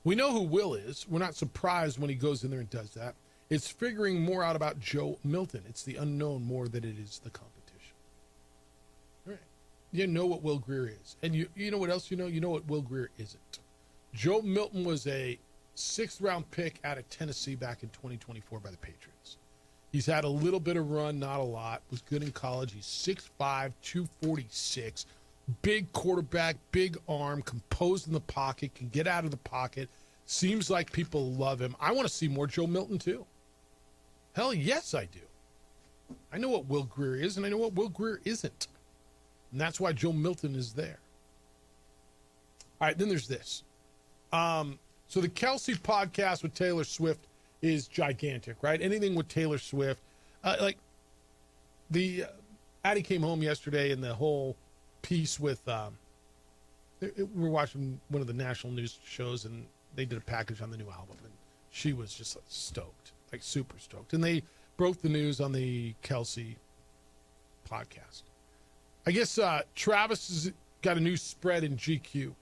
We know who Will is. We're not surprised when he goes in there and does that. It's figuring more out about Joe Milton. It's the unknown more than it is the competition. All right. You know what Will Grier is. And you know what else you know? You know what Will Grier isn't. Joe Milton was a 6th-round pick out of Tennessee back in 2024 by the Patriots. He's had a little bit of run, not a lot. Was good in college. He's 6'5", 246. Big quarterback, big arm, composed in the pocket, can get out of the pocket. Seems like people love him. I want to see more Joe Milton, too. Hell, yes, I do. I know what Will Grier is, and I know what Will Grier isn't. And that's why Joe Milton is there. All right, then there's this. So the Kelsey podcast with Taylor Swift is gigantic, right? Anything with Taylor Swift. Addie came home yesterday and the whole piece with we were watching one of the national news shows and they did a package on the new album and she was just stoked, like super stoked. And they broke the news on the Kelsey podcast. I guess Travis has got a new spread in GQ.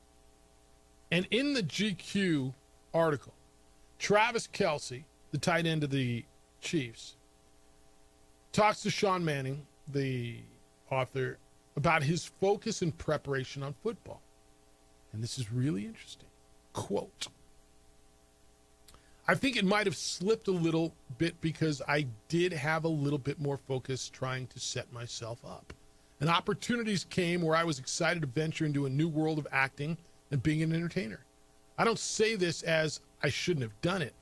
And in the GQ article, Travis Kelce, the tight end of the Chiefs, talks to Sean Manning, the author, about his focus and preparation on football. And this is really interesting. Quote, I think it might have slipped a little bit because I did have a little bit more focus trying to set myself up. And opportunities came where I was excited to venture into a new world of acting and being an entertainer. I don't say this as I shouldn't have done it.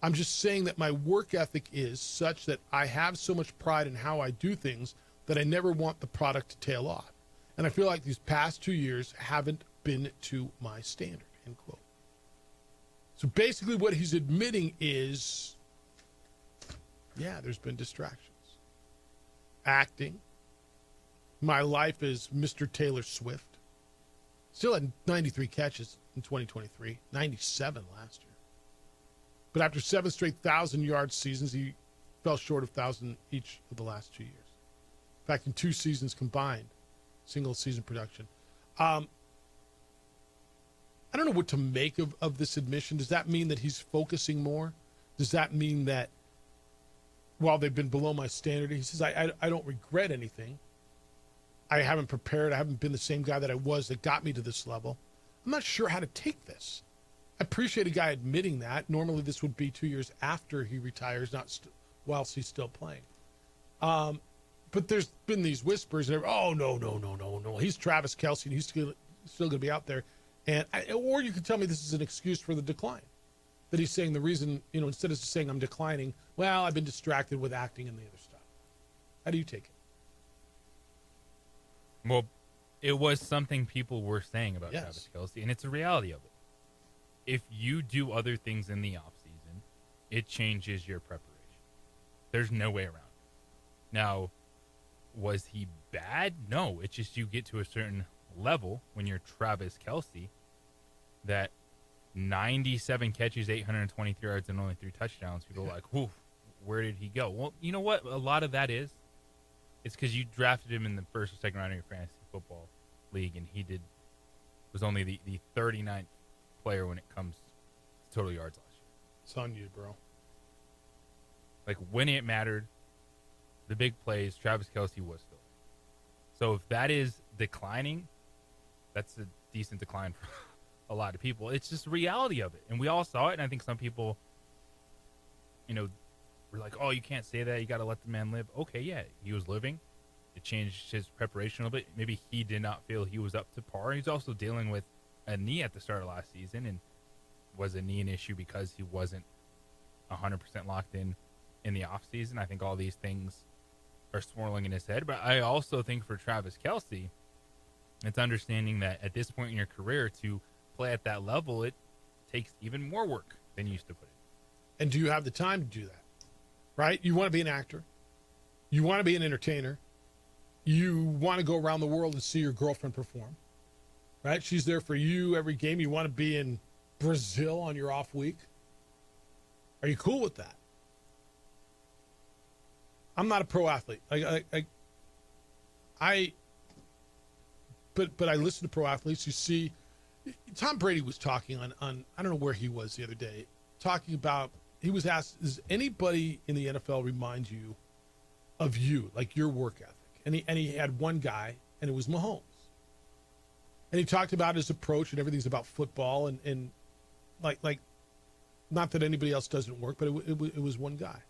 I'm just saying that my work ethic is such that I have so much pride in how I do things that I never want the product to tail off. And I feel like these past 2 years haven't been to my standard, end quote. So basically what he's admitting is, yeah, there's been distractions. Acting. My life is Mr. Taylor Swift. Still had 93 catches in 2023, 97 last year. But after 7 straight 1,000-yard seasons, he fell short of 1,000 each of the last 2 years. In fact, in 2 seasons combined, single-season production. I don't know what to make of this admission. Does that mean that he's focusing more? Does that mean that while they've been below my standard, he says, I don't regret anything. I haven't prepared. I haven't been the same guy that I was that got me to this level. I'm not sure how to take this. I appreciate a guy admitting that. Normally this would be 2 years after he retires, not whilst he's still playing. But there's been these whispers, and no. He's Travis Kelce, and he's still going to be out there. Or you could tell me this is an excuse for the decline. That he's saying the reason, instead of just saying I'm declining, well, I've been distracted with acting and the other stuff. How do you take it? Well, it was something people were saying about Travis Kelce, and it's a reality of it. If you do other things in the offseason, it changes your preparation. There's no way around it. Now, was he bad? No. It's just you get to a certain level when you're Travis Kelce that 97 catches, 823 yards, and only 3 touchdowns. People are like, whew, where did he go? Well, you know what? A lot of that is, it's because you drafted him in the first or second round of your fantasy football league, and he was only the 39th player when it comes to total yards last year. It's on you, bro. Like, when it mattered, the big plays, Travis Kelce was still. So if that is declining, that's a decent decline for a lot of people. It's just the reality of it. And we all saw it, and I think some people, were like, oh, you can't say that. You got to let the man live. Okay, yeah, he was living. It changed his preparation a little bit. Maybe he did not feel he was up to par. He's also dealing with a knee at the start of last season, and was a knee an issue because he wasn't 100% locked in the offseason. I think all these things are swirling in his head. But I also think for Travis Kelce, it's understanding that at this point in your career, to play at that level, it takes even more work than you used to put in. And do you have the time to do that? Right? You want to be an actor. You want to be an entertainer. You want to go around the world and see your girlfriend perform. Right? She's there for you every game. You want to be in Brazil on your off week. Are you cool with that? I'm not a pro athlete. But I listen to pro athletes. You see, Tom Brady was talking on I don't know where he was the other day, talking about, he was asked, does anybody in the NFL remind you of you, like your work ethic? And he had one guy, and it was Mahomes. And he talked about his approach, and everything's about football, and like not that anybody else doesn't work, but it was one guy.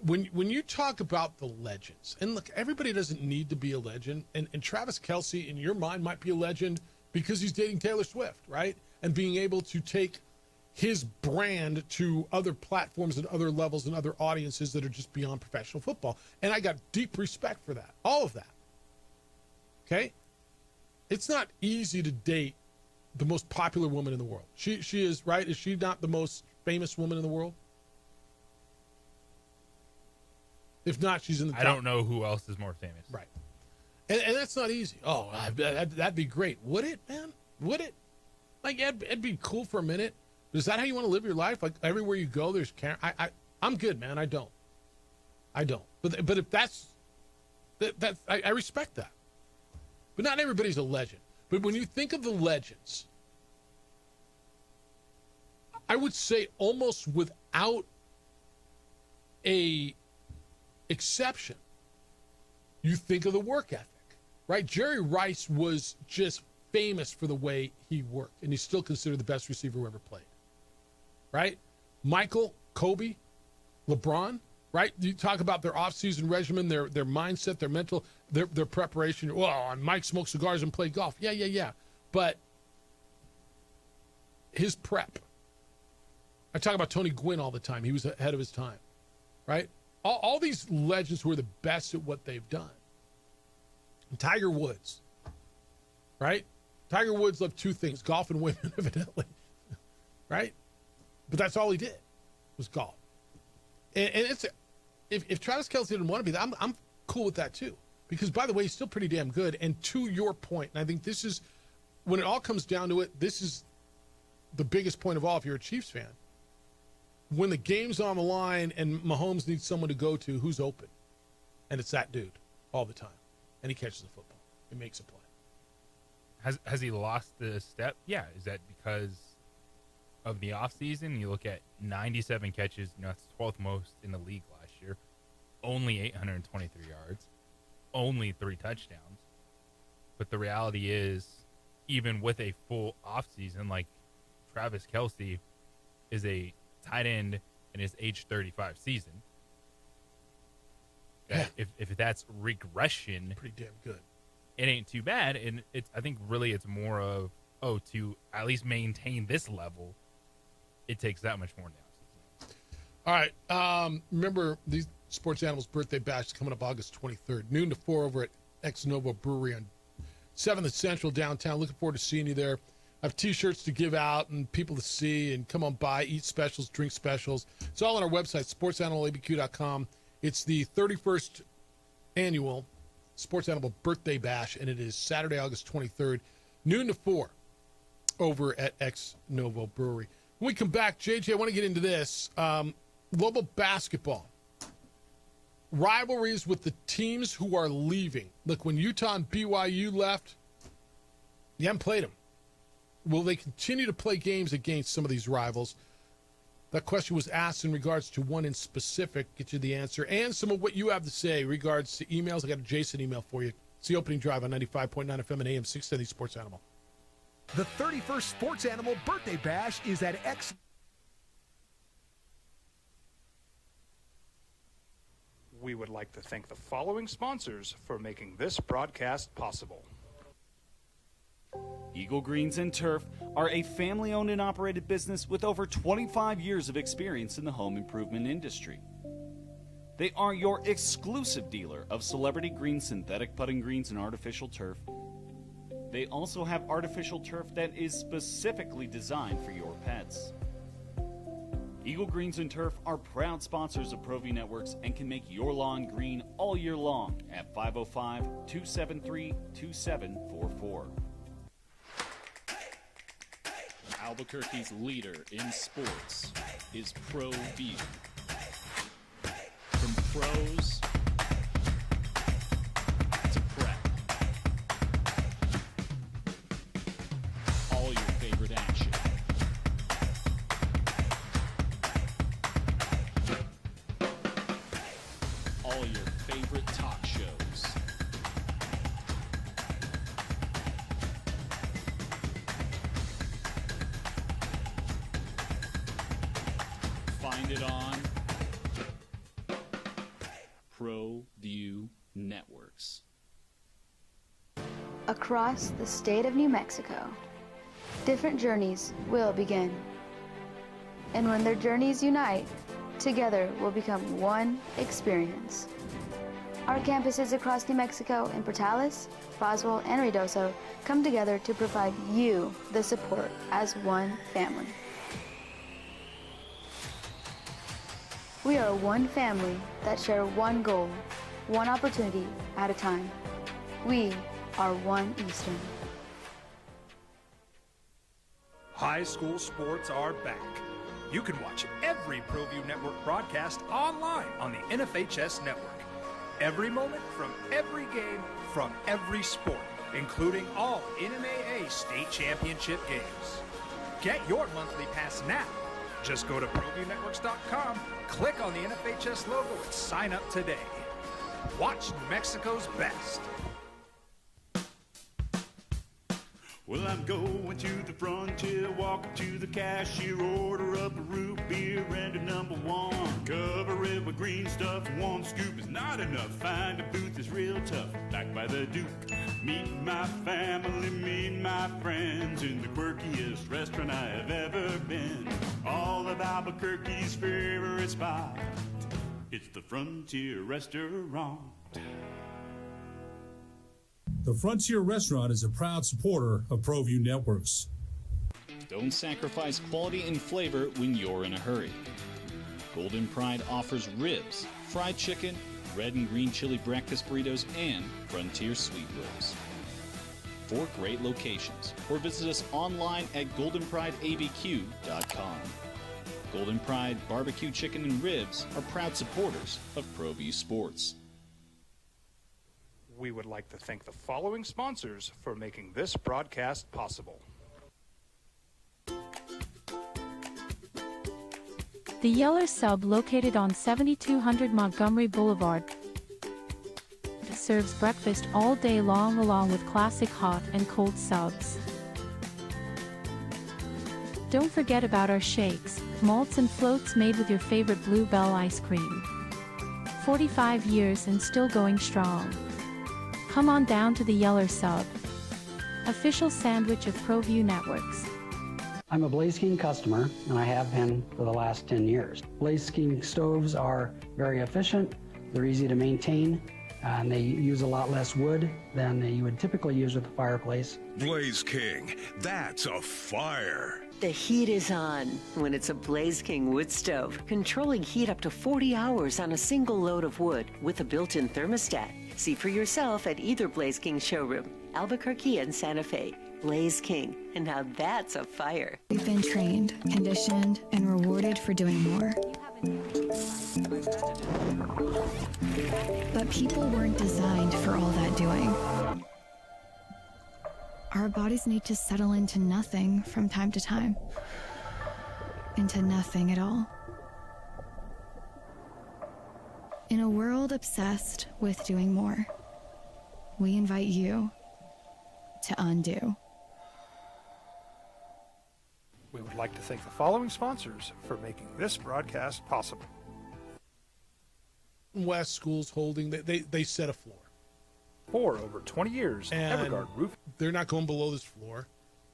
When you talk about the legends, and look, everybody doesn't need to be a legend, and Travis Kelce, in your mind, might be a legend because he's dating Taylor Swift, right? And being able to take his brand to other platforms and other levels and other audiences that are just beyond professional football. And I got deep respect for that, all of that. Okay? It's not easy to date the most popular woman in the world. She is, right? Is she not the most famous woman in the world? If not, she's in the top. I don't know who else is more famous. Right. And that's not easy. Oh, that'd be great. Would it, man? Would it? Like, it'd be cool for a minute. Is that how you want to live your life? Like, everywhere you go, there's camera. I'm good, man. I don't. But if that's I respect that. But not everybody's a legend. But when you think of the legends, I would say almost without a exception, you think of the work ethic, right? Jerry Rice was just famous for the way he worked, and he's still considered the best receiver who ever played, right? Michael, Kobe, LeBron, right? You talk about their offseason regimen, their mindset, their mental, their preparation. Well, and Mike smoked cigars and played golf. Yeah. But his prep. I talk about Tony Gwynn all the time. He was ahead of his time, right? All these legends who are the best at what they've done. And Tiger Woods, right? Tiger Woods loved two things, golf and women, evidently. right? But that's all he did was golf. And it's if Travis Kelce didn't want to be that, I'm cool with that too. Because, by the way, he's still pretty damn good. And to your point, and I think this is, when it all comes down to it, this is the biggest point of all if you're a Chiefs fan. When the game's on the line and Mahomes needs someone to go to, who's open? And it's that dude all the time. And he catches the football. He makes a play. Has he lost the step? Yeah. Is that because of the offseason? You look at 97 catches. That's 12th most in the league last year. Only 823 yards. Only 3 touchdowns. But the reality is, even with a full offseason, like Travis Kelce is a tight end in his age 35 season. If that's regression, pretty damn good. It ain't too bad, and I think really it's more of to at least maintain this level, it takes that much more now. All right, remember these Sports Animals Birthday Bash is coming up August 23rd, noon to 4 over at Ex Novo Brewery on 7th and Central downtown. Looking forward to seeing you there. I have T-shirts to give out and people to see, and come on by, eat specials, drink specials. It's all on our website, sportsanimalabq.com. It's the 31st annual Sports Animal Birthday Bash, and it is Saturday, August 23rd, noon to 4 over at Ex Novo Brewery. When we come back, JJ, I want to get into this. Global basketball. Rivalries with the teams who are leaving. Look, when Utah and BYU left, you haven't played them. Will they continue to play games against some of these rivals? That question was asked in regards to one in specific. Get you the answer. And some of what you have to say in regards to emails. I got a Jason email for you. It's the opening drive on 95.9 FM and AM 670 Sports Animal. The 31st Sports Animal Birthday Bash is at X. We would like to thank the following sponsors for making this broadcast possible. Eagle Greens and Turf are a family-owned and operated business with over 25 years of experience in the home improvement industry. They are your exclusive dealer of celebrity green, synthetic putting greens, and artificial turf. They also have artificial turf that is specifically designed for your pets. Eagle Greens and Turf are proud sponsors of ProView Networks and can make your lawn green all year long at 505-273-2744. Albuquerque's leader in sports is ProView. From pros to prep, all your favorite action. All your favorite talk shows. Find it on ProView Networks. Across the state of New Mexico, different journeys will begin. And when their journeys unite, together will become one experience. Our campuses across New Mexico in Portales, Roswell, and Ruidoso come together to provide you the support as one family. We are one family that share one goal, one opportunity at a time. We are One Eastern. High school sports are back. You can watch every ProView Network broadcast online on the NFHS network. Every moment from every game from every sport, including all NMAA state championship games. Get your monthly pass now. Just go to ProViewNetworks.com, click on the NFHS logo, and sign up today. Watch New Mexico's best. Well, I'm going to the frontier, walking to the cashier, order up a root beer and a number one. Cover it with green stuff, one scoop is not enough. Find a booth is real tough, back by the Duke. Meet my family, meet my friends in the quirkiest restaurant I have ever been. All of Albuquerque's favorite spot, it's the Frontier Restaurant. The Frontier Restaurant is a proud supporter of ProView Networks. Don't sacrifice quality and flavor when you're in a hurry. Golden Pride offers ribs, fried chicken, red and green chili breakfast burritos, and Frontier sweet rolls. 4 great locations, or visit us online at goldenprideabq.com. Golden Pride Barbecue Chicken and Ribs are proud supporters of ProView Sports. We would like to thank the following sponsors for making this broadcast possible. The Yeller Sub, located on 7200 Montgomery Boulevard, serves breakfast all day long along with classic hot and cold subs. Don't forget about our shakes, malts and floats made with your favorite Bluebell ice cream. 45 years and still going strong. Come on down to the Yeller Sub, official sandwich of ProView Networks. I'm a Blaze King customer, and I have been for the last 10 years. Blaze King stoves are very efficient, they're easy to maintain, and they use a lot less wood than you would typically use with a fireplace. Blaze King, that's a fire. The heat is on when it's a Blaze King wood stove, controlling heat up to 40 hours on a single load of wood with a built-in thermostat. See for yourself at either Blaze King showroom, Albuquerque and Santa Fe. Blaze King, and now that's a fire. We've been trained, conditioned, and rewarded for doing more. But people weren't designed for all that doing. Our bodies need to settle into nothing from time to time. Into nothing at all. In a world obsessed with doing more, we invite you to undo. We would like to thank the following sponsors for making this broadcast possible. West Schools Holding, they set a floor. For over 20 years, and Everguard Roof. They're not going below this floor,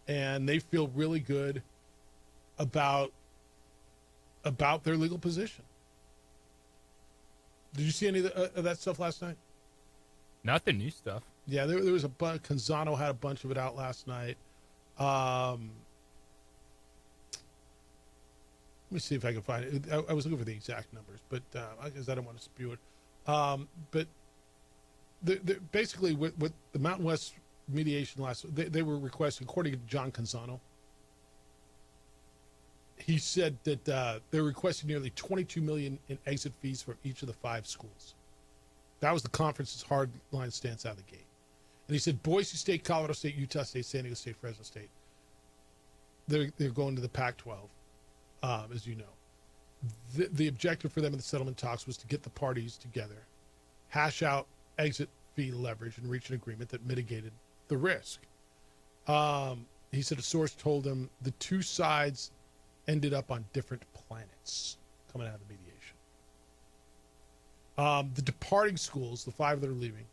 and they feel really good about their legal position. Did you see any of that stuff last night? Not the new stuff. Yeah, there was a bunch. Canzano had a bunch of it out last night. Let me see if I can find it. I was looking for the exact numbers, but I guess I don't want to spew it. But basically, with the Mountain West mediation they were requesting, according to John Canzano, he said that they're requesting nearly $22 million in exit fees from each of the 5 schools. That was the conference's hard line stance out of the gate. And he said Boise State, Colorado State, Utah State, San Diego State, Fresno State, they're going to the Pac-12. As you know, the objective for them in the settlement talks was to get the parties together, hash out exit fee leverage, and reach an agreement that mitigated the risk. He said a source told him the 2 sides ended up on different planets coming out of the mediation. The departing schools, the 5 that are leaving,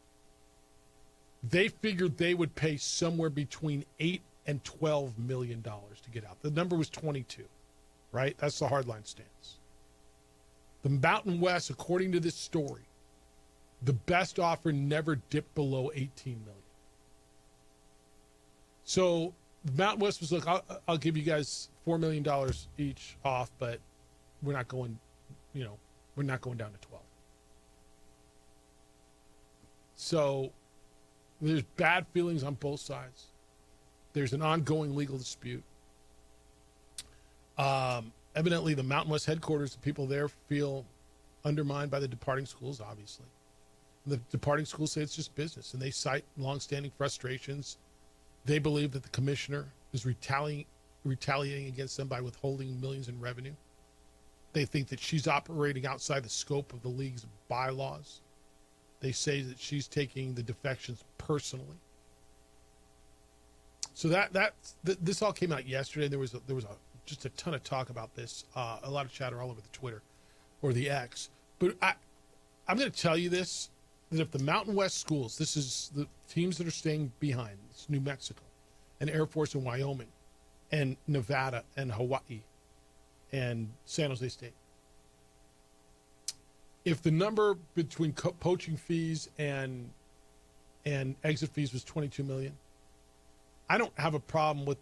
they figured they would pay somewhere between $8 and $12 million to get out. The number was 22. Right? That's the hardline stance. The Mountain West, according to this story, the best offer never dipped below $18 million. So the Mountain West was like, I'll give you guys $4 million each off, but we're not going down to 12. So there's bad feelings on both sides. There's an ongoing legal dispute. Evidently, the Mountain West headquarters, the people there feel undermined by the departing schools, obviously. The departing schools say it's just business, and they cite longstanding frustrations. They believe that the commissioner is retaliating against them by withholding millions in revenue. They think that she's operating outside the scope of the league's bylaws. They say that she's taking the defections personally. So this all came out yesterday. There was just a ton of talk about this, a lot of chatter all over the Twitter or the X. But I'm going to tell you this, that if the Mountain West schools, this is the teams that are staying behind, it's New Mexico and Air Force in Wyoming and Nevada and Hawaii and San Jose State. If the number between poaching fees and exit fees was $22 million, I don't have a problem with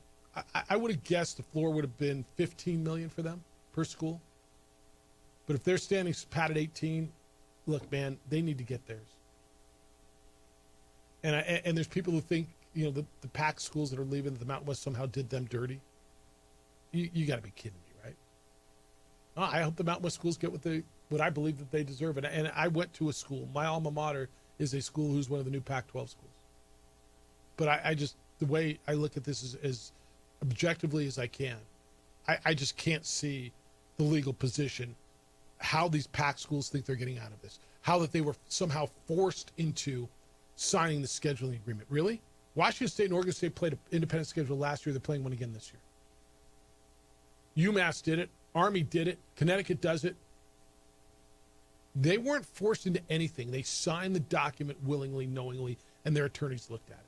I would have guessed the floor would have been $15 million for them per school. But if their standings pat at 18, look, man, they need to get theirs. And there's people who think, you know, the PAC schools that are leaving, the Mountain West somehow did them dirty. You got to be kidding me, right? Oh, I hope the Mountain West schools get what I believe that they deserve. And I went to a school. My alma mater is a school who's one of the new Pac-12 schools. But I just, the way I look at this is as objectively as I can. I just can't see the legal position, how these PAC schools think they're getting out of this, how that they were somehow forced into signing the scheduling agreement. Really? Washington State and Oregon State played an independent schedule last year. They're playing one again this year. UMass did it. Army did it. Connecticut does it. They weren't forced into anything. They signed the document willingly, knowingly, and their attorneys looked at it.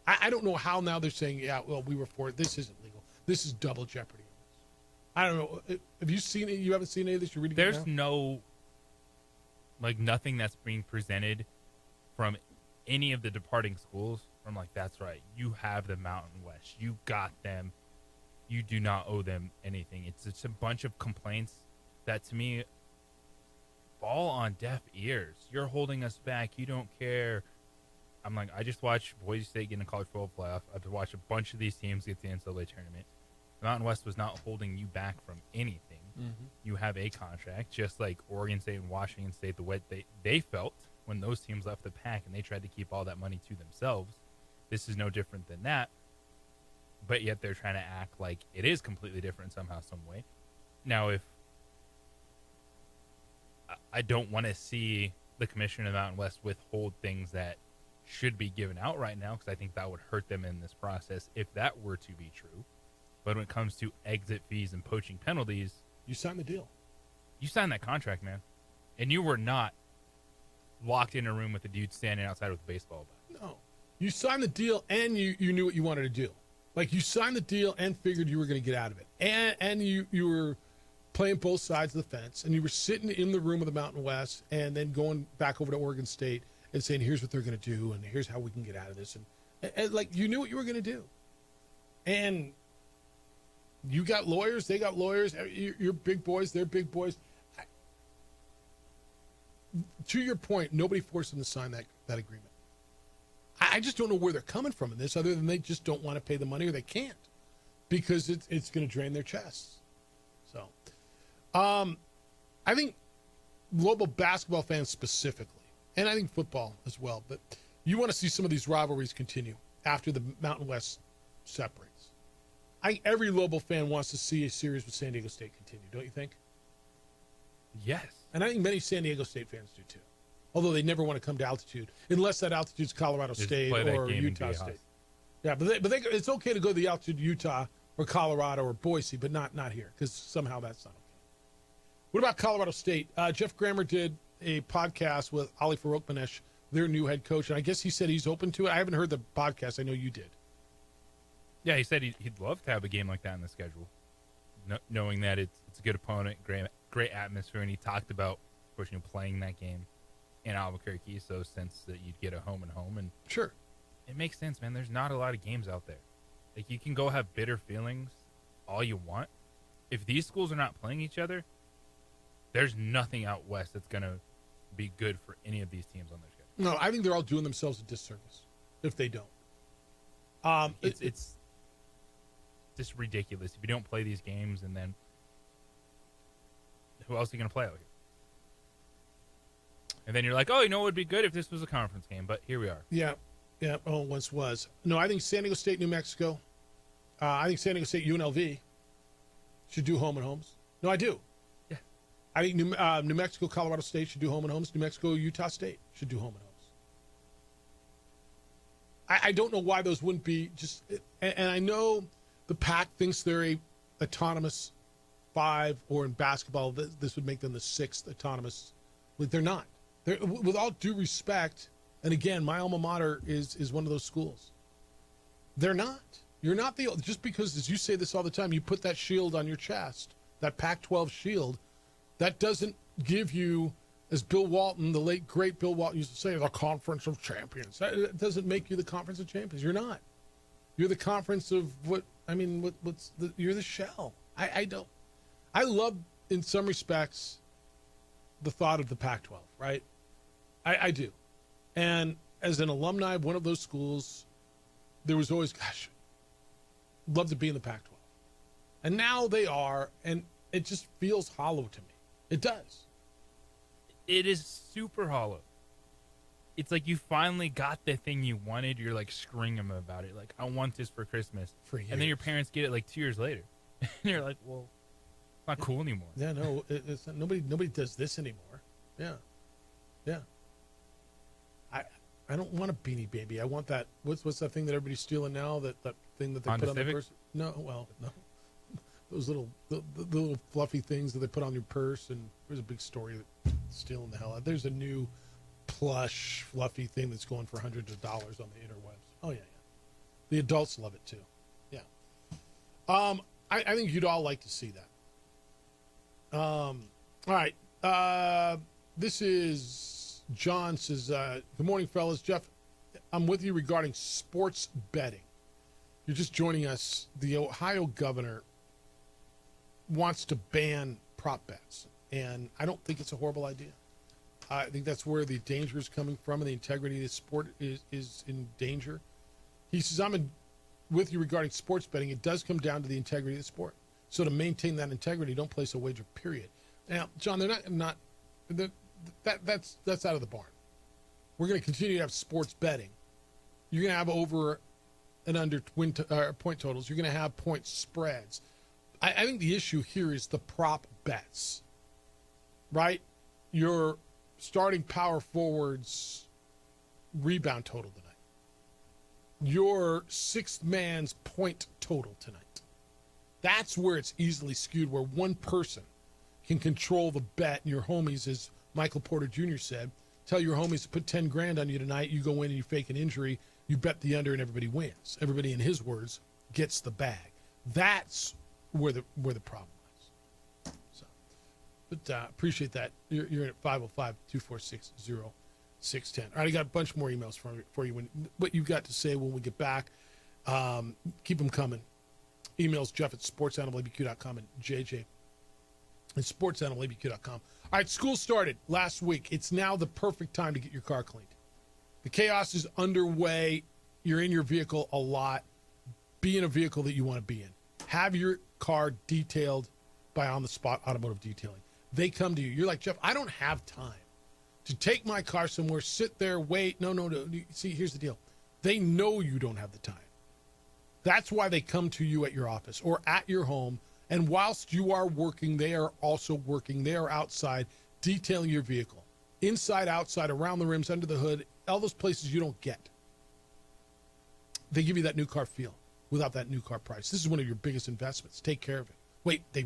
I don't know how now they're saying, yeah, well, we were for it. This isn't legal. This is double jeopardy. I don't know. Have you seen it? You haven't seen any of this? You're reading it now? There's no, nothing that's being presented from any of the departing schools. I'm like, that's right. You have the Mountain West. You got them. You do not owe them anything. It's just a bunch of complaints that, to me, fall on deaf ears. You're holding us back. You don't care. I'm like, I just watched Boise State get in a college football playoff. I've watched a bunch of these teams get to the NCAA tournament. The Mountain West was not holding you back from anything. Mm-hmm. You have a contract, just like Oregon State and Washington State, the way they felt when those teams left the pack and they tried to keep all that money to themselves. This is no different than that. But yet they're trying to act like it is completely different somehow, some way. Now, if I don't want to see the commissioner of the Mountain West withhold things that should be given out right now, because I think that would hurt them in this process if that were to be true. But when it comes to exit fees and poaching penalties, you signed the deal. You signed that contract, man. And you were not locked in a room with a dude standing outside with a baseball bat. No. You signed the deal and you knew what you wanted to do. Like, you signed the deal and figured you were going to get out of it. And you were playing both sides of the fence, and you were sitting in the room of the Mountain West and then going back over to Oregon State and saying, here's what they're going to do and here's how we can get out of this. And like, you knew what you were going to do. And you got lawyers, they got lawyers. You're big boys, they're big boys. To your point, nobody forced them to sign that agreement. I just don't know where they're coming from in this, other than they just don't want to pay the money, or they can't, because it's going to drain their chests. So, I think global basketball fans specifically, and I think football as well, but you want to see some of these rivalries continue after the Mountain West separates. I think every Lobo fan wants to see a series with San Diego State continue, don't you think? Yes. And I think many San Diego State fans do too. Although they never want to come to altitude, unless that altitude's Colorado State or Utah State. Yeah, but it's okay to go to the altitude Utah or Colorado or Boise, but not here, because somehow that's not okay. What about Colorado State? Jeff Grammer did a podcast with Ali Farokhmanesh, their new head coach, and I guess he said he's open to it. I haven't heard the podcast. I know you did. Yeah, he said he'd love to have a game like that in the schedule, knowing that it's a good opponent, great atmosphere, and he talked about, of course, playing that game in Albuquerque, so since that you'd get a home and home, and sure, it makes sense, man. There's not a lot of games out there. Like, you can go have bitter feelings all you want. If these schools are not playing each other, there's nothing out west that's gonna be good for any of these teams on their schedule. No, I think they're all doing themselves a disservice if they don't. It's just ridiculous if you don't play these games, and then who else are you gonna play out here? And then you're like, oh, what would be good if this was a conference game, but here we are. Yeah. Oh, it once was. No, I think San Diego State, New Mexico. I think San Diego State, UNLV should do home and homes. No, I do. Yeah. I think New Mexico, Colorado State should do home and homes. New Mexico, Utah State should do home and homes. I don't know why those wouldn't be just. And I know the PAC thinks they're a autonomous 5, or in basketball, this would make them the 6th autonomous. But they're not. With all due respect, and again, my alma mater is one of those schools. They're not. You're not just because, as you say this all the time, you put that shield on your chest, that Pac-12 shield, that doesn't give you, as Bill Walton, the late great Bill Walton used to say, the Conference of Champions. That doesn't make you the Conference of Champions. You're not. You're the conference of you're the shell. I love, in some respects, the thought of the Pac-12, right? I do. And as an alumni of one of those schools, there was always, love to be in the Pac-12. And now they are, and it just feels hollow to me. It does. It is super hollow. It's like you finally got the thing you wanted. You're like screaming them about it. Like, I want this for Christmas. And then your parents get it like 2 years later. And you're like, well, it's not cool anymore. Yeah, no, it's not, nobody does this anymore. Yeah. Yeah. I don't want a Beanie Baby. I want that. What's that thing that everybody's stealing now? That thing that they Honda put on Civic? the purse? No, those little the little fluffy things that they put on your purse. And there's a big story that stealing the hell out. There's a new plush fluffy thing that's going for hundreds of dollars on the interwebs. Oh yeah. The adults love it too. Yeah. I think you'd all like to see that. All right. This is John says, good morning, fellas. Jeff, I'm with you regarding sports betting. You're just joining us. The Ohio governor wants to ban prop bets, and I don't think it's a horrible idea. I think that's where the danger is coming from, and the integrity of the sport is in danger. He says, I'm with you regarding sports betting. It does come down to the integrity of the sport. So to maintain that integrity, don't place a wager, period. Now, John, that's out of the barn. We're going to continue to have sports betting. You're going to have over and under point totals. You're going to have point spreads. I think the issue here is the prop bets, right? Your starting power forwards rebound total tonight. Your sixth man's point total tonight. That's where it's easily skewed, where one person can control the bet, and your homies, as Michael Porter Jr. said, tell your homies to put 10 grand on you tonight. You go in and you fake an injury. You bet the under, and everybody wins. Everybody, in his words, gets the bag. That's where the problem is. So, but appreciate that. You're at 505-246-0610. All right, I got a bunch more emails for you. What you've got to say when we get back, keep them coming. Emails Jeff at sportsanimalabq.com and JJ at sportsanimalabq.com. All right, school started last week. It's now the perfect time to get your car cleaned. The chaos is underway. You're in your vehicle a lot. Be in a vehicle that you want to be in. Have your car detailed by On the Spot Automotive Detailing. They come to you. You're like, Jeff, I don't have time to take my car somewhere, sit there, wait. No. See, here's the deal. They know you don't have the time. That's why they come to you at your office or at your home. And whilst you are working, they are also working. They are outside detailing your vehicle. Inside, outside, around the rims, under the hood, all those places you don't get. They give you that new car feel without that new car price. This is one of your biggest investments. Take care of it. Wait, they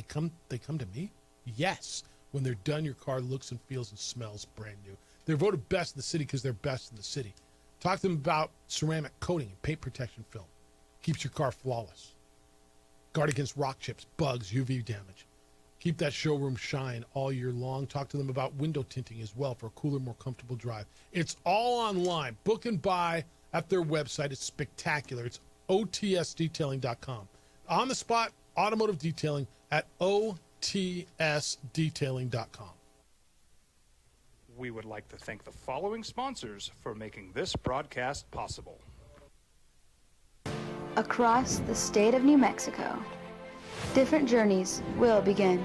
come to me? Yes. When they're done, your car looks and feels and smells brand new. They're voted best in the city because they're best in the city. Talk to them about ceramic coating and paint protection film. Keeps your car flawless. Guard against rock chips, bugs, UV damage. Keep that showroom shine all year long. Talk to them about window tinting as well for a cooler, more comfortable drive. It's all online. Book and buy at their website. It's spectacular. It's otsdetailing.com. On the Spot Automotive Detailing at otsdetailing.com. We would like to thank the following sponsors for making this broadcast possible. Across the state of New Mexico, different journeys will begin.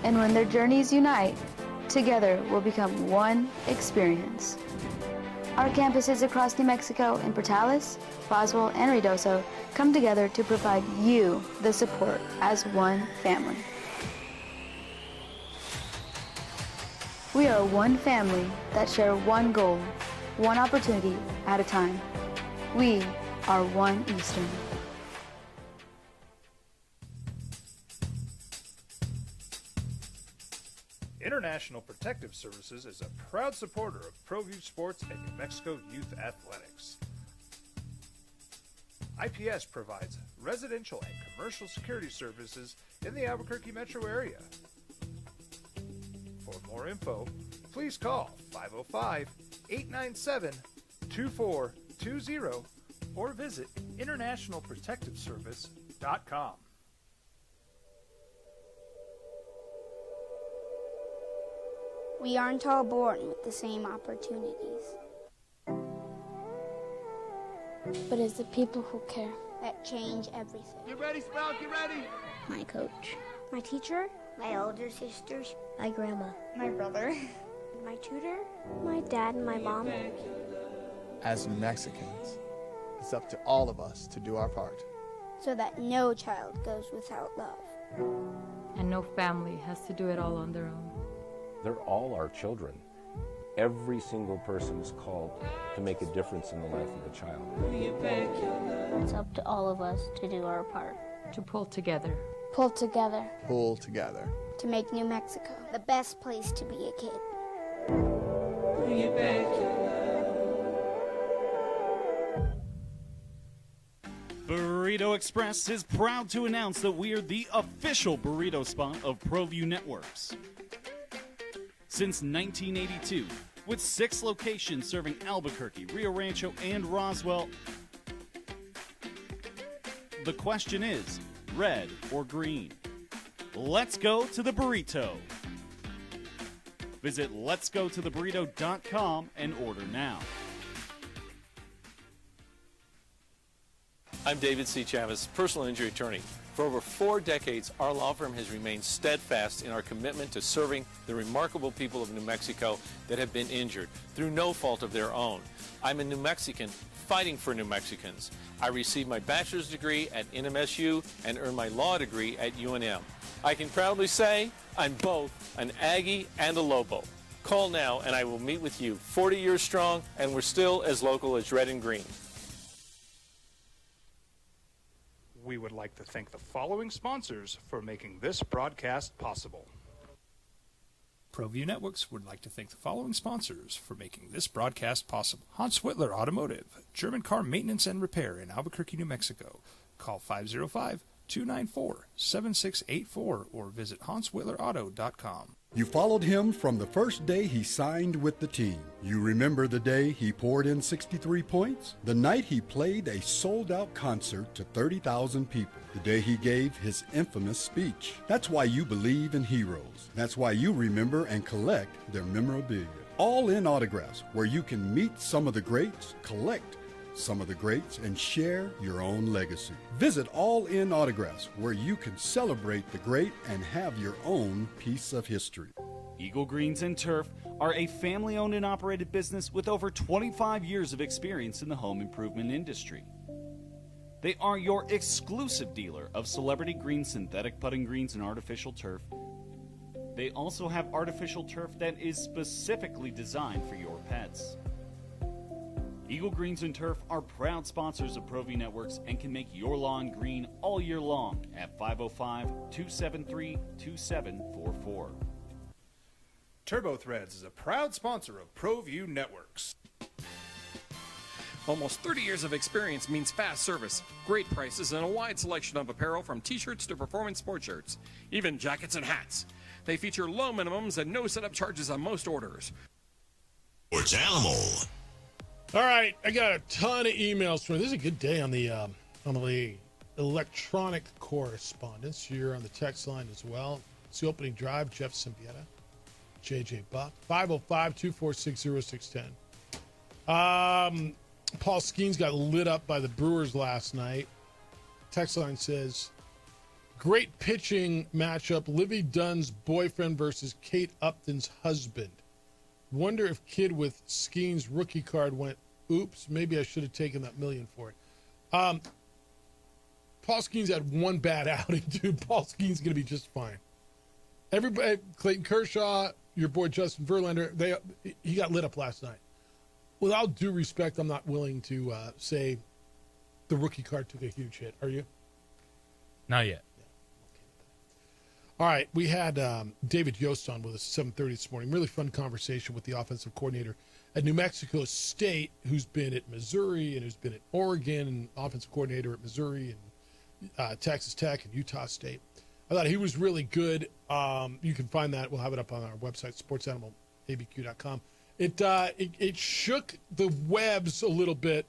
And when their journeys unite, together will become one experience. Our campuses across New Mexico in Portales, Boswell, and Ruidoso come together to provide you the support as one family. We are one family that share one goal, one opportunity at a time. We are One Eastern. International Protective Services is a proud supporter of ProView Sports and New Mexico Youth Athletics. IPS provides residential and commercial security services in the Albuquerque metro area. For more info, please call 505-897-2420 or visit internationalprotectiveservice.com. We aren't all born with the same opportunities. But it's the people who care that change everything. Get ready, Sprout, get ready! My coach, my teacher, my older sisters, my grandma, my brother, my tutor, my dad, and my mom. As New Mexicans, it's up to all of us to do our part. So that no child goes without love. And no family has to do it all on their own. They're all our children. Every single person is called to make a difference in the life of a child. It's up to all of us to do our part. To pull together. Pull together. Pull together. To make New Mexico the best place to be a kid. Burrito Express is proud to announce that we are the official burrito spot of ProView Networks. Since 1982, with 6 locations serving Albuquerque, Rio Rancho, and Roswell, the question is, red or green? Let's go to the burrito. Visit letsgototheburrito.com and order now. I'm David C. Chavez, personal injury attorney. For over 4 decades, our law firm has remained steadfast in our commitment to serving the remarkable people of New Mexico that have been injured through no fault of their own. I'm a New Mexican fighting for New Mexicans. I received my bachelor's degree at NMSU and earned my law degree at UNM. I can proudly say I'm both an Aggie and a Lobo. Call now and I will meet with you. 40 years strong, and we're still as local as red and green. We would like to thank the following sponsors for making this broadcast possible. ProView Networks would like to thank the following sponsors for making this broadcast possible. Hans Whitler Automotive, German car maintenance and repair in Albuquerque, New Mexico. Call 505-294-7684 or visit HansWhitlerAuto.com. You followed him from the first day he signed with the team. You remember the day he poured in 63 points? The night he played a sold-out concert to 30,000 people. The day he gave his infamous speech. That's why you believe in heroes. That's why you remember and collect their memorabilia. All in Autographs, where you can meet some of the greats, collect some of the greats, and share your own legacy. Visit All In Autographs, where you can celebrate the great and have your own piece of history. Eagle Greens and Turf are a family-owned and operated business with over 25 years of experience in the home improvement industry. They are your exclusive dealer of celebrity green, synthetic putting greens, and artificial turf. They also have artificial turf that is specifically designed for your pets. Eagle Greens and Turf are proud sponsors of ProView Networks and can make your lawn green all year long at 505-273-2744. Turbo Threads is a proud sponsor of ProView Networks. Almost 30 years of experience means fast service, great prices, and a wide selection of apparel from t-shirts to performance sports shirts, even jackets and hats. They feature low minimums and no setup charges on most orders. Sports Animal. All right, I got a ton of emails from. This is a good day on the electronic correspondence. You're on the text line as well. It's the opening drive. Jeff Symbieta, JJ Buck, 505-246-0610. Paul Skeens got lit up by the Brewers last night. Text line says, great pitching matchup. Livy Dunn's boyfriend versus Kate Upton's husband. Wonder if kid with Skeens' rookie card went, oops, maybe I should have taken that $1 million for it. Paul Skeens had one bad outing, dude. Paul Skeens going to be just fine. Everybody, Clayton Kershaw, your boy Justin Verlander, he got lit up last night. With all due respect, I'm not willing to say the rookie card took a huge hit. Are you? Not yet. All right, we had David Yost on with us at 7:30 this morning. Really fun conversation with the offensive coordinator at New Mexico State, who's been at Missouri and who's been at Oregon, and offensive coordinator at Missouri and Texas Tech and Utah State. I thought he was really good. You can find that. We'll have it up on our website, sportsanimalabq.com. It shook the webs a little bit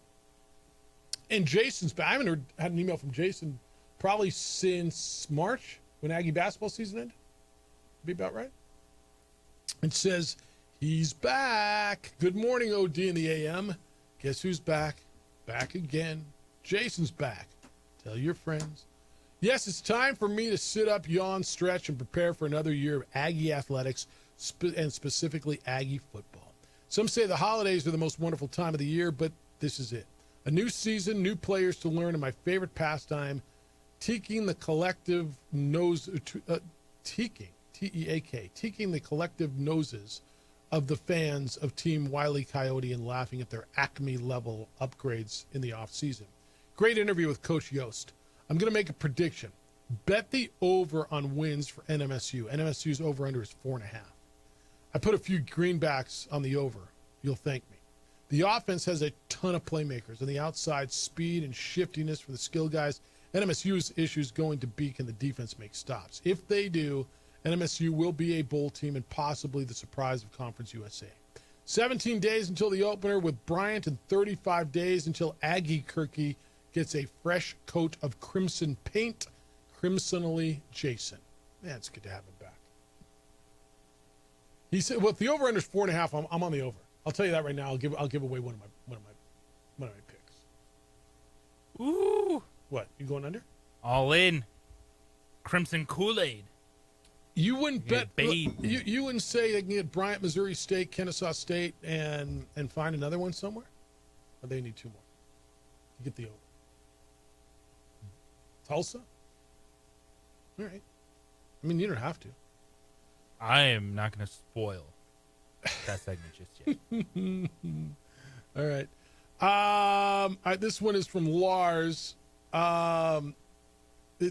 And Jason's back. I haven't had an email from Jason probably since March when Aggie basketball season ended. Be about right. It says he's back. Good morning, OD in the AM. Guess who's back? Back again. Jason's back. Tell your friends. Yes, it's time for me to sit up, yawn, stretch, and prepare for another year of Aggie athletics, and specifically Aggie football. Some say the holidays are the most wonderful time of the year, but this is it. A new season, new players to learn, and my favorite pastime, teaking the collective teaking the collective noses of the fans of Team Wile E. Coyote and laughing at their Acme level upgrades in the offseason. Great interview with Coach Yost. I'm going to make a prediction. Bet the over on wins for NMSU. NMSU's over-under is 4.5. I put a few greenbacks on the over. You'll thank me. The offense has a ton of playmakers. On the outside, speed and shiftiness for the skill guys. NMSU's issue is going to be, can the defense make stops? If they do, NMSU will be a bowl team and possibly the surprise of Conference USA. 17 days until the opener with Bryant and 35 days until Aggie Kirky gets a fresh coat of crimson paint. Crimsonally Jason. Man, it's good to have him back. He said, well, if the over-under is 4.5, I'm on the over. I'll tell you that right now. I'll give away one of my picks. Ooh. What? You going under? All in. Crimson Kool-Aid. You wouldn't bet. You wouldn't say they can get Bryant, Missouri State, Kennesaw State, and find another one somewhere? Or they need two more? You get the over. Tulsa? All right. I mean, you don't have to. I am not going to spoil that segment just yet. All right. All right. This one is from Lars. It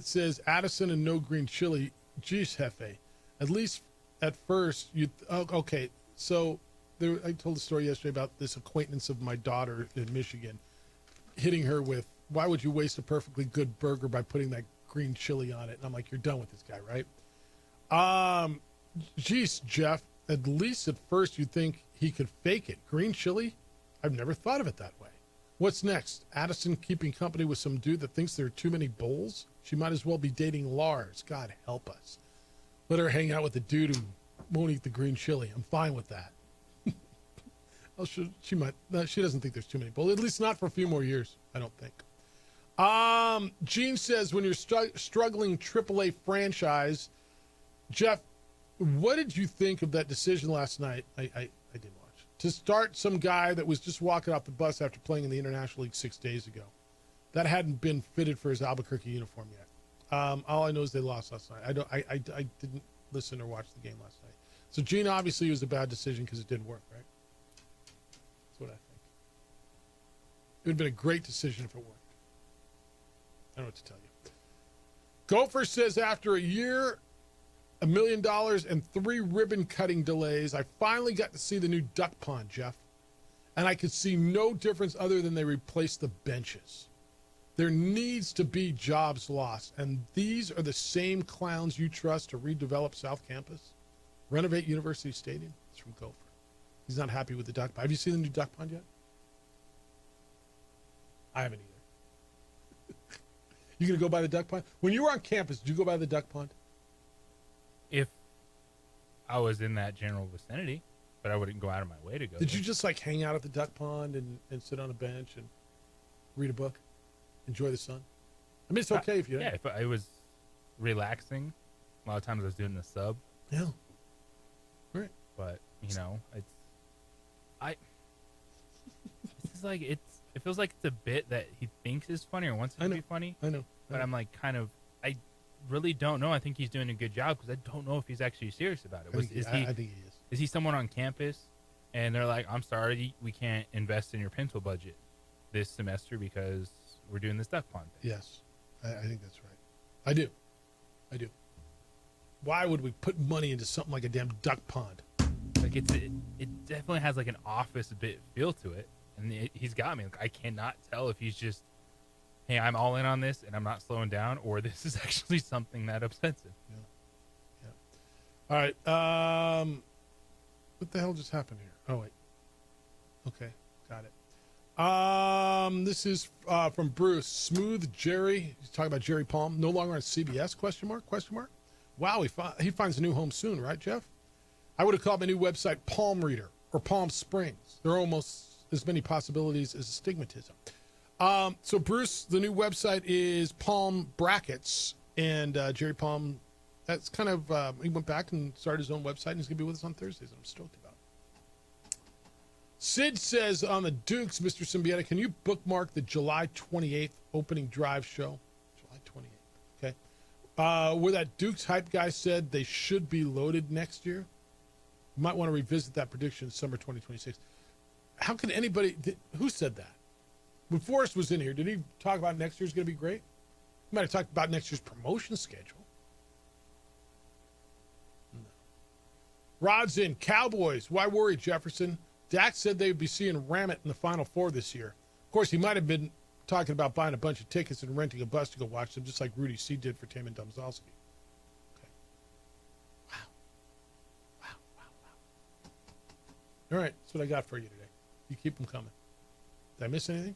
says Addison and no green chili. Geez, Hefe. At least at first, okay. So I told the story yesterday about this acquaintance of my daughter in Michigan hitting her with, why would you waste a perfectly good burger by putting that green chili on it? And I'm like, you're done with this guy, right? Geez, Jeff, at least at first you'd think he could fake it. Green chili? I've never thought of it that way. What's next? Addison keeping company with some dude that thinks there are too many bowls? She might as well be dating Lars. God help us. Let her hang out with the dude who won't eat the green chili. I'm fine with that. She might. No, she doesn't think there's too many bowls. At least not for a few more years, I don't think. Gene says, when you're struggling AAA franchise, Jeff, what did you think of that decision last night? I didn't watch. To start some guy that was just walking off the bus after playing in the International League 6 days ago. That hadn't been fitted for his Albuquerque uniform yet. All I know is they lost last night. I didn't listen or watch the game last night. So Gene, obviously it was a bad decision because it didn't work, right? That's what I think. It would have been a great decision if it worked. I don't know what to tell you. Gopher says, after a year, $1 million, and 3 ribbon cutting delays, I finally got to see the new duck pond, Jeff. And I could see no difference other than they replaced the benches. There needs to be jobs lost, and these are the same clowns you trust to redevelop South Campus, renovate University Stadium. It's from Gopher. He's not happy with the duck pond. Have you seen the new duck pond yet? I haven't either. You gonna go by the duck pond? When you were on campus, did you go by the duck pond? If I was in that general vicinity, but I wouldn't go out of my way to go. Did you just like hang out at the duck pond and sit on a bench and read a book? Enjoy the sun. I mean, it's okay if you. Yeah, if I was relaxing, a lot of times I was doing the sub. Yeah. Right. But it's like it feels like it's a bit that he thinks is funny or wants it to be funny. I know. But I'm like I really don't know. I think he's doing a good job because I don't know if he's actually serious about it. I think he is. Is he someone on campus and they're like, I'm sorry, we can't invest in your pencil budget this semester because we're doing this duck pond thing? Yes, I think that's right. I do. Why would we put money into something like a damn duck pond? Like it definitely has like an office bit feel to it, and he's got me. Like, I cannot tell if he's just, hey, I'm all in on this and I'm not slowing down, or this is actually something that upsets him. Yeah. All right. What the hell just happened here? Oh wait. Okay, got it. This is from Bruce. Smooth Jerry. He's talking about Jerry Palm. No longer on CBS, question mark? Wow, he finds a new home soon, right, Jeff? I would have called my new website Palm Reader or Palm Springs. There are almost as many possibilities as astigmatism. So, Bruce, the new website is Palm Brackets. And Jerry Palm, that's kind of, he went back and started his own website, and he's going to be with us on Thursdays. I'm stoked about it. Sid says on the Dukes, Mr. Symbieta, can you bookmark the July 28th opening drive show? July 28th, okay. Where that Dukes hype guy said they should be loaded next year. You might want to revisit that prediction in summer 2026. How could anybody, who said that? When Forrest was in here, did he talk about next year's going to be great? He might have talked about next year's promotion schedule. No. Rod's in. Cowboys. Why worry, Jefferson? Dak said they would be seeing Ramett in the Final Four this year. Of course, he might have been talking about buying a bunch of tickets and renting a bus to go watch them, just like Rudy C. did for Taman Domzalski. Okay. Wow. All right, that's what I got for you today. You keep them coming. Did I miss anything?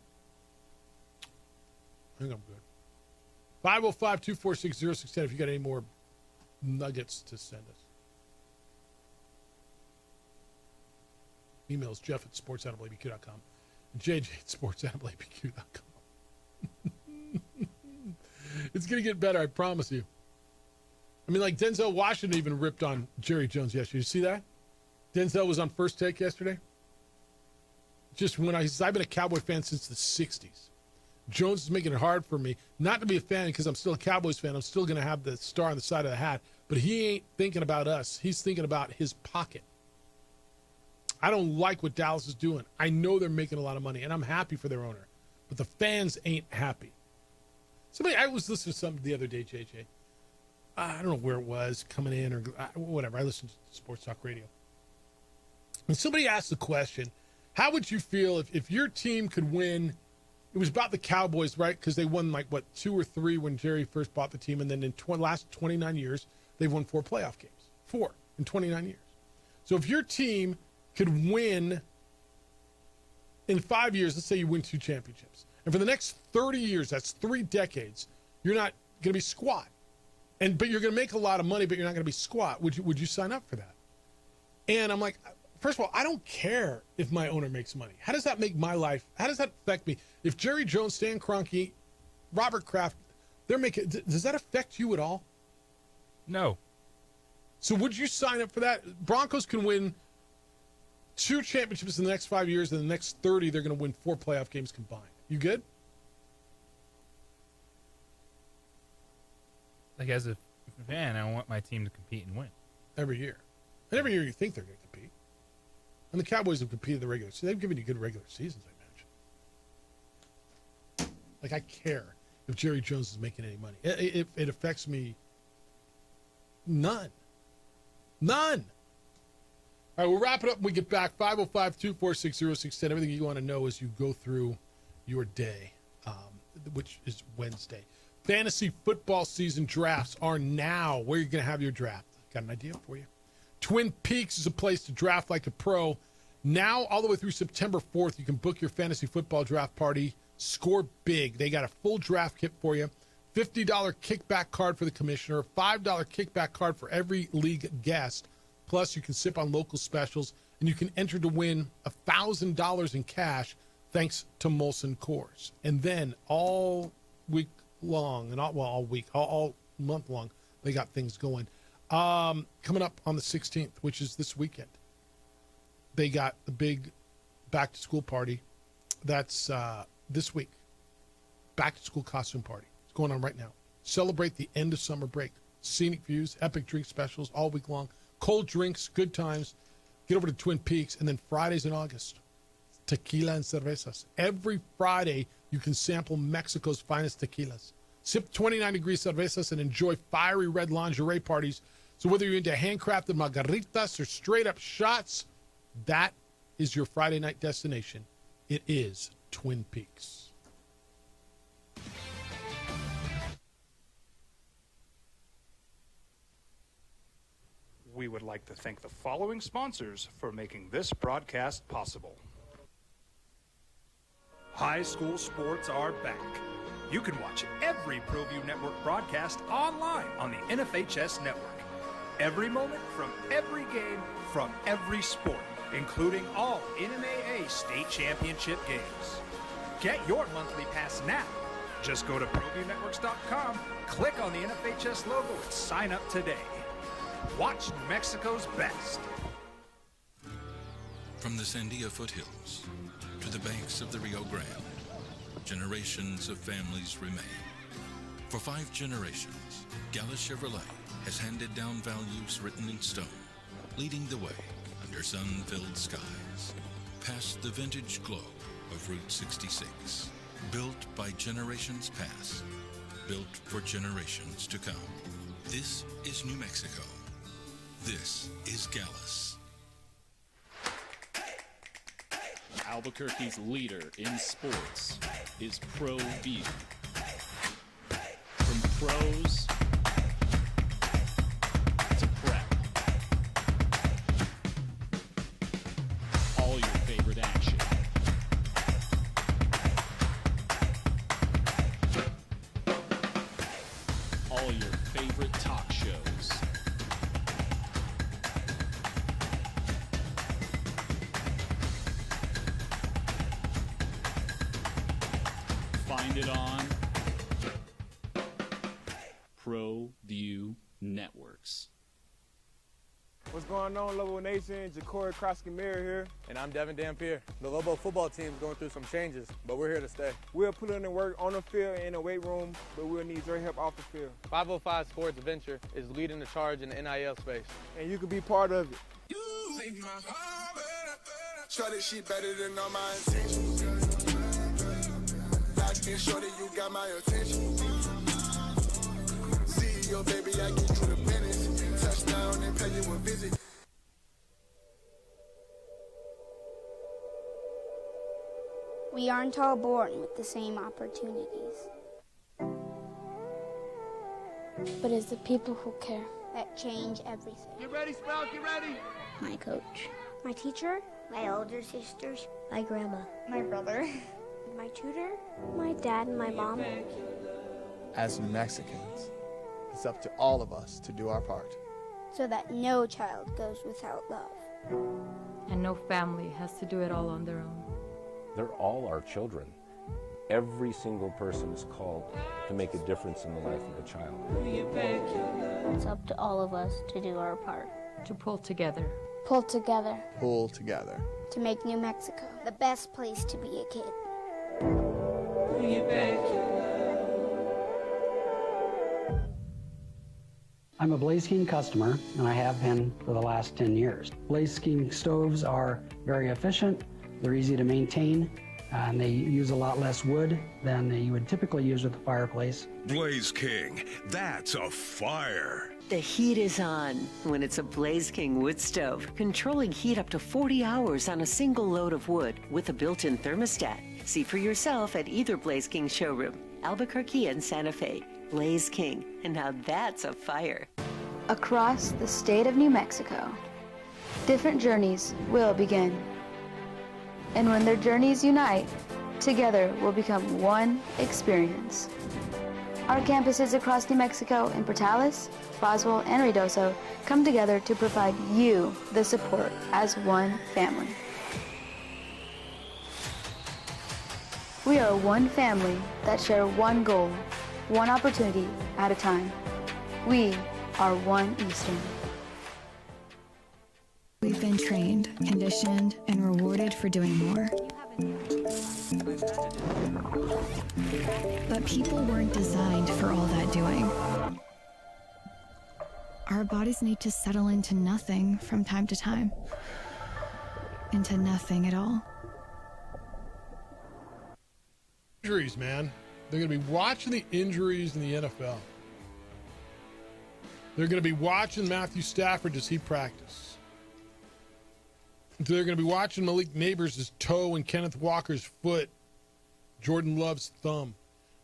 I think I'm good. 505-246-0610 if you got any more nuggets to send us. Emails Jeff@sportsanimalabq.com and JJ@sportsanimalabq.com. It's going to get better, I promise you. I mean, like Denzel Washington even ripped on Jerry Jones yesterday. You see that? Denzel was on First Take yesterday. Just when I've been a Cowboy fan since the 60s. Jones is making it hard for me not to be a fan because I'm still a Cowboys fan. I'm still going to have the star on the side of the hat. But he ain't thinking about us. He's thinking about his pocket. I don't like what Dallas is doing. I know they're making a lot of money, and I'm happy for their owner. But the fans ain't happy. I was listening to something the other day, JJ. I don't know where it was, coming in or whatever. I listened to Sports Talk Radio. And somebody asked the question, how would you feel if your team could win? It was about the Cowboys, right? Because they won 2 or 3 when Jerry first bought the team. And then in last 29 years, they've won 4 playoff games. 4 in 29 years. So if your team could win in 5 years, let's say you win 2 championships. And for the next 30 years, that's 3 decades, you're not going to be squat. But you're going to make a lot of money, but you're not going to be squat. Would you sign up for that? And I'm like, first of all, I don't care if my owner makes money. How does that make my life? How does that affect me? If Jerry Jones, Stan Kroenke, Robert Kraft, does that affect you at all? No. So would you sign up for that? Broncos can win 2 championships in the next 5 years, and the next 30, they're going to win 4 playoff games combined. You good? Like, as a fan, I want my team to compete and win. Every year. And every year you think they're going to compete. And the Cowboys have competed the regular season. They've given you good regular seasons, I imagine. Like, I care if Jerry Jones is making any money. It affects me none. None. All right, we'll wrap it up when we get back. 505-246-0610. Everything you want to know as you go through your day, which is Wednesday. Fantasy football season drafts are now. Where are you going to have your draft? Got an idea for you. Twin Peaks is a place to draft like a pro. Now, all the way through September 4th, you can book your fantasy football draft party. Score big. They got a full draft kit for you. $50 kickback card for the commissioner. $5 kickback card for every league guest. Plus, you can sip on local specials, and you can enter to win $1,000 in cash thanks to Molson Coors. And then all week long, and all month long, they got things going. Coming up on the 16th, which is this weekend, they got the big back-to-school party. That's this week. Back-to-school costume party. It's going on right now. Celebrate the end of summer break. Scenic views, epic drink specials all week long. Cold drinks, good times. Get over to Twin Peaks. And then Fridays in August, tequila and cervezas. Every Friday, you can sample Mexico's finest tequilas. Sip 29-degree cervezas and enjoy fiery red lingerie parties. So whether you're into handcrafted margaritas or straight-up shots, that is your Friday night destination. It is Twin Peaks. We would like to thank the following sponsors for making this broadcast possible. High school sports are back. You can watch every ProView Network broadcast online on the NFHS network. Every moment from every game from every sport, including all NMAA state championship games. Get your monthly pass now. Just go to ProViewNetworks.com, click on the NFHS logo, and sign up today. Watch New Mexico's best. From the Sandia foothills to the banks of the Rio Grande, generations of families remain. For 5 generations, Gallus Chevrolet has handed down values written in stone, leading the way under sun-filled skies, past the vintage glow of Route 66. Built by generations past, built for generations to come. This is New Mexico. This is Gallus. Albuquerque's leader in sports is ProView. From pros to prep, all your favorite action. All your favorite talk shows. Find it on ProView Networks. What's going on, Lobo Nation? Ja'Cory Krosky-Miller here. And I'm Devin Dampier. The Lobo football team is going through some changes, but we're here to stay. We'll put in the work on the field and in the weight room, but we'll need your help off the field. 505 Sports Venture is leading the charge in the NIL space. And you can be part of it. You make my heart better. Show that she better than all my intentions. Light skin, show that you got my attention. CEO, baby, I get you the business. Touchdown and pay you a visit. We aren't all born with the same opportunities. But it's the people who care that change everything. Get ready, Sprout, get ready. My coach. My teacher. My older sisters. My grandma. My brother. My tutor. My dad and my mom. As New Mexicans, it's up to all of us to do our part. So that no child goes without love. And no family has to do it all on their own. They're all our children. Every single person is called to make a difference in the life of a child. It's up to all of us to do our part. To pull together. Pull together. Pull together. To make New Mexico the best place to be a kid. I'm a Blaze King customer, and I have been for the last 10 years. Blaze King stoves are very efficient, they're easy to maintain, and they use a lot less wood than you would typically use with a fireplace. Blaze King, that's a fire. The heat is on when it's a Blaze King wood stove, controlling heat up to 40 hours on a single load of wood with a built-in thermostat. See for yourself at either Blaze King showroom, Albuquerque and Santa Fe. Blaze King, and now that's a fire. Across the state of New Mexico, different journeys will begin. And when their journeys unite, together will become one experience. Our campuses across New Mexico in Portales, Roswell, and Ruidoso come together to provide you the support as one family. We are one family that share one goal, one opportunity at a time. We are One Eastern. We've been trained, conditioned, and rewarded for doing more. But people weren't designed for all that doing. Our bodies need to settle into nothing from time to time. Into nothing at all. Injuries, man. They're going to be watching the injuries in the NFL. They're going to be watching Matthew Stafford as he practice. They're going to be watching Malik Neighbors' toe and Kenneth Walker's foot, Jordan Love's thumb.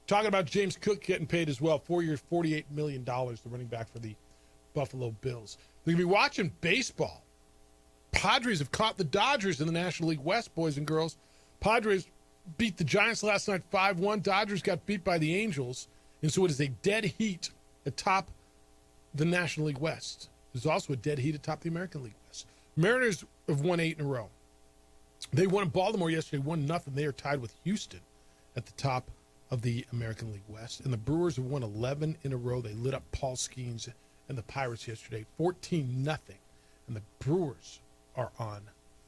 Talking about James Cook getting paid as well, 4 years, $48 million, the running back for the Buffalo Bills. They're going to be watching baseball. Padres have caught the Dodgers in the National League West, boys and girls. Padres beat the Giants last night 5-1. Dodgers got beat by the Angels. And so it is a dead heat atop the National League West. There's also a dead heat atop the American League West. Mariners have won 8 in a row. They won in Baltimore yesterday, 1-0. They are tied with Houston at the top of the American League West. And the Brewers have won 11 in a row. They lit up Paul Skeens and the Pirates yesterday, 14-0. And the Brewers are on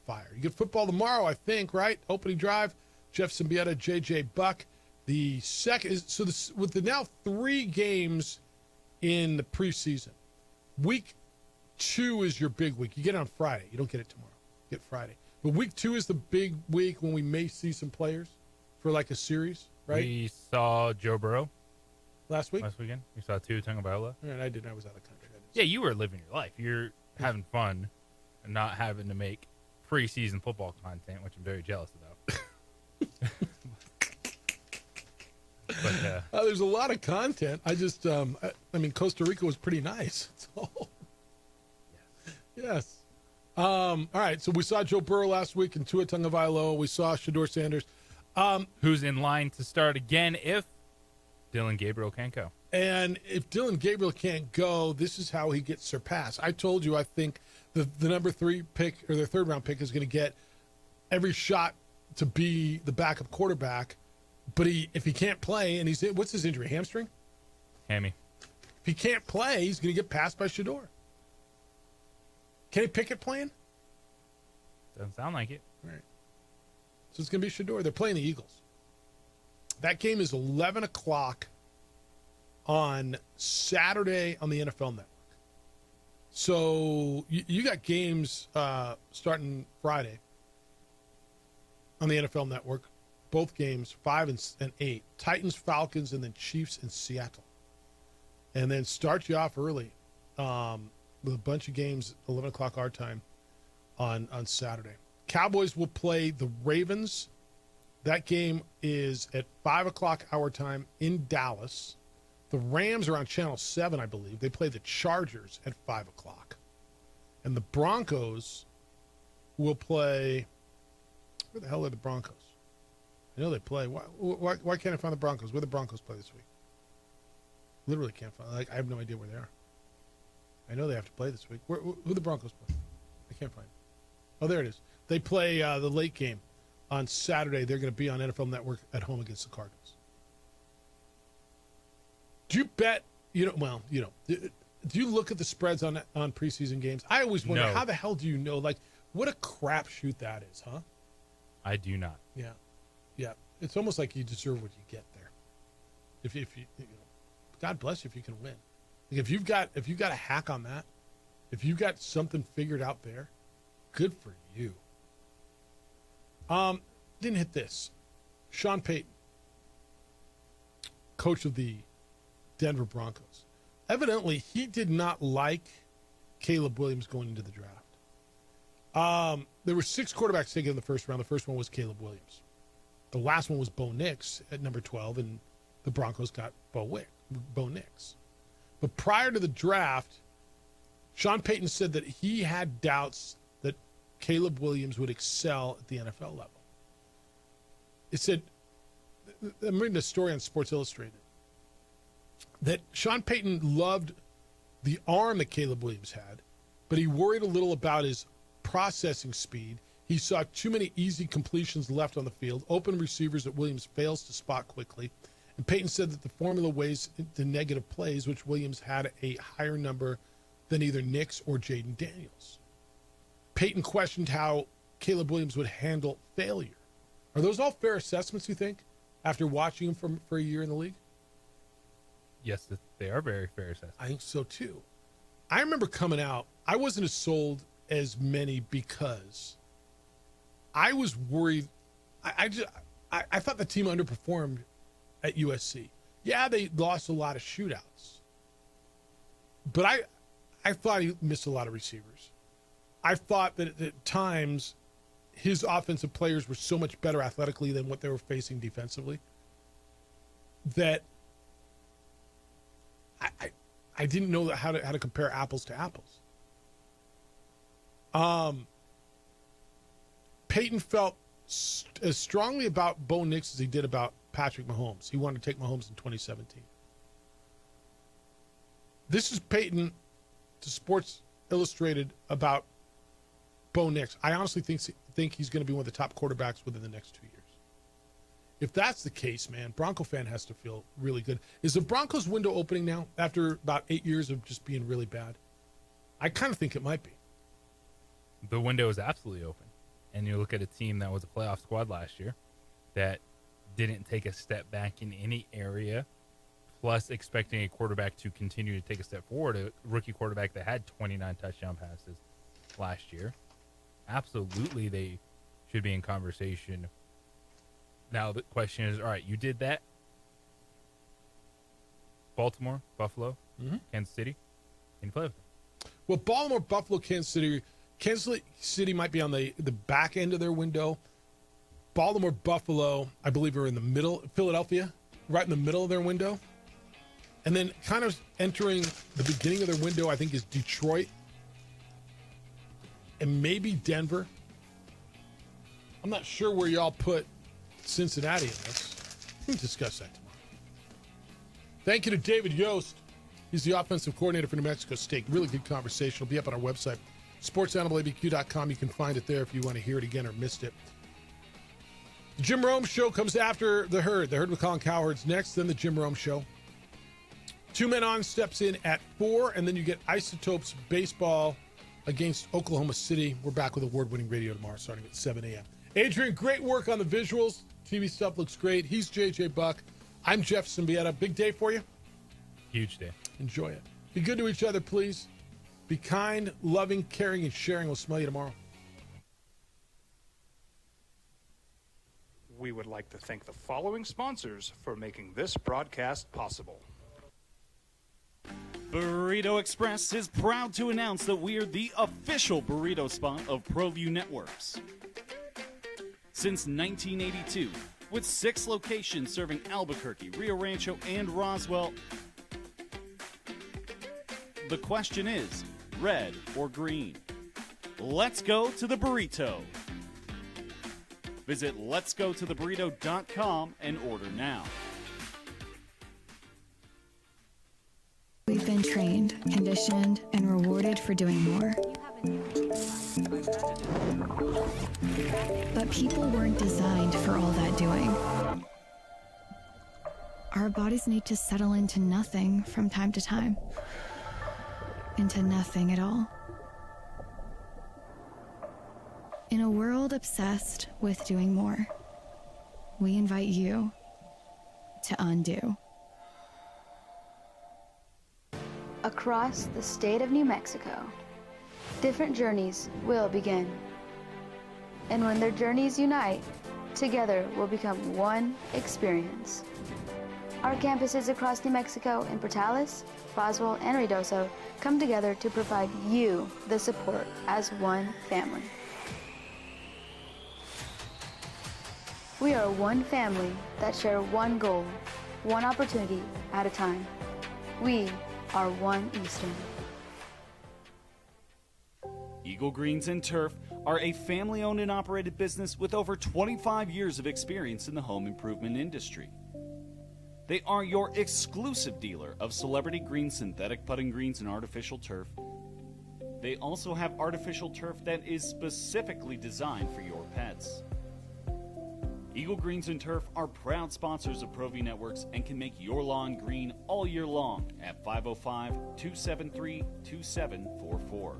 fire. You get football tomorrow, I think, right? Opening drive, Jeff Symbieta, J.J. Buck. The second is, so this, with the now 3 games in the preseason, week 2 is your big week. You get it on Friday. You don't get it tomorrow. You get Friday. But week 2 is the big week when we may see some players for like a series, right? We saw Joe Burrow last weekend. We saw Tua Tagovailoa. All right, I didn't. I was out of the country. Yeah, you were living your life. You're having fun and not having to make preseason football content, which I'm very jealous about. But, there's a lot of content. I just, I mean, Costa Rica was pretty nice. That's all. Yes. All right, so we saw Joe Burrow last week and Tua Tagovailoa. We saw Shedeur Sanders. Who's in line to start again if Dillon Gabriel can't go. And if Dillon Gabriel can't go, this is how he gets surpassed. I told you I think the number 3 pick or their 3rd round pick is going to get every shot to be the backup quarterback. But if he can't play, and what's his injury? Hamstring? Hammy. If he can't play, he's going to get passed by Shedeur. Kenny Pickett playing? Doesn't sound like it. Right. So it's going to be Shedeur. They're playing the Eagles. That game is 11 o'clock on Saturday on the NFL Network. So you got games starting Friday on the NFL Network. Both games, 5 and 8. Titans, Falcons, and then Chiefs in Seattle. And then start you off early with a bunch of games, 11 o'clock our time on Saturday. Cowboys will play the Ravens. That game is at 5 o'clock our time in Dallas. The Rams are on Channel 7, I believe. They play the Chargers at 5 o'clock. And the Broncos will play... Where the hell are the Broncos? I know they play. Why can't I find the Broncos? Where the Broncos play this week? Literally can't find. I have no idea where they are. I know they have to play this week. Who the Broncos play? I can't find it. Oh, there it is. They play the late game on Saturday. They're going to be on NFL Network at home against the Cardinals. Do you bet? Do you look at the spreads on preseason games? I always wonder, how the hell do you know? Like, what a crapshoot that is, huh? I do not. Yeah. Yeah, it's almost like you deserve what you get there. If you God bless you if you can win. Like if you've got a hack on that, if you've got something figured out there, good for you. Didn't hit this. Sean Payton, coach of the Denver Broncos. Evidently, he did not like Caleb Williams going into the draft. There were 6 quarterbacks taken in the first round. The first one was Caleb Williams. The last one was Bo Nix at number 12, and the Broncos got Bo Nix. But prior to the draft, Sean Payton said that he had doubts that Caleb Williams would excel at the NFL level. It said, I'm reading a story on Sports Illustrated, that Sean Payton loved the arm that Caleb Williams had, but he worried a little about his processing speed. He saw too many easy completions left on the field, open receivers that Williams fails to spot quickly. And Payton said that the formula weighs into negative plays, which Williams had a higher number than either Nix or Jaden Daniels. Payton questioned how Caleb Williams would handle failure. Are those all fair assessments, you think, after watching him for a year in the league? Yes, they are very fair assessments. I think so, too. I remember coming out, I wasn't as sold as many because I was worried. I thought the team underperformed at USC. Yeah, they lost a lot of shootouts. But I thought he missed a lot of receivers. I thought that at times his offensive players were so much better athletically than what they were facing defensively that I didn't know how to compare apples to apples. Payton felt as strongly about Bo Nix as he did about Patrick Mahomes. He wanted to take Mahomes in 2017. This is Peyton to Sports Illustrated about Bo Nix. I honestly think he's going to be one of the top quarterbacks within the next 2 years. If that's the case, man, Bronco fan has to feel really good. Is the Broncos window opening now after about 8 years of just being really bad? I kind of think it might be. The window is absolutely open. And you look at a team that was a playoff squad last year that didn't take a step back in any area, plus expecting a quarterback to continue to take a step forward, a rookie quarterback that had 29 touchdown passes last year. Absolutely, they should be in conversation. Now, the question is, all right, you did that. Baltimore, Buffalo, Kansas City. Can you play with them? Well, Baltimore, Buffalo, Kansas City might be on the back end of their window. Baltimore, Buffalo, I believe, are in the middle. Philadelphia, right in the middle of their window. And then kind of entering the beginning of their window, I think, is Detroit and maybe Denver. I'm not sure where y'all put Cincinnati in this. We'll discuss that tomorrow. Thank you to David Yost. He's the offensive coordinator for New Mexico State. Really good conversation. It'll be up on our website, sportsanimalabq.com. You can find it there if you want to hear it again or missed it. The Jim Rome Show comes after The Herd. The Herd with Colin Cowherd's next, then the Jim Rome Show. 2 Men On steps in at 4, and then you get Isotopes baseball against Oklahoma City. We're back with award-winning radio tomorrow starting at 7 a.m. Adrian, great work on the visuals. TV stuff looks great. He's JJ Buck. I'm Jeff Symbieta. Big day for you? Huge day. Enjoy it. Be good to each other, please. Be kind, loving, caring, and sharing. We'll smell you tomorrow. We would like to thank the following sponsors for making this broadcast possible. Burrito Express is proud to announce that we're the official burrito spot of ProView Networks. Since 1982, with 6 locations serving Albuquerque, Rio Rancho, and Roswell, the question is, red or green? Let's go to the burrito. Visit letsgototheburrito.com and order now. We've been trained, conditioned, and rewarded for doing more. But people weren't designed for all that doing. Our bodies need to settle into nothing from time to time. Into nothing at all. In a world obsessed with doing more, we invite you to undo. Across the state of New Mexico, different journeys will begin. And when their journeys unite, together will become one experience. Our campuses across New Mexico in Portales, Roswell, and Ruidoso come together to provide you the support as one family. We are one family that share one goal, one opportunity at a time. We are One Eastern. Eagle Greens and Turf are a family-owned and operated business with over 25 years of experience in the home improvement industry. They are your exclusive dealer of Celebrity Green synthetic putting greens and artificial turf. They also have artificial turf that is specifically designed for your pets. Eagle Greens and Turf are proud sponsors of ProView Networks and can make your lawn green all year long at 505-273-2744.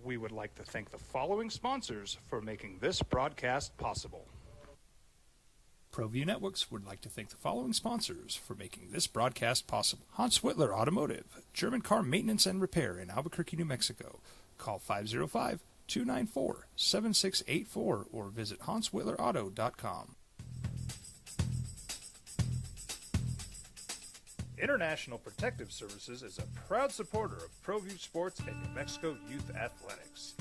We would like to thank the following sponsors for making this broadcast possible. ProView Networks would like to thank the following sponsors for making this broadcast possible. Hans Whitler Automotive, German car maintenance and repair in Albuquerque, New Mexico. Call 505-294-7684 or visit HansWhitlerAuto.com. International Protective Services is a proud supporter of ProView Sports and New Mexico Youth Athletics.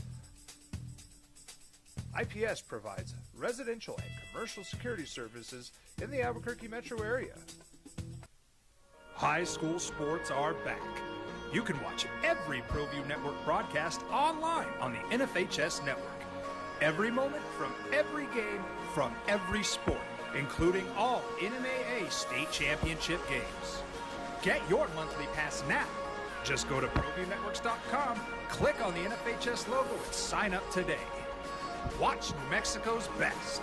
IPS provides residential and commercial security services in the Albuquerque metro area. High school sports are back. You can watch every ProView Network broadcast online on the NFHS network. every moment from every game from every sport, including all NMAA state championship games. Get your monthly pass now. Just go to ProViewNetworks.com, click on the NFHS logo, and sign up today. Watch New Mexico's best.